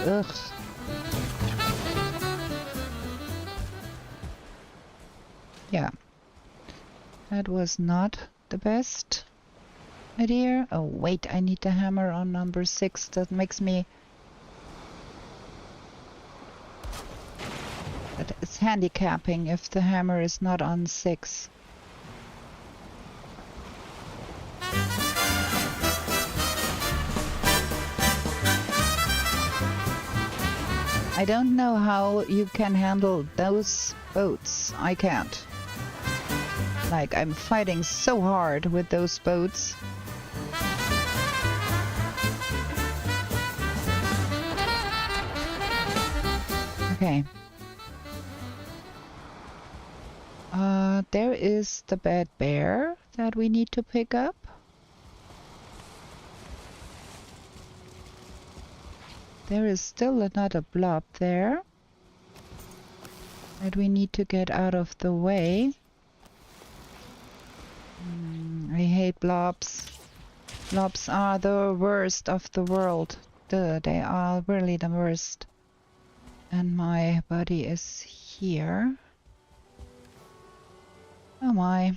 S2: Ugh. Yeah, that was not the best idea. Oh wait, I need the hammer on number 6. That makes me... It's handicapping if the hammer is not on 6. I don't know how you can handle those boats. I can't. Like, I'm fighting so hard with those boats. Okay. There is the bad bear that we need to pick up. There is still another blob there that we need to get out of the way. I hate blobs. Blobs are the worst of the world. They are really the worst. And my buddy is here. Oh my.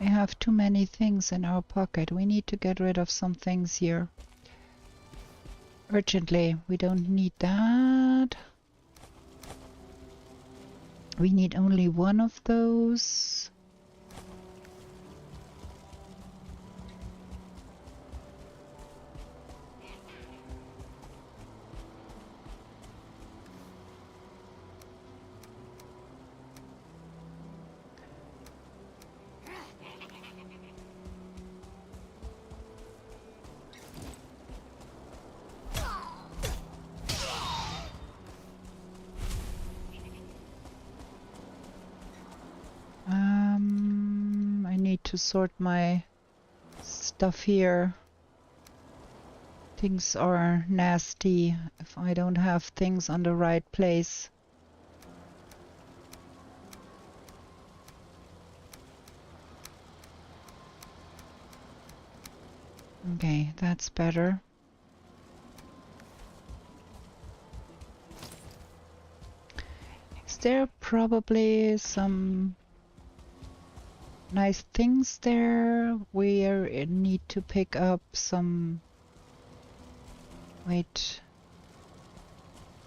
S2: We have too many things in our pocket. We need to get rid of some things here. Urgently. We don't need that. We need only one of those. To sort my stuff here. Things are nasty if I don't have things on the right place. Okay, that's better. Is there probably some nice things there? We need to pick up some... Wait.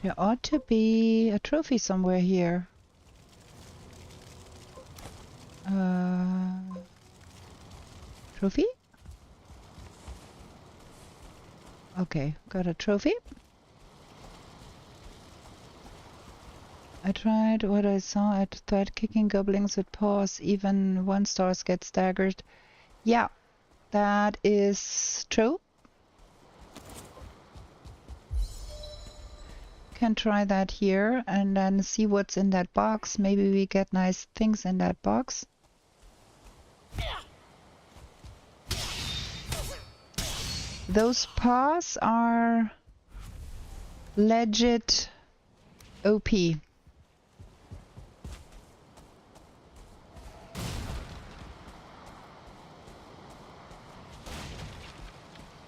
S2: There ought to be a trophy somewhere here. Trophy? Okay, got a trophy. I tried what I saw. I tried kicking goblins with paws. Even 1 stars get staggered. Yeah, that is true. Can try that here and then see what's in that box. Maybe we get nice things in that box. Those paws are legit OP.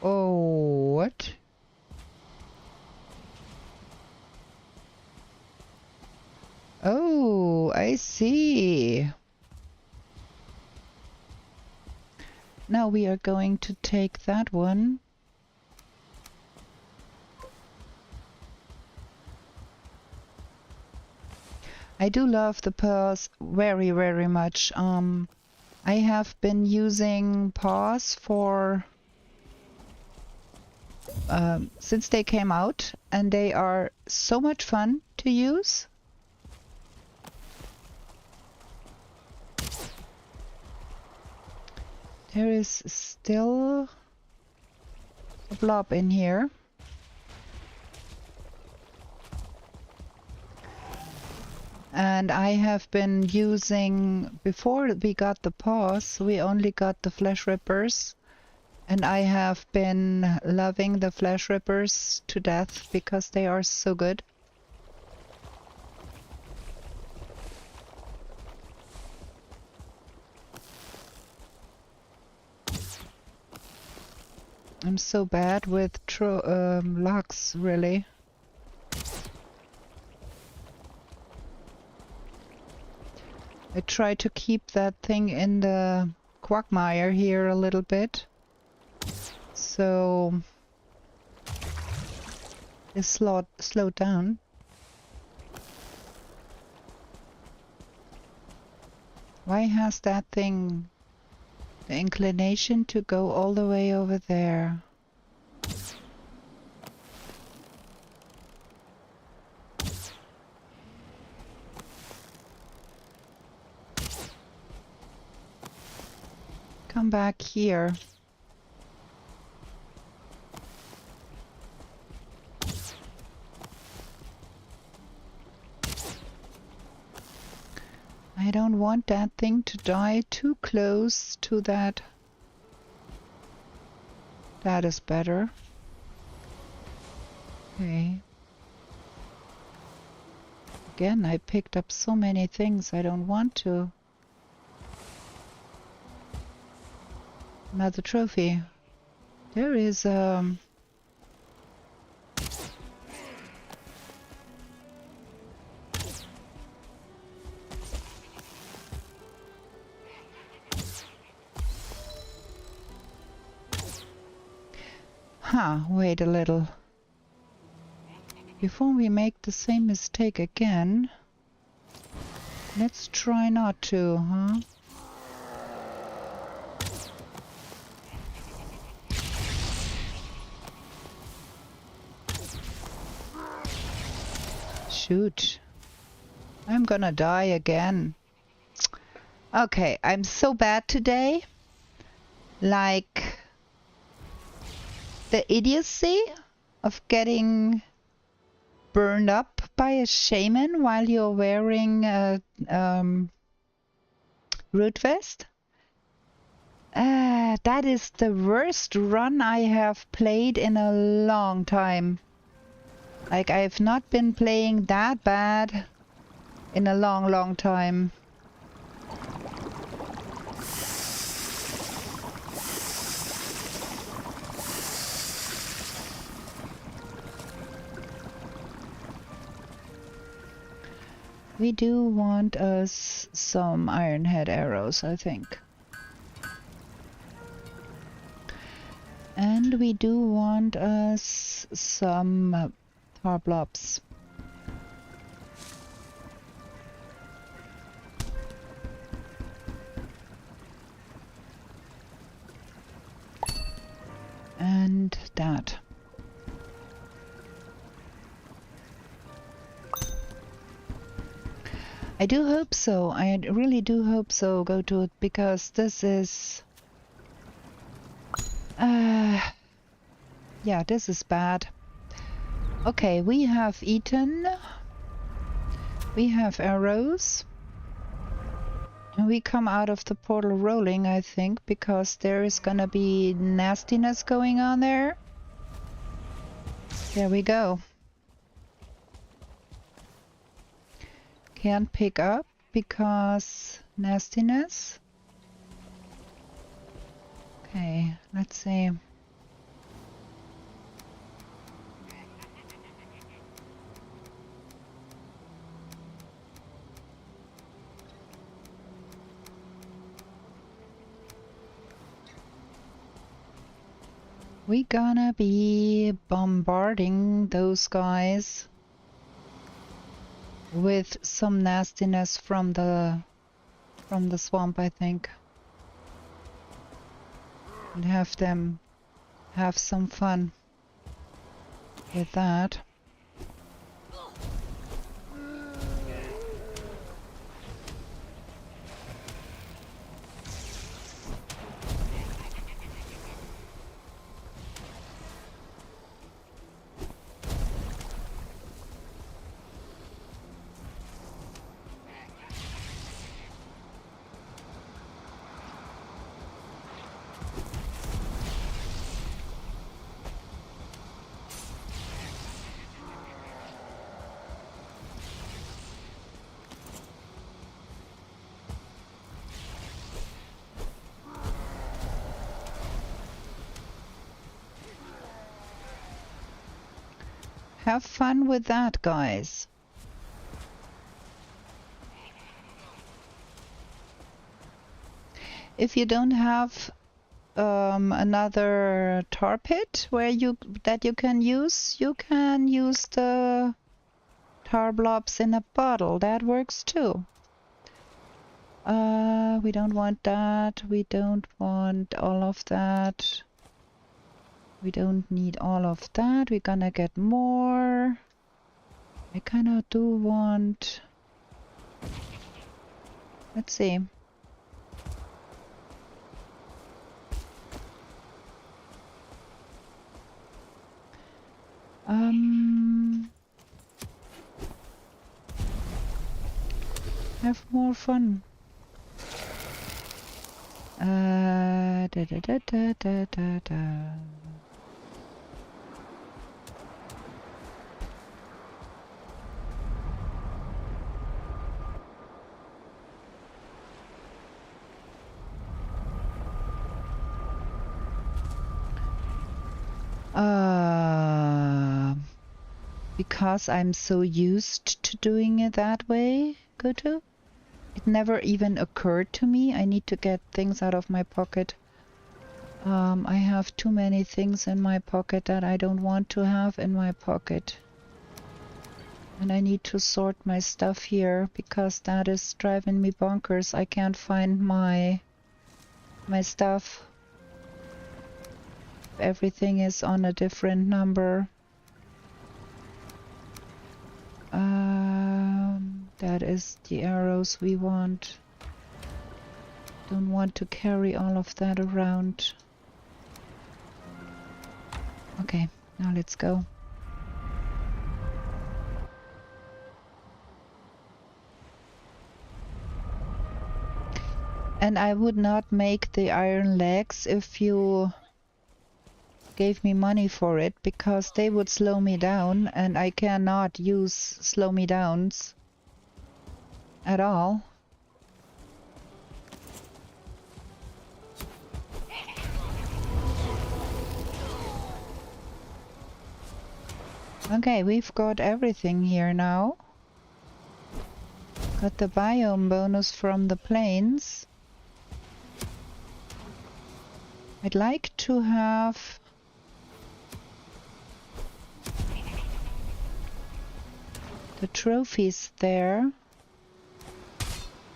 S2: Oh, what? Oh, I see. Now we are going to take that one. I do love the pearls very, very much. I have been using paws for since they came out, and they are so much fun to use. There is still a blob in here. And I have been using, before we got the paws, we only got the flesh rippers. And I have been loving the flesh rippers to death because they are so good. I'm so bad with logs, really. I try to keep that thing in the quagmire here a little bit. So it's slowed down. Why has that thing the inclination to go all the way over there? Come back here. I don't want that thing to die too close to that. That is better. Okay. Again, I picked up so many things I don't want to. Another trophy. There is wait a little. Before we make the same mistake again, let's try not to, huh? Shoot. I'm gonna die again. Okay, I'm so bad today. Like the idiocy of getting burned up by a shaman while you're wearing a root vest. That is the worst run I have played in a long time. Like, I've not been playing that bad in a long time. We do want us some iron head arrows, I think. And we do want us some tar blobs. And that. I do hope so. I really do hope so, go to it, because this is... yeah, this is bad. Okay, we have eaten. We have arrows. And we come out of the portal rolling, I think, because there is gonna be nastiness going on there. There we go. Can't pick up because nastiness. Okay, let's see. We gonna be bombarding those guys with some nastiness from the swamp, I think. And have them have some fun. with that. Have fun with that, guys. If you don't have another tar pit that you can use the tar blobs in a bottle. That works too. We don't want that. We don't want all of that. We don't need all of that. We're gonna get more. I kinda do want... Let's see. Have more fun. Da da da da da da da. Because I'm so used to doing it that way, Goto. It never even occurred to me. I need to get things out of my pocket. I have too many things in my pocket that I don't want to have in my pocket. And I need to sort my stuff here because that is driving me bonkers. I can't find my stuff. Everything is on a different number. That is the arrows we want. Don't want to carry all of that around. Okay, now let's go. And I would not make the iron legs if you gave me money for it, because they would slow me down, and I cannot use slow me downs at all. Okay, we've got everything here now. Got the biome bonus from the plains. I'd like to have the trophies there.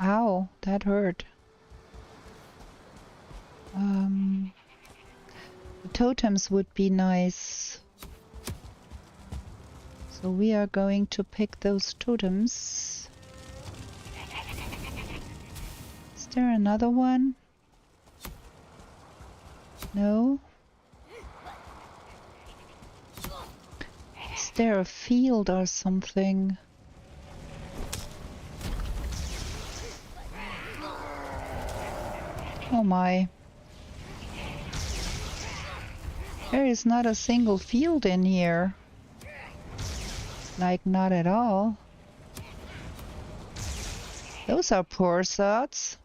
S2: Ow, that hurt. The totems would be nice. So we are going to pick those totems. Is there another one? No? Is there a field or something? Oh my. There is not a single field in here. Like, not at all. Those are poor sods.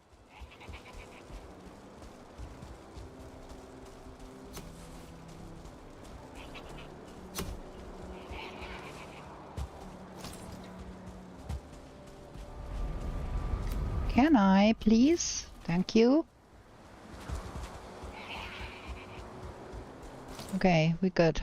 S2: Can I, please? Thank you. Okay, we're good.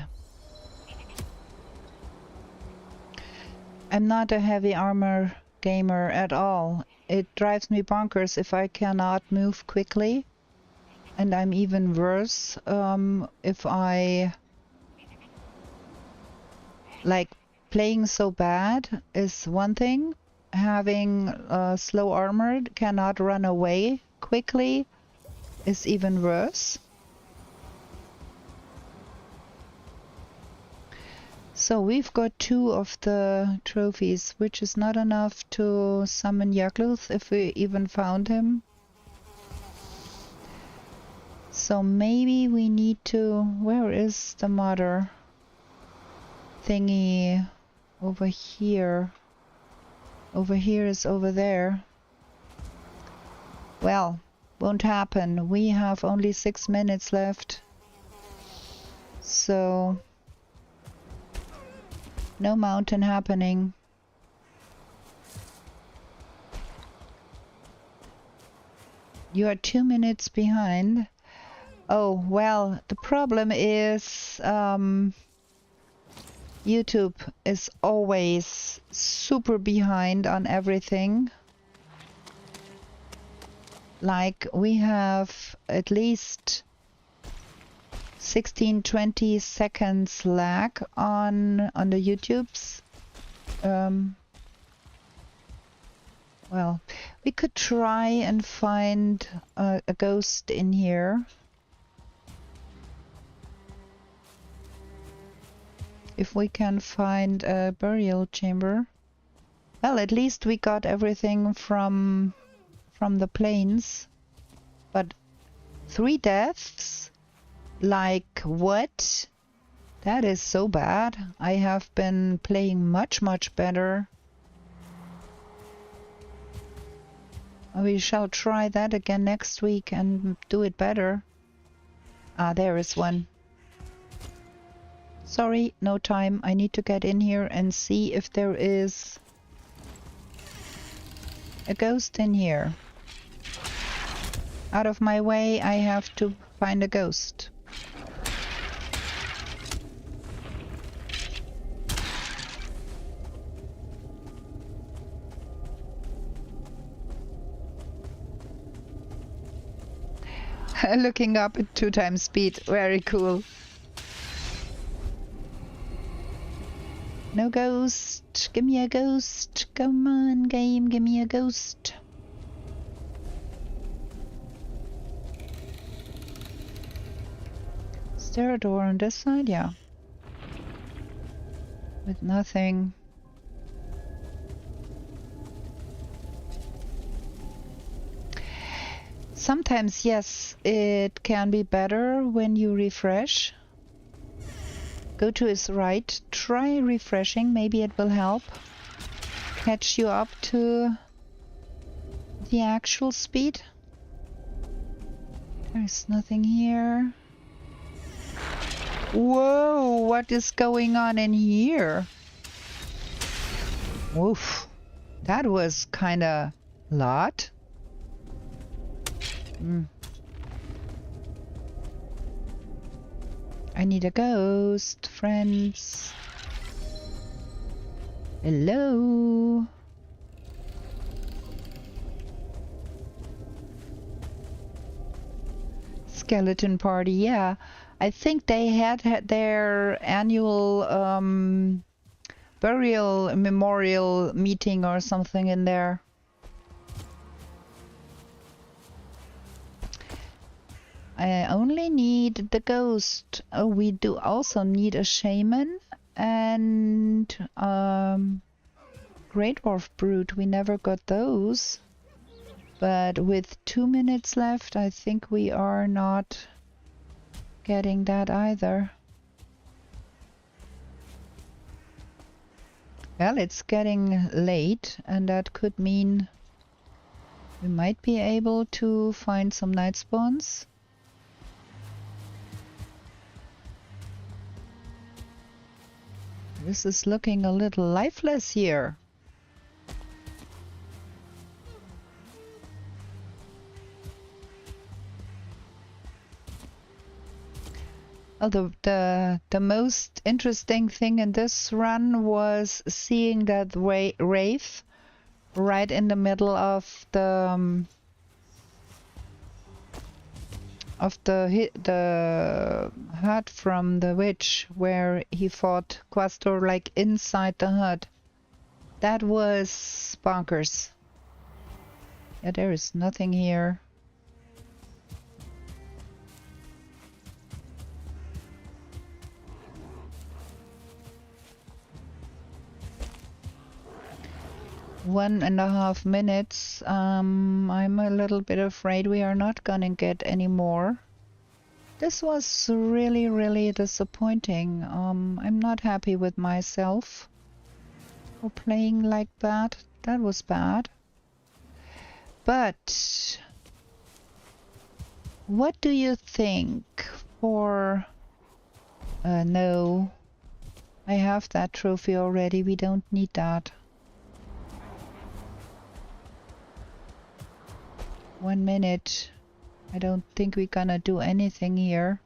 S2: I'm not a heavy armor gamer at all. It drives me bonkers if I cannot move quickly. And I'm even worse if I Like, playing so bad is one thing. Having slow armored, cannot run away quickly is even worse. So we've got 2 of the trophies, which is not enough to summon Yakluth if we even found him. So maybe we need to... Where is the mother thingy? Over here. Over here is over there. Well, won't happen. We have only 6 minutes left. So... no mountain happening. You are 2 minutes behind. Oh, well, the problem is YouTube is always super behind on everything. Like, we have at least 16-20 seconds lag on the YouTubes. Well, we could try and find a ghost in here. If we can find a burial chamber. Well, at least we got everything from the plains. But 3 deaths? Like, what? That is so bad. I have been playing much, much better. We shall try that again next week and do it better. Ah, there is one. Sorry, no time. I need to get in here and see if there is a ghost in here. Out of my way, I have to find a ghost. Looking up at 2 times speed. Very cool. No ghost. Give me a ghost. Come on, game. Give me a ghost. Is there a door on this side? Yeah. With nothing. Sometimes, yes, it can be better when you refresh. Go to his right, try refreshing, maybe it will help catch you up to the actual speed. There's nothing here. Whoa, what is going on in here? Woof, that was kinda a lot. I need a ghost, friends. Hello. Skeleton party, yeah. I think they had their annual burial memorial meeting or something in there. I only need the ghost. Oh, we do also need a shaman and Great Dwarf Brute. We never got those. But with 2 minutes left, I think we are not getting that either. Well, it's getting late, and that could mean we might be able to find some night spawns. This is looking a little lifeless here. Oh, the most interesting thing in this run was seeing that wraith right in the middle of the of the hut from the witch where he fought Quastor, like inside the hut. That was bonkers. Yeah, there is nothing here. One and a half minutes. I'm a little bit afraid we are not gonna get any more. This was really, really disappointing. I'm not happy with myself for playing like that. That was bad. But what do you think for... no. I have that trophy already. We don't need that. 1 minute. I don't think we're gonna do anything here.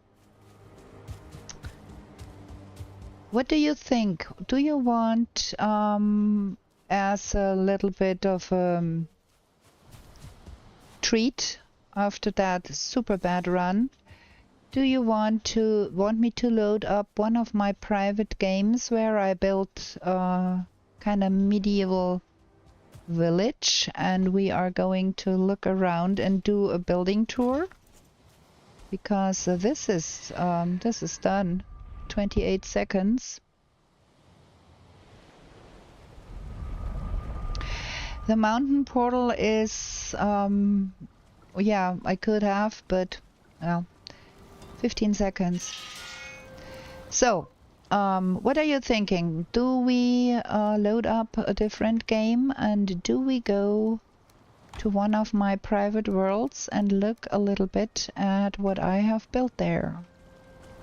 S2: What do you think? Do you want, as a little bit of treat after that super bad run, do you want me to load up one of my private games where I built a kind of medieval village and we are going to look around and do a building tour? Because this is done. 28 seconds. The mountain portal is yeah, I could have, but well, 15 seconds. So what are you thinking? Do we load up a different game and do we go to one of my private worlds and look a little bit at what I have built there?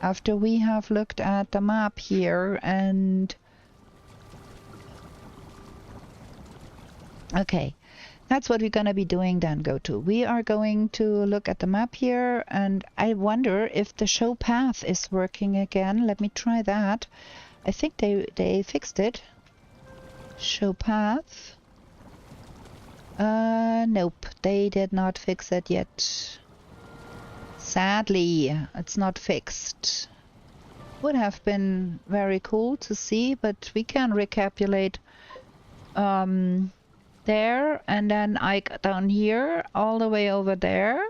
S2: After we have looked at the map here and... Okay, that's what we're gonna be doing then, GoTo. We are going to look at the map here and I wonder if the show path is working again. Let me try that. I think they fixed it. Show path. Nope, they did not fix it yet. Sadly, it's not fixed. Would have been very cool to see, but we can recapitulate there, and then I got down here, all the way over there.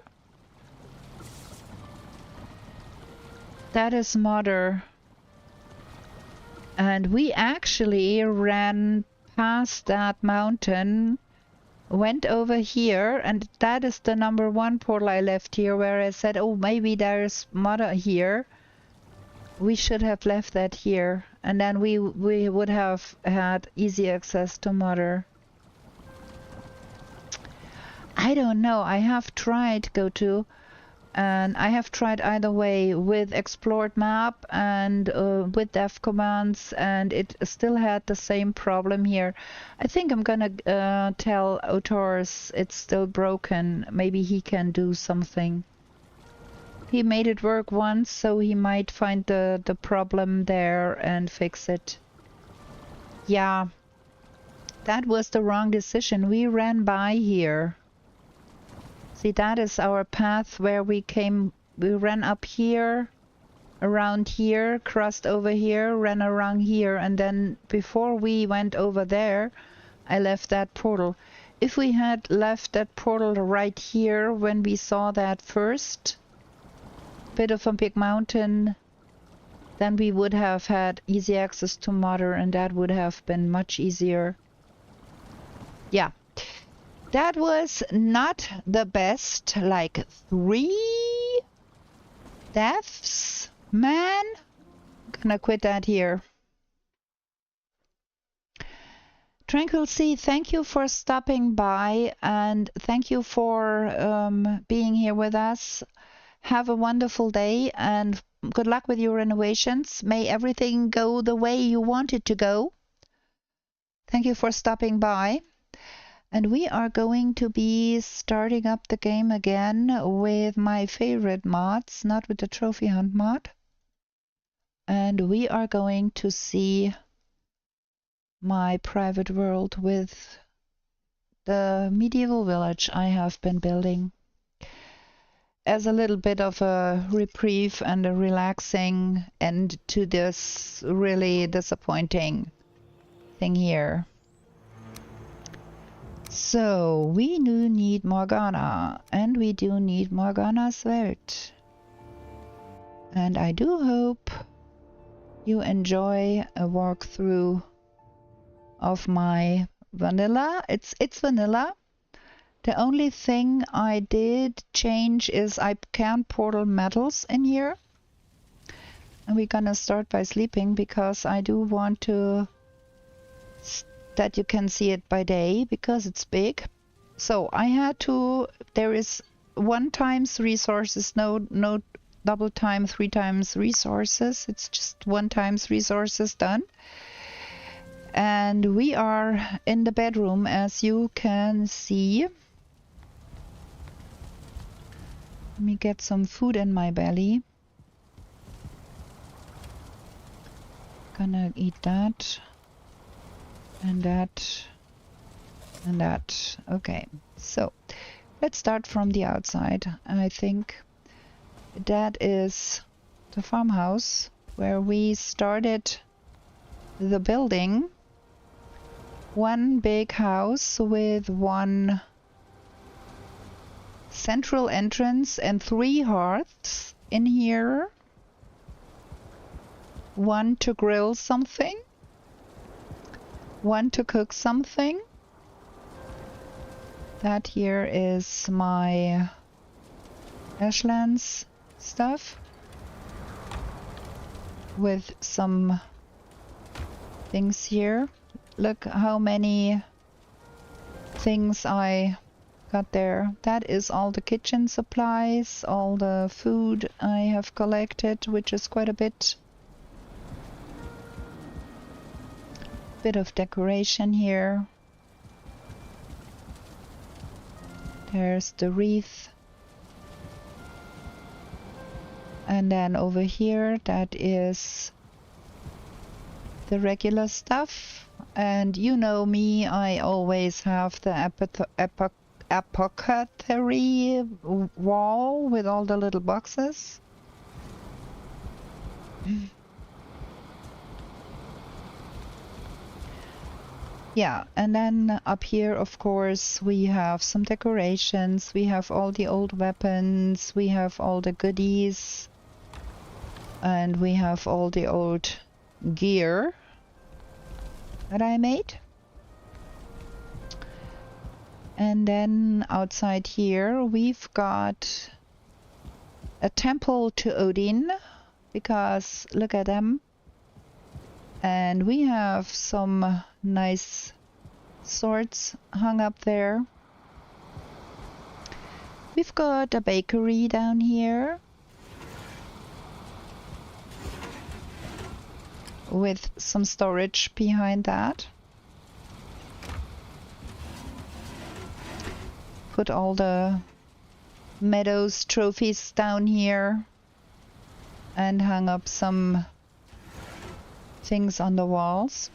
S2: That is Mother. And we actually ran past that mountain, went over here, and that is the #1 portal I left here where I said, oh, maybe there's Moda here. We should have left that here, and then we would have had easy access to Mother. I don't know. I have tried GoTo, and I have tried either way with explored map and with dev commands, and it still had the same problem here. I think I'm gonna tell Otors it's still broken. Maybe he can do something. He made it work once, so he might find the problem there and fix it. Yeah, that was the wrong decision. We ran by here. See, that is our path where we came. We ran up here, around here, crossed over here, ran around here, and then before we went over there, I left that portal. If we had left that portal right here when we saw that first bit of a big mountain, then we would have had easy access to Mother, and that would have been much easier. Yeah. That was not the best, like 3 deaths, man. I'm gonna quit that here. Tranquil Sea, thank you for stopping by and thank you for being here with us. Have a wonderful day and good luck with your renovations. May everything go the way you want it to go. Thank you for stopping by. And we are going to be starting up the game again with my favorite mods, not with the Trophy Hunt mod. And we are going to see my private world with the medieval village I have been building. as a little bit of a reprieve and a relaxing end to this really disappointing thing here. So we do need Morgana, and we do need Morgana's Welt. And I do hope you enjoy a walkthrough of my vanilla. It's vanilla. The only thing I did change is I can't portal metals in here. And we're gonna start by sleeping because I do want to that you can see it by day because it's big. So I had to, there is 1 times resources, no double time 3 times resources. It's just 1 times resources done. And we are in the bedroom, as you can see. Let me get some food in my belly. Gonna eat that. And that. And that. Okay, so let's start from the outside. I think that is the farmhouse where we started the building. 1 big house with 1 central entrance and 3 hearths in here. 1 to grill something. 1 to cook something. That here is my Ashlands stuff with some things here. Look how many things I got there. That is all the kitchen supplies, all the food I have collected, which is quite a bit. Bit of decoration here. There's the wreath. And then over here, that is the regular stuff. And you know me, I always have the apothecary wall with all the little boxes. Yeah, and then up here, of course, we have some decorations. We have all the old weapons. We have all the goodies. And we have all the old gear that I made. And then outside here we've got a temple to Odin, because look at them. And we have some nice swords hung up there. We've got a bakery down here with some storage behind that. Put all the meadows trophies down here and hung up some things on the walls.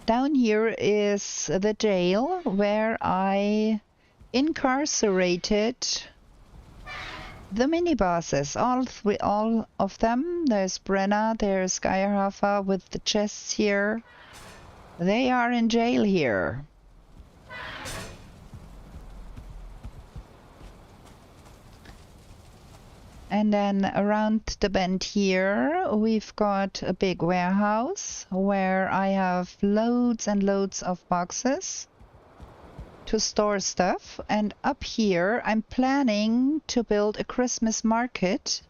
S2: Down here is the jail where I incarcerated the mini bosses, all of them. There's Brenna, there's Geierhafer with the chests here. They are in jail here. And then around the bend here, we've got a big warehouse where I have loads and loads of boxes to store stuff. And up here, I'm planning to build a Christmas market,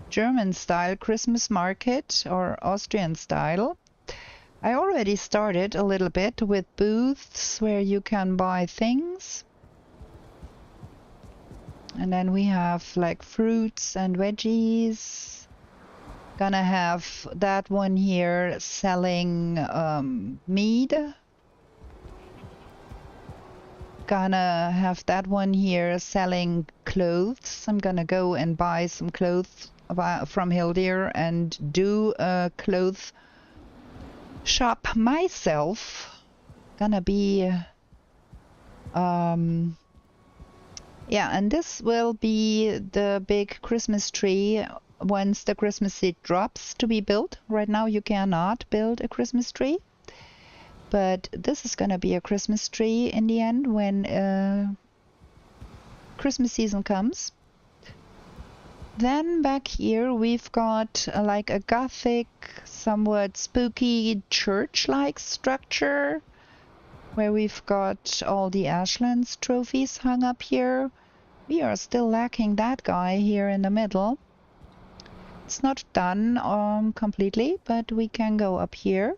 S2: German style Christmas market or Austrian style. I already started a little bit with booths where you can buy things. And then we have like fruits and veggies. Gonna have that one here selling mead. Gonna have that one here selling clothes. I'm gonna go and buy some clothes from Hildir and do a clothes shop myself. Gonna be Yeah, and this will be the big Christmas tree once the Christmas seed drops to be built. Right now you cannot build a Christmas tree, but this is gonna be a Christmas tree in the end when Christmas season comes. Then back here we've got like a Gothic, somewhat spooky church-like structure where we've got all the Ashlands trophies hung up here. We are still lacking that guy here in the middle. It's not done completely, but we can go up here.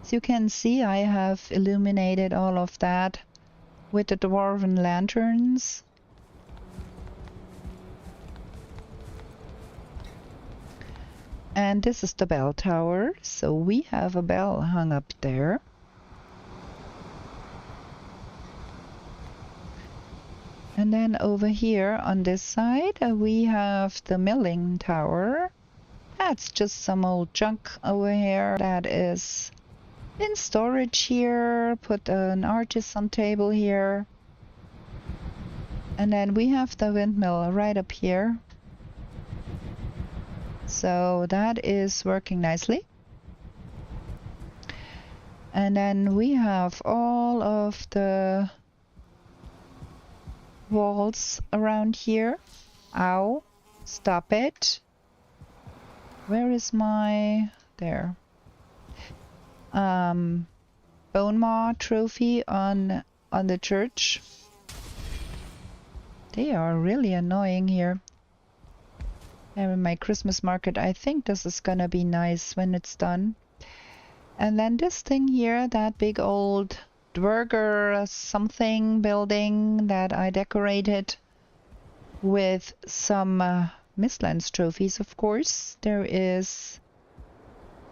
S2: As you can see, I have illuminated all of that with the dwarven lanterns. And this is the bell tower, so we have a bell hung up there. And then over here on this side we have the milling tower. That's just some old junk over here that is in storage here. Put an artisan table here. And then we have the windmill right up here. So that is working nicely. And then we have all of the walls around here. Ow, stop it. Where is my... there. Bone maw trophy on the church. They are really annoying here. And in my Christmas market, I think this is gonna be nice when it's done. And then this thing here, that big old Dwerger something building that I decorated with some Mistlands trophies, of course. There is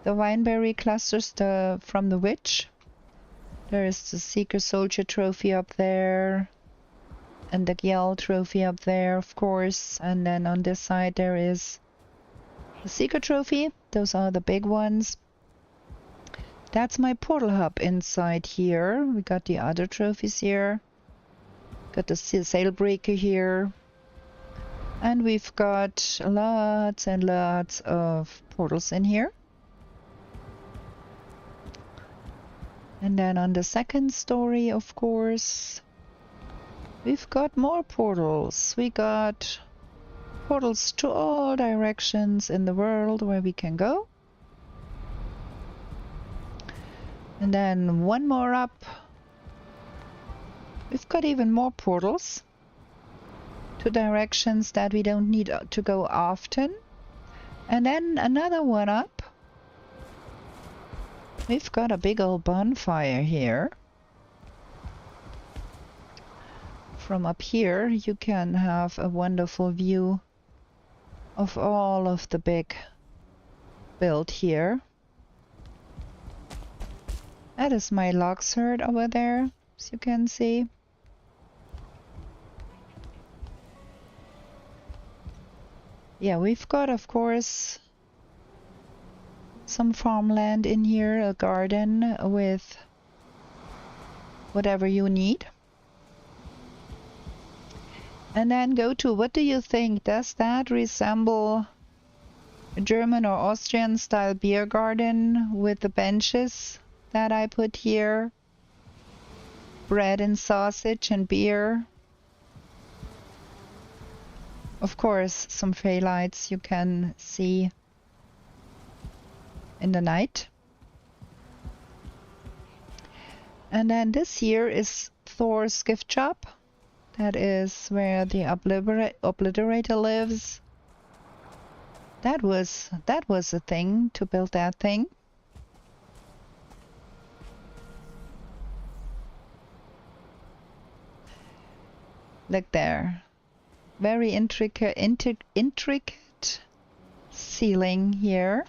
S2: the Wineberry clusters from the Witch. There is the Seeker Soldier trophy up there. And the Gyal trophy up there, of course. And then on this side there is the Seeker trophy. Those are the big ones. That's my portal hub inside here. We got the other trophies here. Got the Sailbreaker here. And we've got lots and lots of portals in here. And then on the second story, of course, we've got more portals. We got portals to all directions in the world where we can go. And then one more up. We've got even more portals to directions that we don't need to go often. And then another one up. We've got a big old bonfire here. From up here you can have a wonderful view of all of the big build here. That is my logs herd over there, as you can see. Yeah, we've got, of course, some farmland in here, a garden with whatever you need. And then go to, what do you think? Does that resemble a German or Austrian style beer garden with the benches that I put here? Bread and sausage and beer. Of course, some fey lights you can see in the night. And then this here is Thor's gift shop. That is where the obliterator lives. That was a thing to build that thing. Look there. Very intricate ceiling here.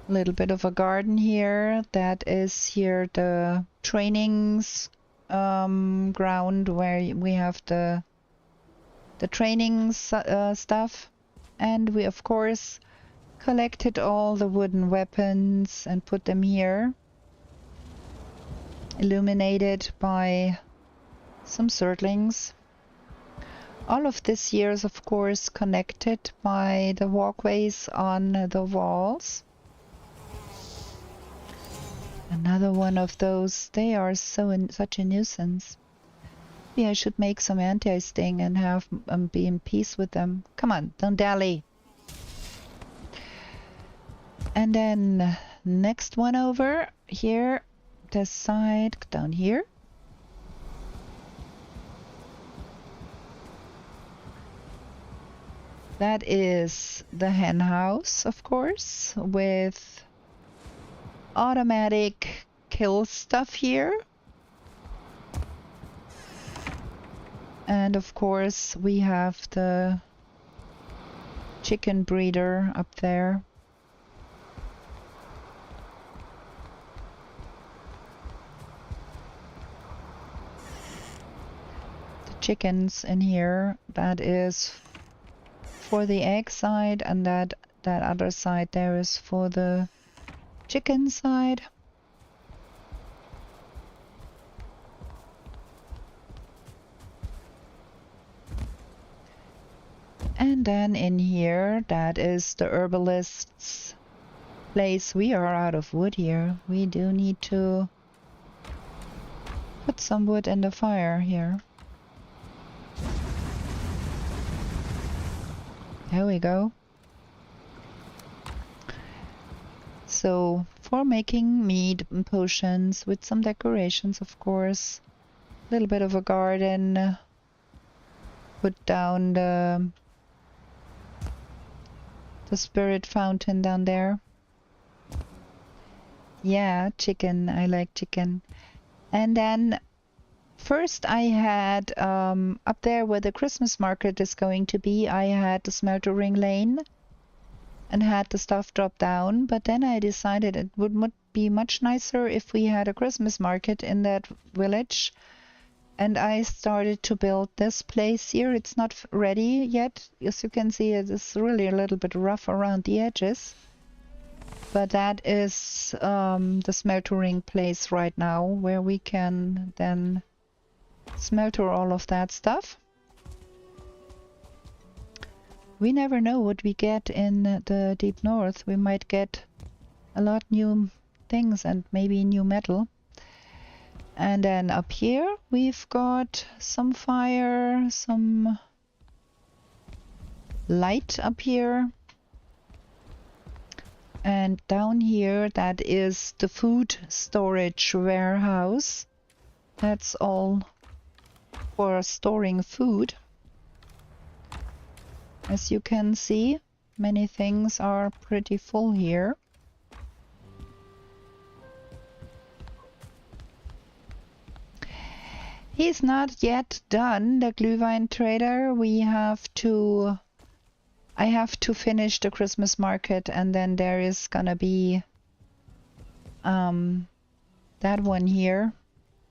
S2: A little bit of a garden here. That is here the trainings ground where we have the training stuff. And we of course collected all the wooden weapons and put them here. illuminated by some surtlings. All of this here is of course connected by the walkways on the walls. Another one of those. They are such a nuisance. Maybe I should make some anti-sting and have be in peace with them. Come on, don't dally. And then next one over here, this side down here. That is the hen house, of course, with automatic kill stuff here. And of course we have the chicken breeder up there. The chickens in here, that is for the egg side, and that other side there is for the chicken side. And then in here, that is the herbalist's place. We are out of wood here. We do need to put some wood in the fire here. There we go. So for making mead and potions with some decorations, of course. A little bit of a garden. Put down the spirit fountain down there. Yeah, chicken. I like chicken. And then first I had up there where the Christmas market is going to be, I had the smeltering lane and had the stuff drop down, but then I decided it would be much nicer if we had a Christmas market in that village. And I started to build this place here. It's not ready yet. As you can see, it is really a little bit rough around the edges. But that is the smeltering place right now, where we can then smelter all of that stuff. We never know what we get in the deep north. We might get a lot new things and maybe new metal. And then up here we've got some fire, some light up here. And down here, that is the food storage warehouse. That's all for storing food. As you can see, many things are pretty full here. He's not yet done, the Glühwein trader. I have to finish the Christmas market, and then there is gonna be that one here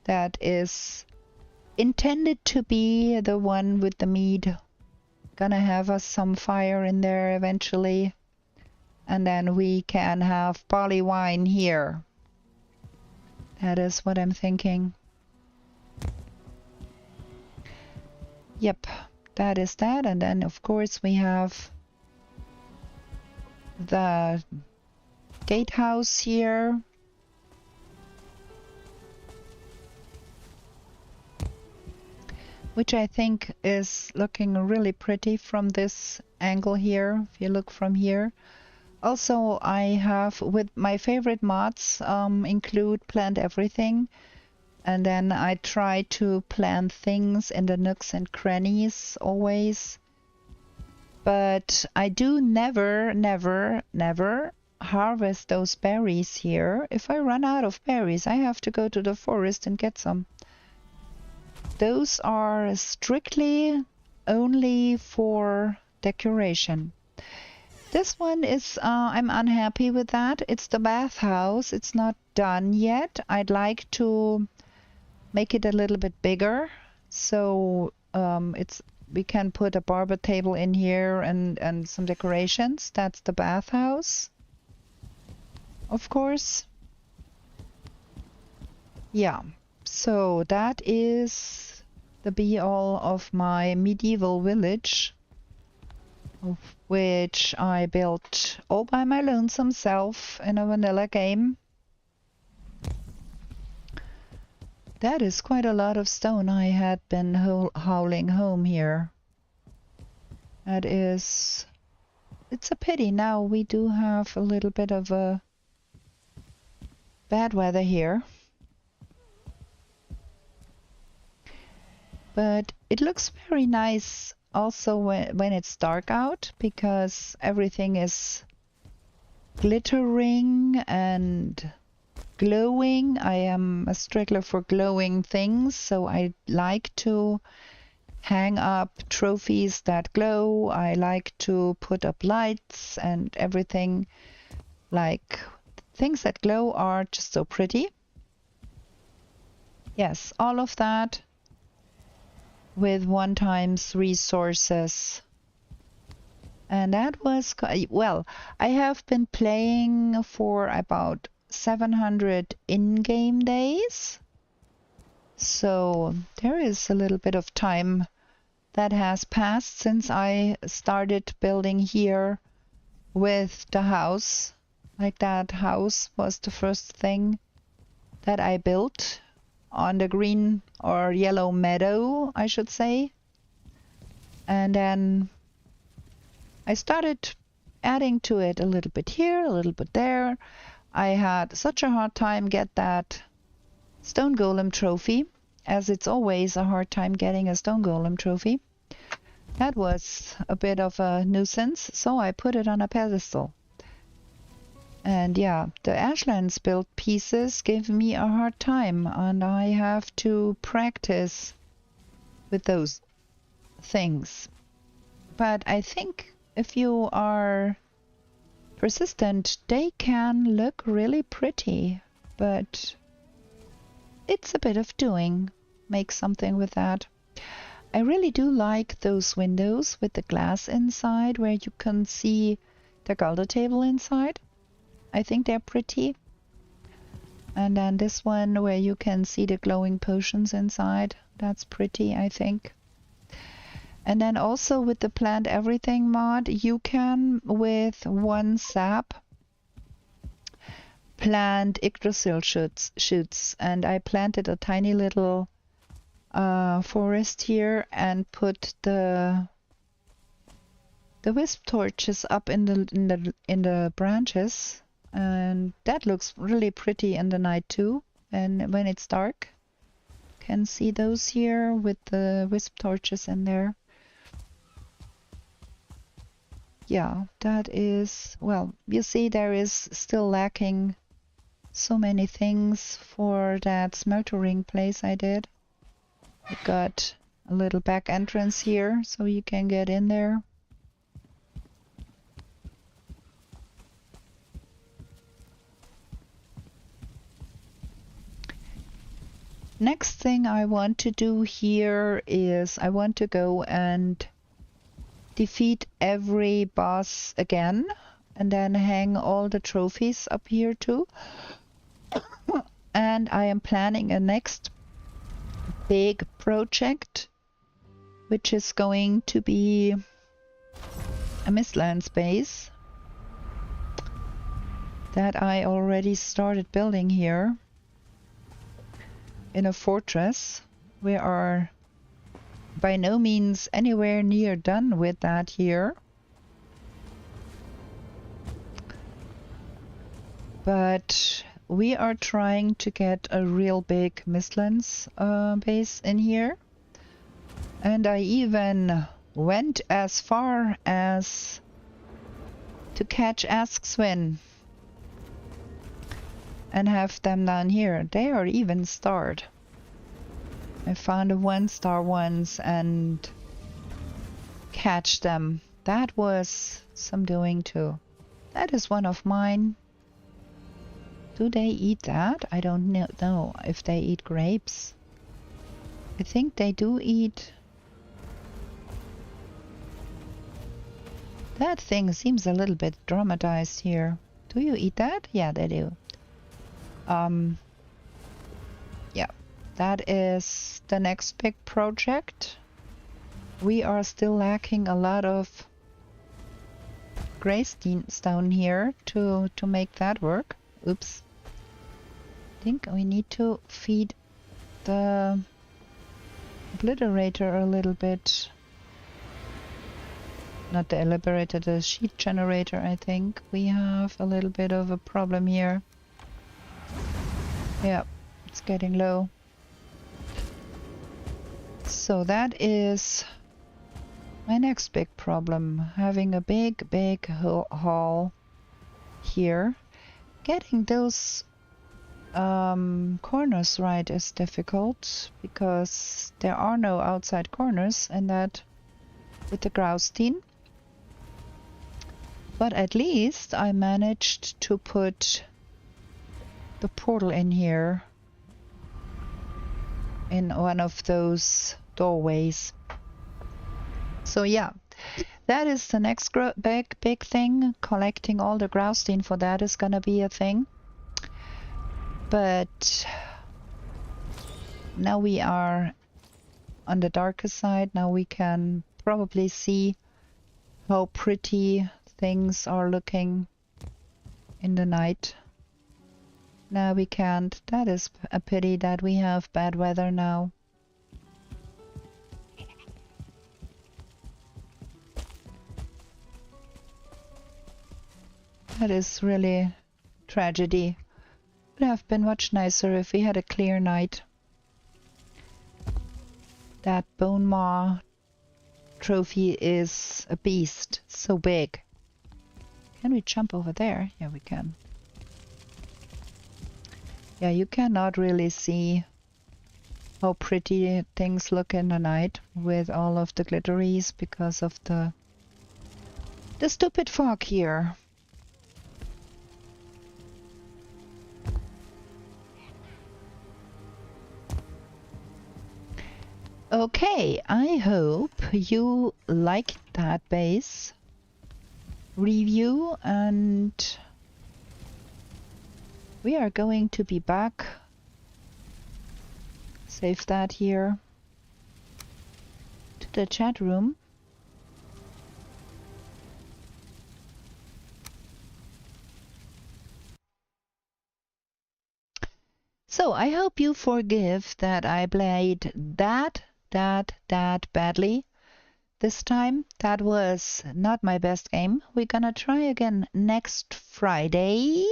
S2: that is intended to be the one with the mead. Gonna have us some fire in there eventually, and then we can have barley wine here. That is what I'm thinking. Yep, that is that. And then of course we have the gatehouse here. Which I think is looking really pretty from this angle here, if you look from here. Also, I have, with my favorite mods, include plant everything. And then I try to plant things in the nooks and crannies always. But I do never harvest those berries here. If I run out of berries, I have to go to the forest and get some. Those are strictly only for decoration. This one is, I'm unhappy with that. It's the bathhouse. It's not done yet. I'd like to make it a little bit bigger, so we can put a barber table in here and some decorations. That's the bathhouse, of course. Yeah, So that is the be-all of my medieval village, of which I built all by my lonesome self in a vanilla game. That is quite a lot of stone I had been hauling home here. That is... It's a pity now we do have a little bit of a bad weather here. But it looks very nice also when it's dark out, because everything is glittering and glowing. I am a stickler for glowing things, so I like to hang up trophies that glow. I like to put up lights and everything. Like, things that glow are just so pretty. Yes, all of that with 1 times resources. And that was, well, I have been playing for about 700 in-game days. So there is a little bit of time that has passed since I started building here with the house. Like, that house was the first thing that I built on the green or yellow meadow, I should say. And then I started adding to it a little bit here, a little bit there. I had such a hard time get that stone golem trophy, as it's always a hard time getting a stone golem trophy. That was a bit of a nuisance, so I put it on a pedestal. And yeah, the Ashlands built pieces give me a hard time, and I have to practice with those things. But I think if you are persistent, they can look really pretty, but it's a bit of doing. Make something with that. I really do like those windows with the glass inside where you can see the Galder table inside. I think they're pretty. And then this one where you can see the glowing potions inside. That's pretty, I think. And then also with the plant everything mod, you can with 1 sap plant Yggdrasil shoots. And I planted a tiny little forest here and put the wisp torches up in the branches. And that looks really pretty in the night too, and when it's dark. Can see those here with the wisp torches in there. Yeah, that is, well, you see there is still lacking so many things for that smeltering place I did. I got a little back entrance here so you can get in there. Next thing I want to do here is I want to go and defeat every boss again and then hang all the trophies up here too. And I am planning a next big project, which is going to be a Mistlands base that I already started building here. In a fortress. We are by no means anywhere near done with that here. But we are trying to get a real big Mistlands base in here. And I even went as far as to catch Askswin and have them down here. They are even starred. I found the 1-star ones and catch them. That was some doing too. That is one of mine. Do they eat that? I don't know if they eat grapes. I think they do eat. That thing seems a little bit dramatized here. Do you eat that? Yeah, they do. Yeah. that is the next big project. We are still lacking a lot of gray stone here to make that work. Oops. I think we need to feed the obliterator a little bit. Not the elaborator, the sheet generator. I think we have a little bit of a problem here. Yeah, it's getting low. So that is my next big problem. Having a big hall here. Getting those corners right is difficult because there are no outside corners and that with the Graustein. But at least I managed to put the portal in here in one of those doorways. So yeah, that is the next big thing. Collecting all the Graustein for that is gonna be a thing. But now we are on the darker side. Now we can probably see how pretty things are looking in the night. Now we can't. That is a pity that we have bad weather now. That is really tragedy. It would have been much nicer if we had a clear night. That bone maw trophy is a beast, so big. Can we jump over there? Yeah, we can. Yeah, you cannot really see how pretty things look in the night with all of the glitteries because of the stupid fog here. Okay, I hope you liked that base review, and we are going to be back. Save that here to the chat room. So I hope you forgive that I played that badly this time. That was not my best game. We're gonna try again next Friday.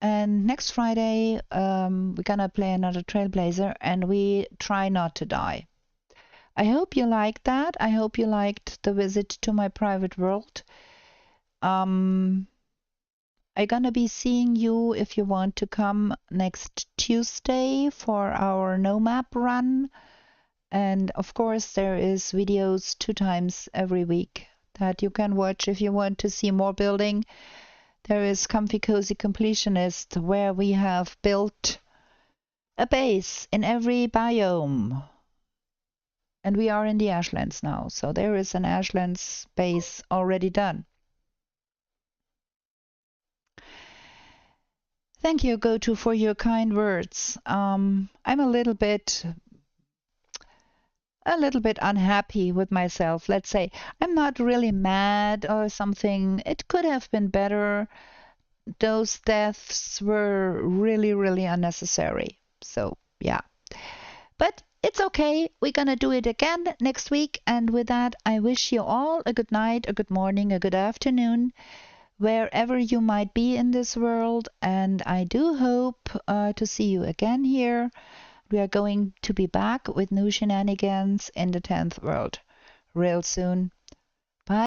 S2: And next Friday, we're gonna play another Trailblazer and we try not to die. I hope you liked that. I hope you liked the visit to my private world. I'm gonna be seeing you if you want to come next Tuesday for our no map run. And of course there is videos 2 times every week that you can watch if you want to see more building. There is Comfy Cozy Completionist, where we have built a base in every biome. And we are in the Ashlands now, so there is an Ashlands base already done. Thank you, GoTo, for your kind words. I'm a little bit unhappy with myself, let's say. I'm not really mad or something. It could have been better. Those deaths were really unnecessary. So, yeah. But it's okay. We're gonna do it again next week. And with that, I wish you all a good night, a good morning, a good afternoon, wherever you might be in this world. And I do hope to see you again here. We are going to be back with new shenanigans in the 10th world real soon.